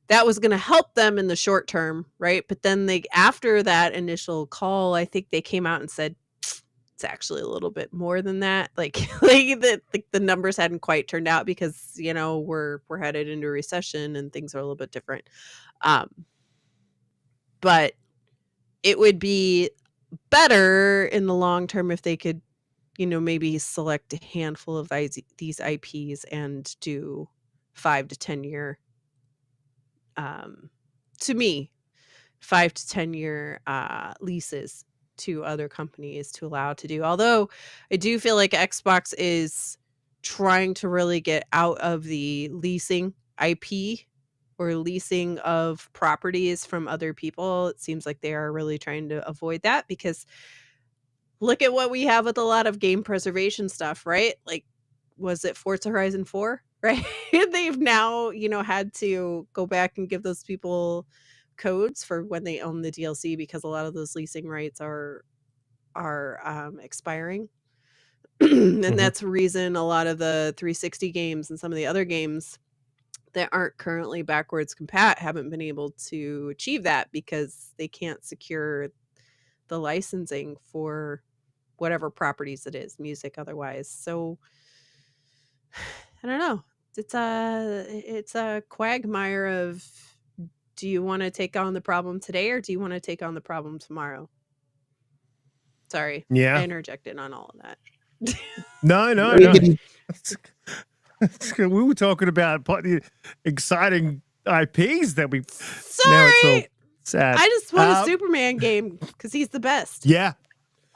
that was going to help them in the short term, right? But then after that initial call, I think they came out and said it's actually a little bit more than that. The numbers hadn't quite turned out because we're headed into a recession and things are a little bit different. But it would be better in the long term if they could, maybe select a handful of these IPs and do 5 to 10 year. To me, 5 to 10 year leases to other companies to allow to do. Although I do feel like Xbox is trying to really get out of the leasing IP or leasing of properties from other people. It seems like they are really trying to avoid that, because look at what we have with a lot of game preservation stuff, right? Like, was it Forza Horizon 4? Right? They've now, had to go back and give those people codes for when they own the DLC, because a lot of those leasing rights are expiring. And that's the reason a lot of the 360 games and some of the other games that aren't currently backwards compat haven't been able to achieve that, because they can't secure the licensing for whatever properties it is, music, otherwise. So I don't know. It's a quagmire of, do you want to take on the problem today, or do you want to take on the problem tomorrow? Sorry, I
Yeah.
interjected on all of that.
No.
Riggedy.
We were talking about the exciting IPs that we. Now it's all
Sorry,
sad.
I just want a Superman game because he's the best.
Yeah.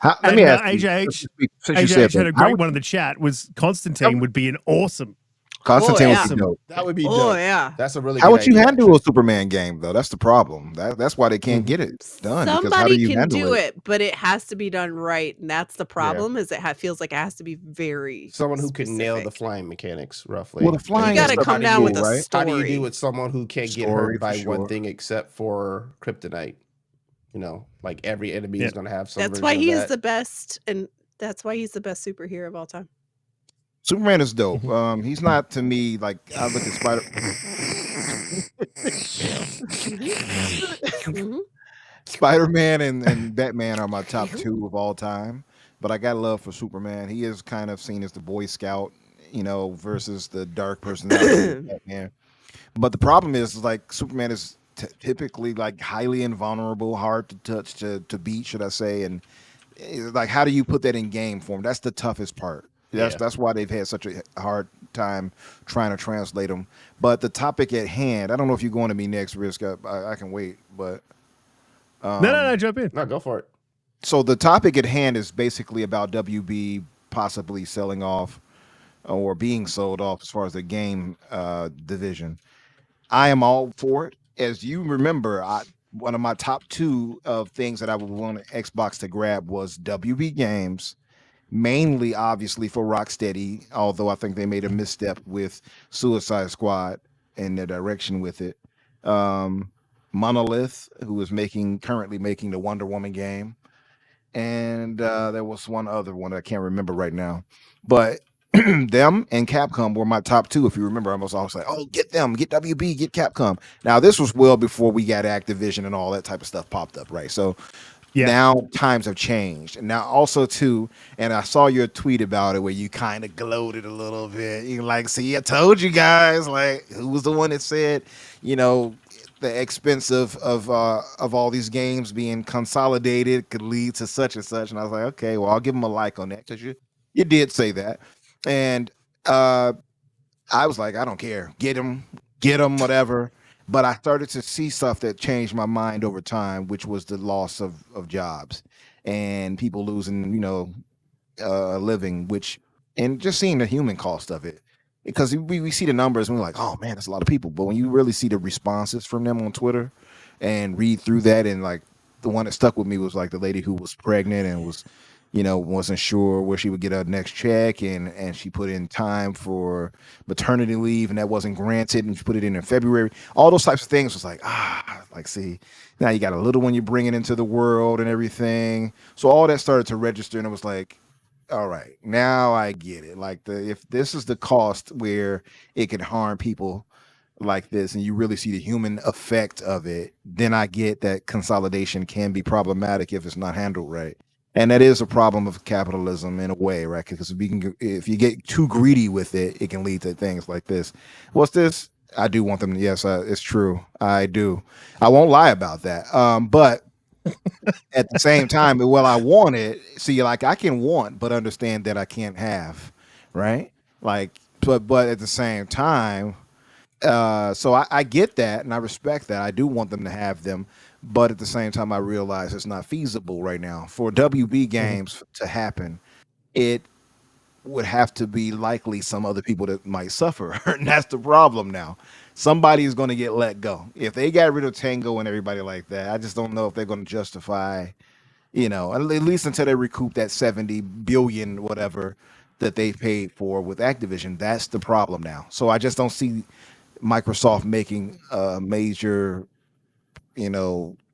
Let me
And,
ask you,
AJH
since you said
AJH had
that,
a great one in the chat. Was Constantine would be an awesome.
Constantine
yeah.
would be dope.
That would be
Oh
dope.
yeah.
That's a really
How
good
would you
idea,
handle
actually.
a Superman game though? That's the problem. That's why they can't get it done. Because how do
Somebody
you
can
handle
do
it?
it, but it has to be done right, and that's the problem. Is it feels like it has to be very
Someone who can nail the
specific.
flying mechanics roughly.
Well, the flying
You
is
got to
stuff
come
you
down
do,
with a
right?
story.
How do you do with someone who can't get
Story,
hurt by
for
one
sure.
thing except for kryptonite? Like every enemy is going to have some
That's
version
why
of
he is
that.
the best, and that's why he's the best superhero of all time.
Superman is dope. He's not, to me, like, I look at Spider.
Mhm.
Spider-Man and Batman are my top two of all time, but I got love for Superman. He is kind of seen as the Boy Scout, versus the dark personality of Batman. But the problem is, like, Superman is typically like highly invulnerable, hard to touch, to beat, should I say? And like, how do you put that in game form? That's the toughest part. That's why they've had such a hard time trying to translate them. But the topic at hand, I don't know if you're going to me next, Risk. I can wait, but.
No, jump in.
No, go for it.
So the topic at hand is basically about WB possibly selling off or being sold off as far as the game division. I am all for it. As you remember, one of my top two of things that I would want Xbox to grab was WB Games, mainly obviously for Rocksteady, although I think they made a misstep with Suicide Squad and their direction with it. Monolith, who is currently making the Wonder Woman game, and there was one other one I can't remember right now, but them and Capcom were my top two. If you remember, I was always like, "Oh, get them, get WB, get Capcom." Now this was well before we got Activision and all that type of stuff popped up, right? So now times have changed, and now also too. And I saw your tweet about it where you kind of gloated a little bit. You like, see, I told you guys. Like, who was the one that said, the expense of all these games being consolidated could lead to such and such? And I was like, okay, well, I'll give them a like on that, because you did say that. And I was like, I don't care, get them, whatever. But I started to see stuff that changed my mind over time, which was the loss of jobs and people losing, a living, and just seeing the human cost of it. Because we see the numbers and we're like, oh man, that's a lot of people. But when you really see the responses from them on Twitter and read through that, and like the one that stuck with me was like the lady who was pregnant and was, wasn't sure where she would get her next check, and she put in time for maternity leave and that wasn't granted, and she put it in February. All those types of things was like, see, now you got a little one you're bringing into the world and everything. So all that started to register, and it was like, all right, now I get it. Like, if this is the cost where it can harm people like this, and you really see the human effect of it, then I get that consolidation can be problematic if it's not handled right. And that is a problem of capitalism in a way, right? Because if you get too greedy with it, it can lead to things like this. What's this? I do want them. Yes, it's true. I do. I won't lie about that. But at the same time, well, I want it. See, like, I can want, but understand that I can't have, right? Like, but at the same time, so I get that and I respect that. I do want them to have them, But at the same time, I realize it's not feasible right now for WB games to happen. It would have to be likely some other people that might suffer. And that's the problem now. Somebody is going to get let go. If they got rid of Tango and everybody like that, I just don't know if they're going to justify, at least until they recoup that 70 billion, whatever, that they paid for with Activision. That's the problem now. So I just don't see Microsoft making a major,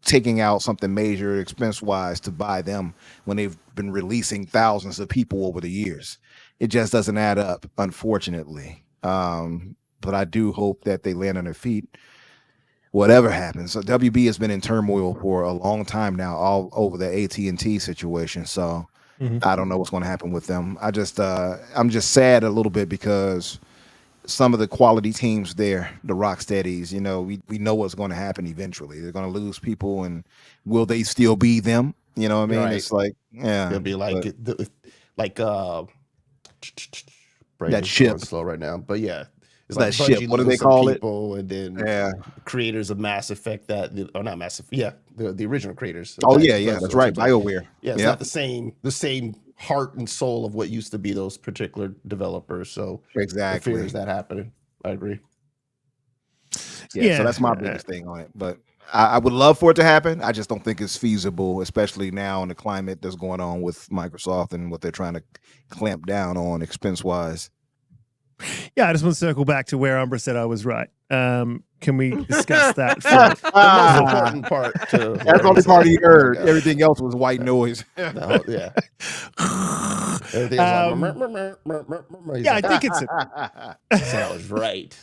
taking out something major expense-wise to buy them when they've been releasing thousands of people over the years. It just doesn't add up, unfortunately. But I do hope that they land on their feet, whatever happens. So WB has been in turmoil for a long time now, all over the AT&T situation. So I don't know what's going to happen with them. I'm just sad a little bit because some of the quality teams there, the Rocksteadies, we know what's going to happen eventually. They're going to lose people, and will they still be them? You know what I mean?
Right.
It's like, yeah,
It'll be like brain
that
is
ship.
going slow right now, but yeah, it's
That
like
ship.
Bungie
What do they
losing some
call it?
people, and then
Yeah.
creators of Mass Effect not Mass Effect, yeah, the original creators.
Oh yeah, that's right. BioWare.
Yeah, it's not the same heart and soul of what used to be those particular developers. So
Exactly.
the fear is that happening. I agree.
Yeah, so that's my biggest thing on it. But I would love for it to happen. I just don't think it's feasible, especially now in the climate that's going on with Microsoft and what they're trying to clamp down on expense-wise.
Yeah, I just want to circle back to where Umbra said I was right. Can we discuss that?
The most important part.
That's the only part he heard. Everything else was white noise.
No, yeah. Everything else
Yeah, I think it's
sounds right.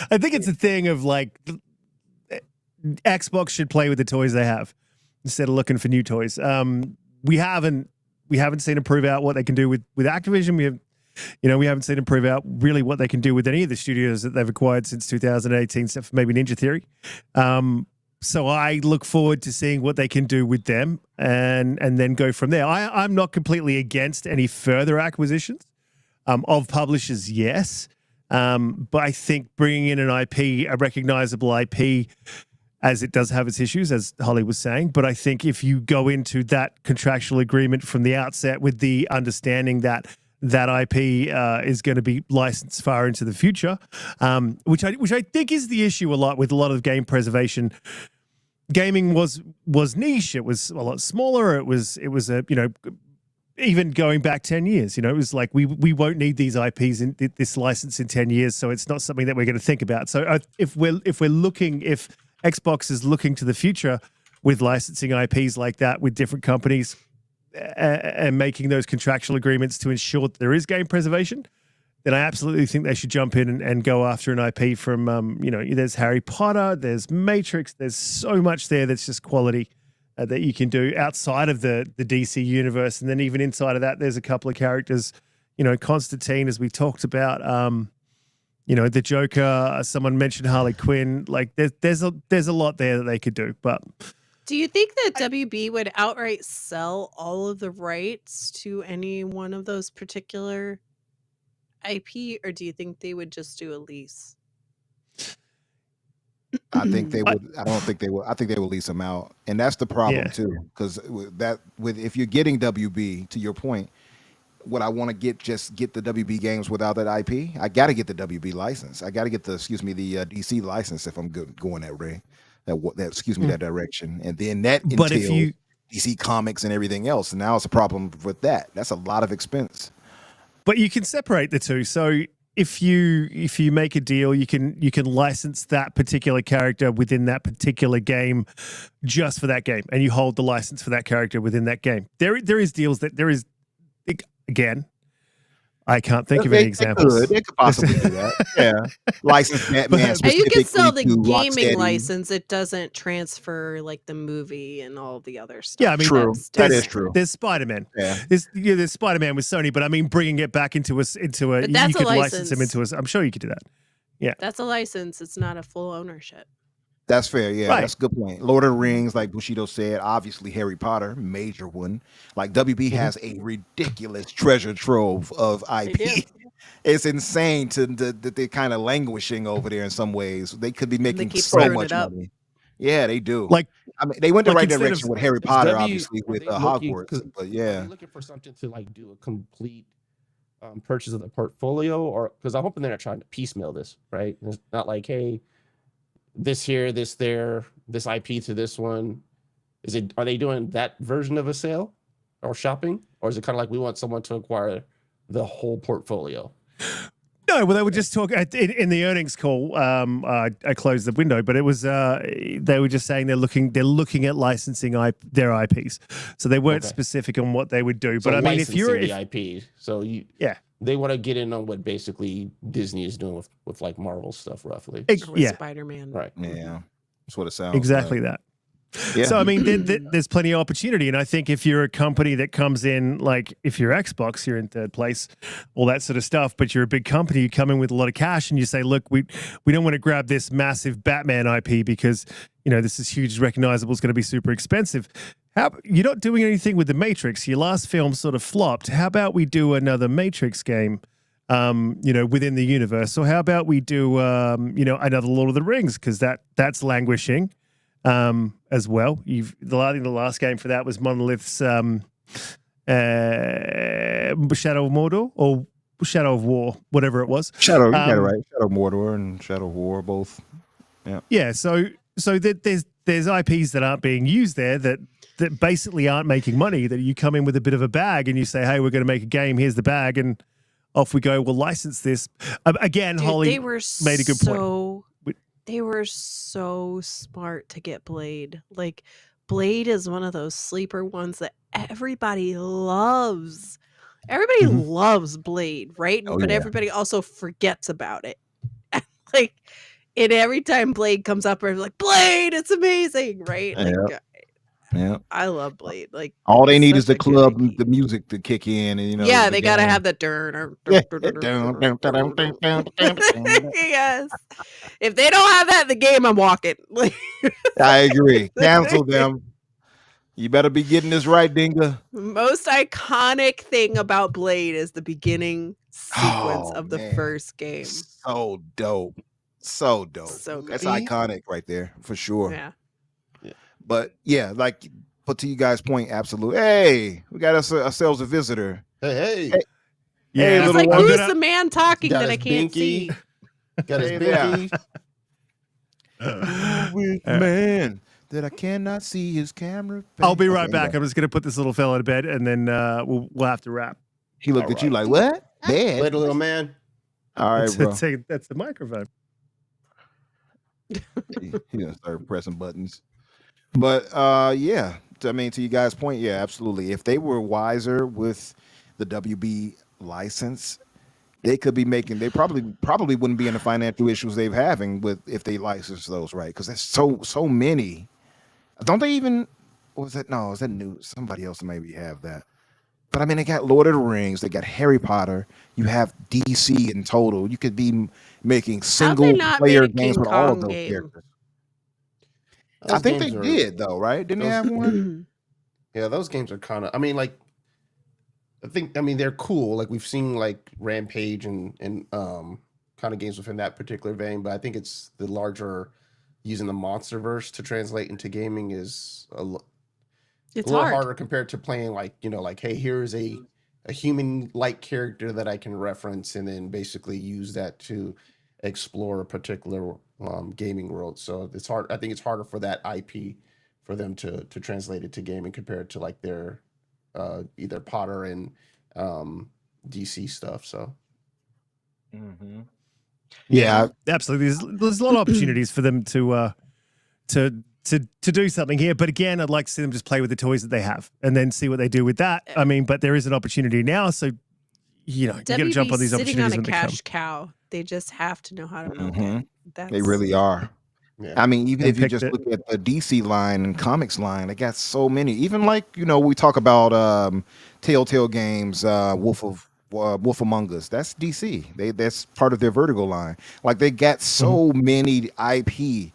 I think it's a thing of like Xbox should play with the toys they have instead of looking for new toys. We haven't seen them prove out what they can do with Activision. We haven't seen them prove out really what they can do with any of the studios that they've acquired since 2018, except for maybe Ninja Theory. So I look forward to seeing what they can do with them and then go from there. I'm not completely against any further acquisitions of publishers, yes. But I think bringing in an IP, a recognizable IP, as it does have its issues, as Holly was saying. But I think if you go into that contractual agreement from the outset with the understanding that IP is going to be licensed far into the future, which I think is the issue a lot with a lot of game preservation. Gaming was niche. It was a lot smaller. It was a even going back 10 years, it was like we won't need these IPs in this license in 10 years, so it's not something that we're going to think about. So if Xbox is looking to the future with licensing IPs like that with different companies and making those contractual agreements to ensure that there is game preservation, then I absolutely think they should jump in and go after an IP from, there's Harry Potter, there's Matrix, there's so much there that's just quality that you can do outside of the DC universe. And then even inside of that, there's a couple of characters, Constantine, as we talked about, the Joker, someone mentioned Harley Quinn. Like there's a lot there that they could do. But
do you think that WB would outright sell all of the rights to any one of those particular IP, or do you think they would just do a lease?
I think they would. I don't think they will. I think they will lease them out, and that's the problem too. Because if you're getting WB, to your point, what I want to get the WB games without that IP. I got to get the WB license. I got to get the DC license if I'm going that way. That direction, and then that entails DC Comics and everything else. And now it's a problem with that. That's a lot of expense.
But you can separate the two. So if you make a deal, you can license that particular character within that particular game, just for that game, and you hold the license for that character within that game. There is deals that there is, again, I can't think of any examples.
They could possibly do that. Yeah, license Batman.
You can sell the gaming
Rocksteady
license. It doesn't transfer like the movie and all the other stuff.
Yeah, I mean,
true. That is true.
There's Spider-Man.
Yeah,
there's Spider-Man with Sony, but I mean, bringing it back into a
But that's
you
a
could license
license.
him into us. I'm sure you could do that. Yeah,
That's a license. It's not a full ownership.
that's fair. Yeah,
Right.
that's a good point. Lord of the Rings, like Bushido said, obviously Harry Potter, major one. Like WB has a ridiculous treasure trove of IP. It's insane that they're kind of languishing over there in some ways. They could be making
keep
so
stirring
much
it up.
money. Yeah, they do.
Like,
I mean, they went the
like
right
instead
direction
of-
with Harry
Is
Potter,
W-
obviously,
are
with
they looking-
Hogwarts.
'cause
But
Are
yeah,
they looking for something to like do a complete purchase of the portfolio, or because I'm hoping they're not trying to piecemeal this, right? It's not like, hey, this here, this there, this IP to this one. Are they doing that version of a sale or shopping, or is it kind of like we want someone to acquire the whole portfolio?
No, well, they were just talking in the earnings call. I closed the window, but it was they were just saying they're looking at licensing their IPs, so they weren't
Okay.
specific on what they would do.
So
But I mean, if you're
the IP, so
yeah,
they want to get in on what basically Disney is doing with like Marvel stuff, roughly.
yeah,
Spider-Man.
Right.
yeah, that's what it sounds
exactly
like.
that.
Yeah.
So I mean, there's plenty of opportunity, and I think if you're a company that comes in, like if you're Xbox, you're in third place, all that sort of stuff. But you're a big company, you come in with a lot of cash, and you say, look, we don't want to grab this massive Batman IP because this is huge, recognizable, it's going to be super expensive. You're not doing anything with the Matrix. Your last film sort of flopped. How about we do another Matrix game? Within the universe. So how about we do another Lord of the Rings, because that's languishing. As well, I think the last game for that was Monolith's Shadow of Mordor or Shadow of War, whatever it was.
Shadow, you got it right. Shadow of Mordor and Shadow of War, both. Yeah.
Yeah. So there's IPs that aren't being used there that basically aren't making money. That you come in with a bit of a bag and you say, hey, we're going to make a game. Here's the bag, and off we go. We'll license this. Again,
Dude,
Holly
they were
made a good point.
They were so smart to get Blade. Like, Blade is one of those sleeper ones that everybody loves. Everybody loves Blade, right?
Oh,
but
yeah.
everybody also forgets about it. Like, and every time Blade comes up, we're like, Blade, it's amazing, right? Like,
Yeah.
I love Blade. Like,
All they need is
such
the
a good
club,
IP.
the music to kick in, and
Yeah,
the
they gotta
game.
have the dun. Yes. If they don't have that in the game, I'm walking. Like,
I agree. Cancel them. You better be getting this right, Dinga.
most iconic thing about Blade is the beginning sequence of the
man.
first game.
So dope. So dope.
So good.
That's iconic right there, for sure.
Yeah.
But yeah, but to you guys' point, absolutely. Hey, we got ourselves a visitor.
Hey.
Yeah,
Hey,
He's
little
like,
one.
who's the man talking
Got
that I
his
can't
binky.
see?
Got his
Hey there.
binky.
Man, that I cannot see his camera.
I'll be right
Okay,
back.
yeah.
I'm just going to put this little fella to bed, and then we'll have to wrap.
He looked at you like, what? Bad.
Wait, little man.
All right, bro.
That's the microphone.
He done started pressing buttons. But yeah, I mean, to you guys' point, yeah, absolutely. If they were wiser with the WB license, they could be making. They probably wouldn't be in the financial issues they're having with if they license those, right? Because there's so many. Don't they even? What was that? No, is that new? Somebody else maybe have that. But I mean, they got Lord of the Rings, they got Harry Potter. You have DC in total. You could be making
How'd they
single
not
player
make a
games
King
with all of
Kong
those
game?
characters. I think they did though, right? Didn't they have one?
Yeah, those games are kind of. I mean, like, I mean, they're cool. Like we've seen like Rampage and kind of games within that particular vein, but I think it's the larger using the MonsterVerse to translate into gaming is
It's
a little
hard.
harder compared to playing like like, hey, here's a human-like character that I can reference and then basically use that to explore a particular gaming world. So it's hard. I think it's harder for that IP for them to translate it to gaming compared to like their either Potter and DC stuff. So
Yeah,
Absolutely. There's a lot of opportunities for them to do something here. But again, I'd like to see them just play with the toys that they have and then see what they do with that. I mean, but there is an opportunity now, so you got to jump on these
sitting
opportunities
on a
when they come.
cash cow. They just have to know how to milk
Mhm.
it. That's,
they really are.
yeah.
I mean, even
They
if you
picked
just
it.
look at the DC line and comics line, they got so many. Even like we talk about Telltale Games, Wolf Among Us. That's DC. That's part of their Vertigo line. Like they got so many IP,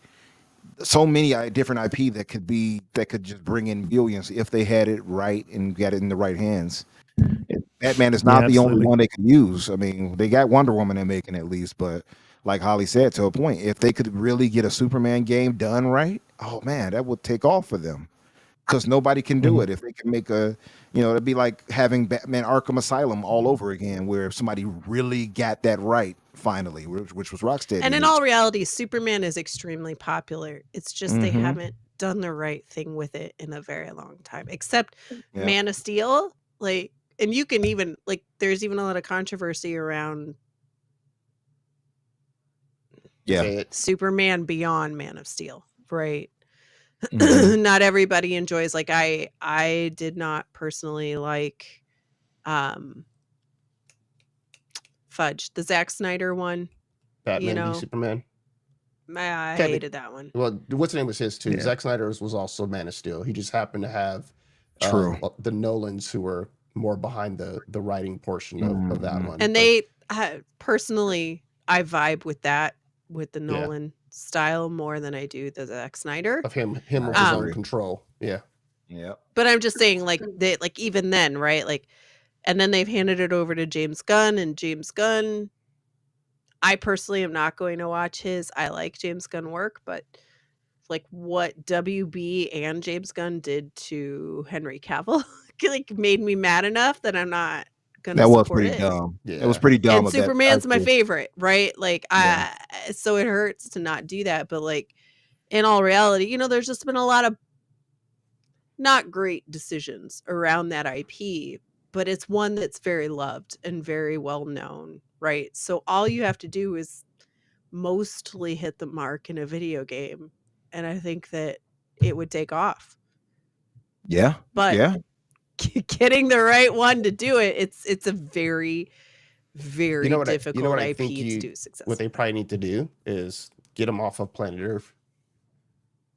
so many different IP that could just bring in billions if they had it right and got it in the right hands. Batman is not the only
absolutely.
one they could use. I mean, they got Wonder Woman they're making at least, but like Holly said, to a point, if they could really get a Superman game done right, oh man, that would take off for them. Because nobody can do it. If they can make a, it'd be like having Batman Arkham Asylum all over again, where somebody really got that right finally, which was Rocksteady.
And in all reality, Superman is extremely popular. It's just they haven't done the right thing with it in a very long time. Except Man of Steel, like, and you can even like, there's even a lot of controversy around Superman beyond Man of Steel, right? Not everybody enjoys, like, I did not personally like fudge the Zack Snyder one,
Batman v Superman.
I hated that one.
Well, what's the name was his too.
Yeah.
Zack Snyder's was also Man of Steel. He just happened to have the Nolans who were more behind the writing portion of that one.
And they personally, I vibe with that, with the Nolan style more than I do the Zack Snyder.
Of him with his own control. Yeah.
Yeah.
But I'm just saying, like, they, like, even then, right? Like, and then they've handed it over to James Gunn, and James Gunn, I personally am not going to watch his. I like James Gunn work, but like what WB and James Gunn did to Henry Cavill like made me mad enough that I'm not gonna support it.
Dumb. Yeah. It was pretty dumb.
And Superman's my favorite, right? Like so it hurts to not do that, but like in all reality, there's just been a lot of not great decisions around that IP, but it's one that's very loved and very well known, right? So all you have to do is mostly hit the mark in a video game, and I think that it would take off.
Yeah.
But getting the right one to do it, it's a very, very difficult IP to do successfully.
What they probably need to do is get them off of planet Earth.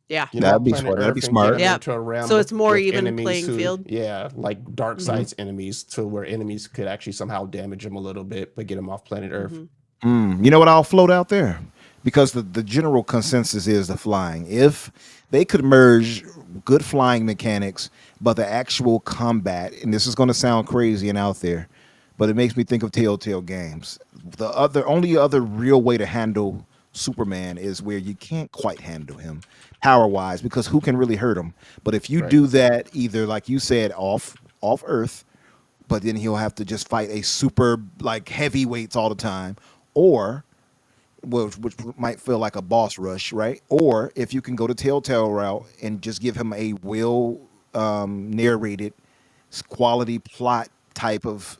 Yeah,
that'd be smart. That'd be smart.
Yeah, so it's more even playing field.
Yeah, like Darkseid's enemies, to where enemies could actually somehow damage them a little bit, but get them off planet Earth.
You know what I'll float out there? Because the general consensus is the flying. If they could merge good flying mechanics, but the actual combat, and this is going to sound crazy and out there, but it makes me think of Telltale games. The only other real way to handle Superman is where you can't quite handle him power-wise, because who can really hurt him? But if you do that, either like you said, off Earth, but then he'll have to just fight a super like heavyweights all the time, or which might feel like a boss rush, right? Or if you can go to Telltale route and just give him a well narrated quality plot type of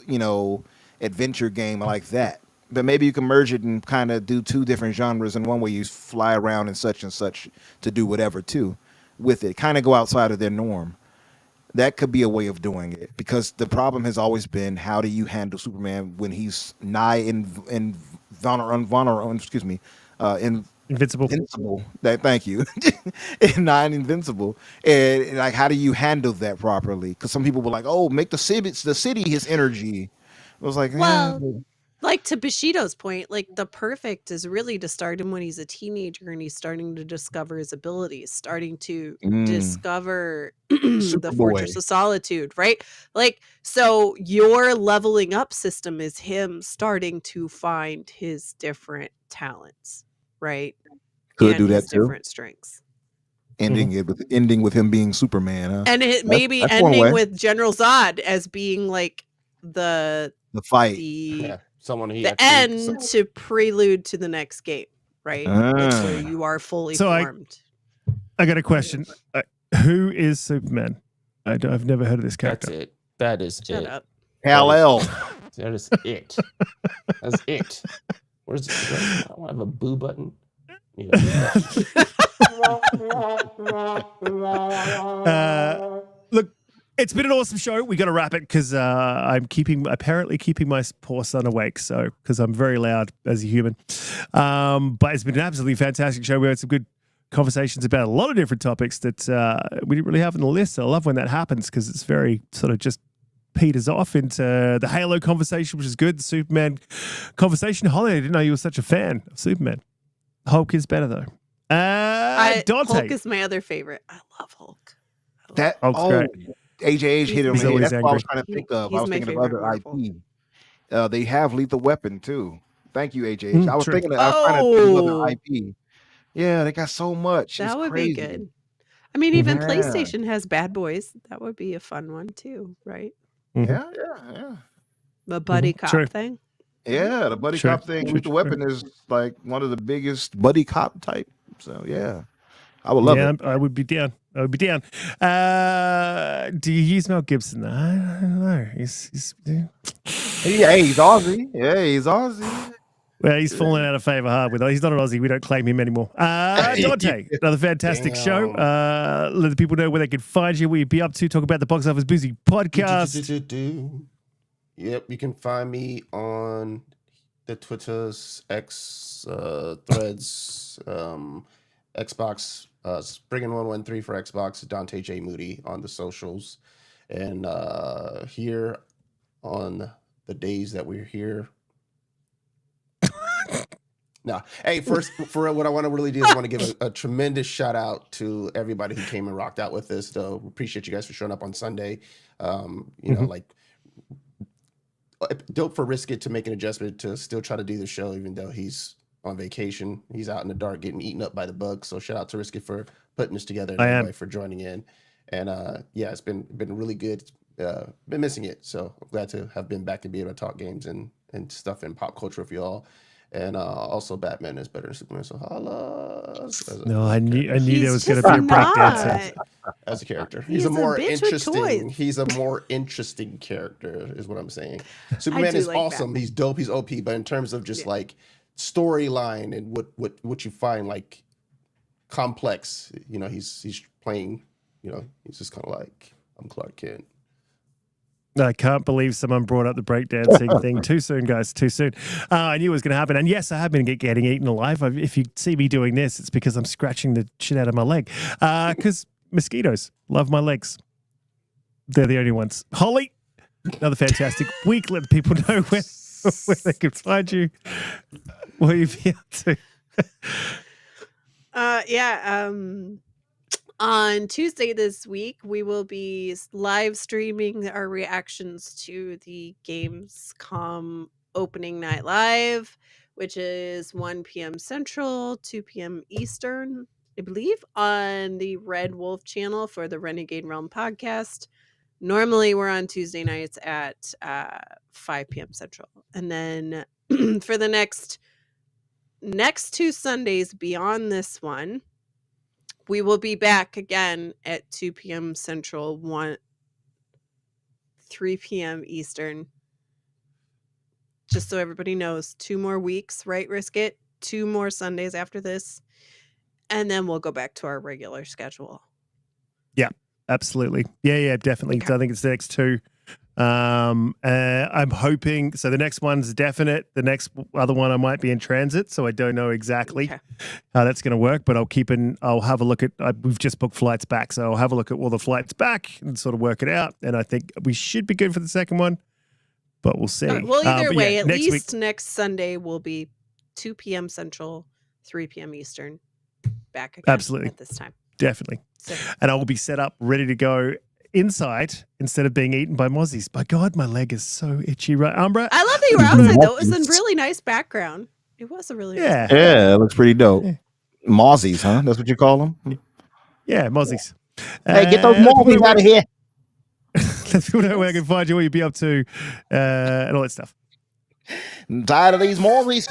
adventure game like that. But maybe you can merge it and kind of do two different genres, and one where you fly around and such to do whatever too with it. Kind of go outside of their norm. That could be a way of doing it, because the problem has always been, how do you handle Superman when he's invincible? Thank you. Nigh invincible. And like, how do you handle that properly? Because some people were like, "Oh, make the city his energy." I was like,
like to Bushido's point, like the perfect is really to start him when he's a teenager and he's starting to discover his abilities, starting to discover the Fortress of Solitude, right? Like, so your leveling up system is him starting to find his different talents, right?
Could do that too.
Different strengths.
Ending with him being Superman, huh?
And maybe ending with General Zod as being like the
fight.
The end to prelude to the next game, right? Where you are fully formed.
I got a question. Who is Superman? I've never heard of this character.
That's it. That is
Shut
it.
up.
Hal-El.
That is it. That's it. Where's I don't have a boo button.
Look, it's been an awesome show. We got to wrap it because I'm apparently keeping my poor son awake. So, because I'm very loud as a human. But it's been an absolutely fantastic show. We had some good conversations about a lot of different topics that we didn't really have on the list. I love when that happens, because it's very sort of just peters off into the Halo conversation, which is good. The Superman conversation. Holly, I didn't know you were such a fan of Superman. Hulk is better though. Donte.
Hulk is my other favorite. I love Hulk.
Hulk's great.
AJH hit him. That's what I was trying to think of.
He's
I was thinking of other IP. They have Lethal Weapon too. Thank you, HH. I was
True.
thinking that I was trying to think of
Oh,
other IP. Yeah, they got so much. It's
that would be
crazy.
good. I mean, even
Yeah.
PlayStation has Bad Boys. That would be a fun one too, right?
Mhm.
Yeah.
The buddy cop
True.
thing.
Yeah, the buddy
True,
cop thing,
true,
Lethal
true.
Weapon is like one of the biggest buddy cop type. So yeah, I would love
Yeah,
it.
I would be down. I would be down. Do you use Mel Gibson? I don't know. He's
Yeah, he's Aussie. Yeah, he's Aussie.
well, he's fallen out of favor hard with us. He's not an Aussie. We don't claim him anymore. Donte, another fantastic show. Let the people know where they can find you, what you'd be up to. Talk about the Box Office Boozy podcast.
Yep, you can find me on the Twitters, X, Threads, Xbox, Springin113 for Xbox, Donte J Moody on the socials, and here on the days that we're here. No, hey, first for what I want to really do is I want to give a tremendous shout out to everybody who came and rocked out with us. Though appreciate you guys for showing up on Sunday. You know, like dope for Riskit to make an adjustment to still try to do the show even though he's on vacation. He's out in the dark getting eaten up by the bugs. So shout out to Riskit for putting this together and everybody for joining in. And yeah, it's been really good. Been missing it, so I'm glad to have been back to be able to talk games and stuff in pop culture for y'all. And also, Batman is better than Superman. So holla.
No, I knew
He's
there was going to
just
be a breakdown.
not.
As a character,
He's
he's a
a
more
bitch with
interesting.
toys.
He's a more interesting character, is what I'm saying. Superman
do
is
like
awesome.
Batman.
He's dope. He's OP. But in terms of just like storyline and what you find like complex, you know, he's playing. You know, he's just kind of like I'm Clark Kent.
I can't believe someone brought up the breakdancing thing too soon, guys. Too soon. I knew it was going to happen. And yes, I have been getting eaten alive. If you see me doing this, it's because I'm scratching the shit out of my leg. Because mosquitoes love my legs. They're the only ones. Holly, another fantastic week. Let the people know where they can find you. What you be up to?
On Tuesday this week, we will be live streaming our reactions to the GamesCom opening night live, which is 1 p.m. Central, 2 p.m. Eastern, I believe, on the Red Wolf channel for the Renegade Realm podcast. Normally, we're on Tuesday nights at 5 p.m. Central. And then for the next two Sundays beyond this one, we will be back again at 2 p.m. Central, 3 p.m. Eastern. Just so everybody knows, 2 more weeks, right, Riskit? 2 more Sundays after this. And then we'll go back to our regular schedule.
Yeah, absolutely. Yeah, definitely.
Okay.
So I think it's the next 2. I'm hoping so. The next one's definite. The next other one I might be in transit, so I don't know exactly how that's going to work. But I'll have a look at. We've just booked flights back, so I'll have a look at all the flights back and sort of work it out. And I think we should be good for the second one, but we'll see.
Well, either way,
yeah,
at least next Sunday will be 2 p.m. Central, 3 p.m. Eastern. Back again
absolutely
at this time,
definitely.
So.
And I will be set up, ready to go. Inside instead of being eaten by mozzies. By God, my leg is so itchy, right, Umbra?
I love that you were outside, though. It was a really nice background. It was a really nice background.
Yeah, it looks pretty dope.
Yeah.
Mozzies, huh? That's what you call them?
Yeah, mozzies.
Hey, get those mozzies out of here.
Let people know where I can find you, what you'd be up to, and all that stuff.
I'm tired of these mozzies.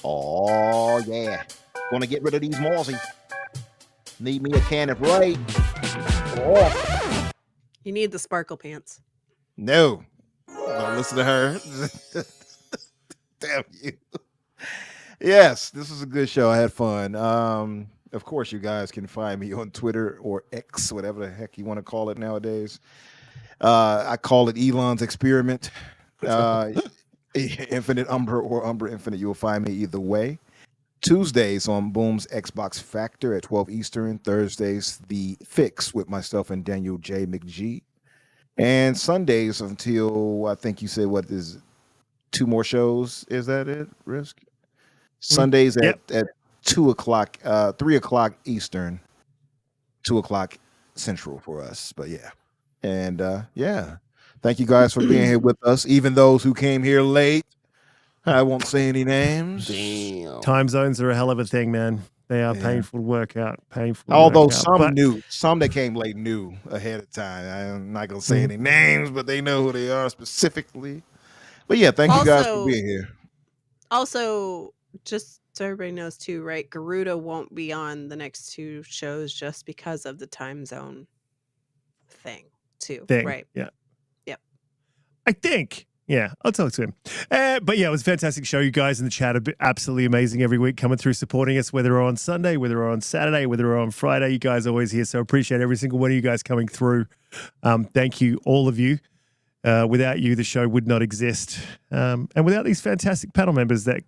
Oh, yeah. Gonna get rid of these mozzies. Need me a can of Raid. Oh.
You need the sparkle pants.
No. Don't listen to her. Damn you. Yes, this was a good show. I had fun. Of course, you guys can find me on Twitter or X, whatever the heck you want to call it nowadays. I call it Elon's experiment. Infinite Umbra or Umbra Infinite. You'll find me either way. Tuesdays on Boom's Xbox Factor at 12 Eastern. Thursdays, The Fix with myself and Daniel J. McGee. And Sundays until, I think you said, what is 2 more shows? Is that it, Risk? Sundays at 2 o'clock, 3 o'clock Eastern, 2 o'clock Central for us. But yeah. And yeah, thank you guys for being here with us. Even those who came here late. I won't say any names.
Damn.
Time zones are a hell of a thing, man. They are
Yeah.
painful to work out. Painful. To
Although
work out.
some
But
knew, some that came late knew ahead of time. I'm not gonna say any names, but they know who they are specifically. But yeah, thank you guys for
Also-
being here.
Also, just so everybody knows too, right? Garuda won't be on the next 2 shows just because of the time zone thing too, right?
Yeah.
Yep.
I think. Yeah, I'll talk to him. But yeah, it was a fantastic show. You guys in the chat are absolutely amazing every week, coming through, supporting us, whether we're on Sunday, whether we're on Saturday, whether we're on Friday. You guys are always here. So appreciate every single one of you guys coming through. Thank you, all of you. Without you, the show would not exist. And without these fantastic panel members that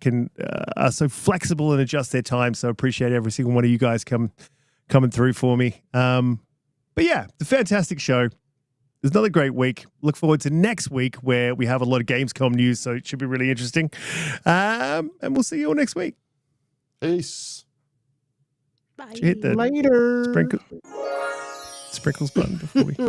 are so flexible and adjust their time. So appreciate every single one of you guys coming through for me. But yeah, the fantastic show. There's another great week. Look forward to next week where we have a lot of Gamescom news, so it should be really interesting. And we'll see you all next week.
Peace.
Bye.
Hit the
Later.
sprinkles button before we...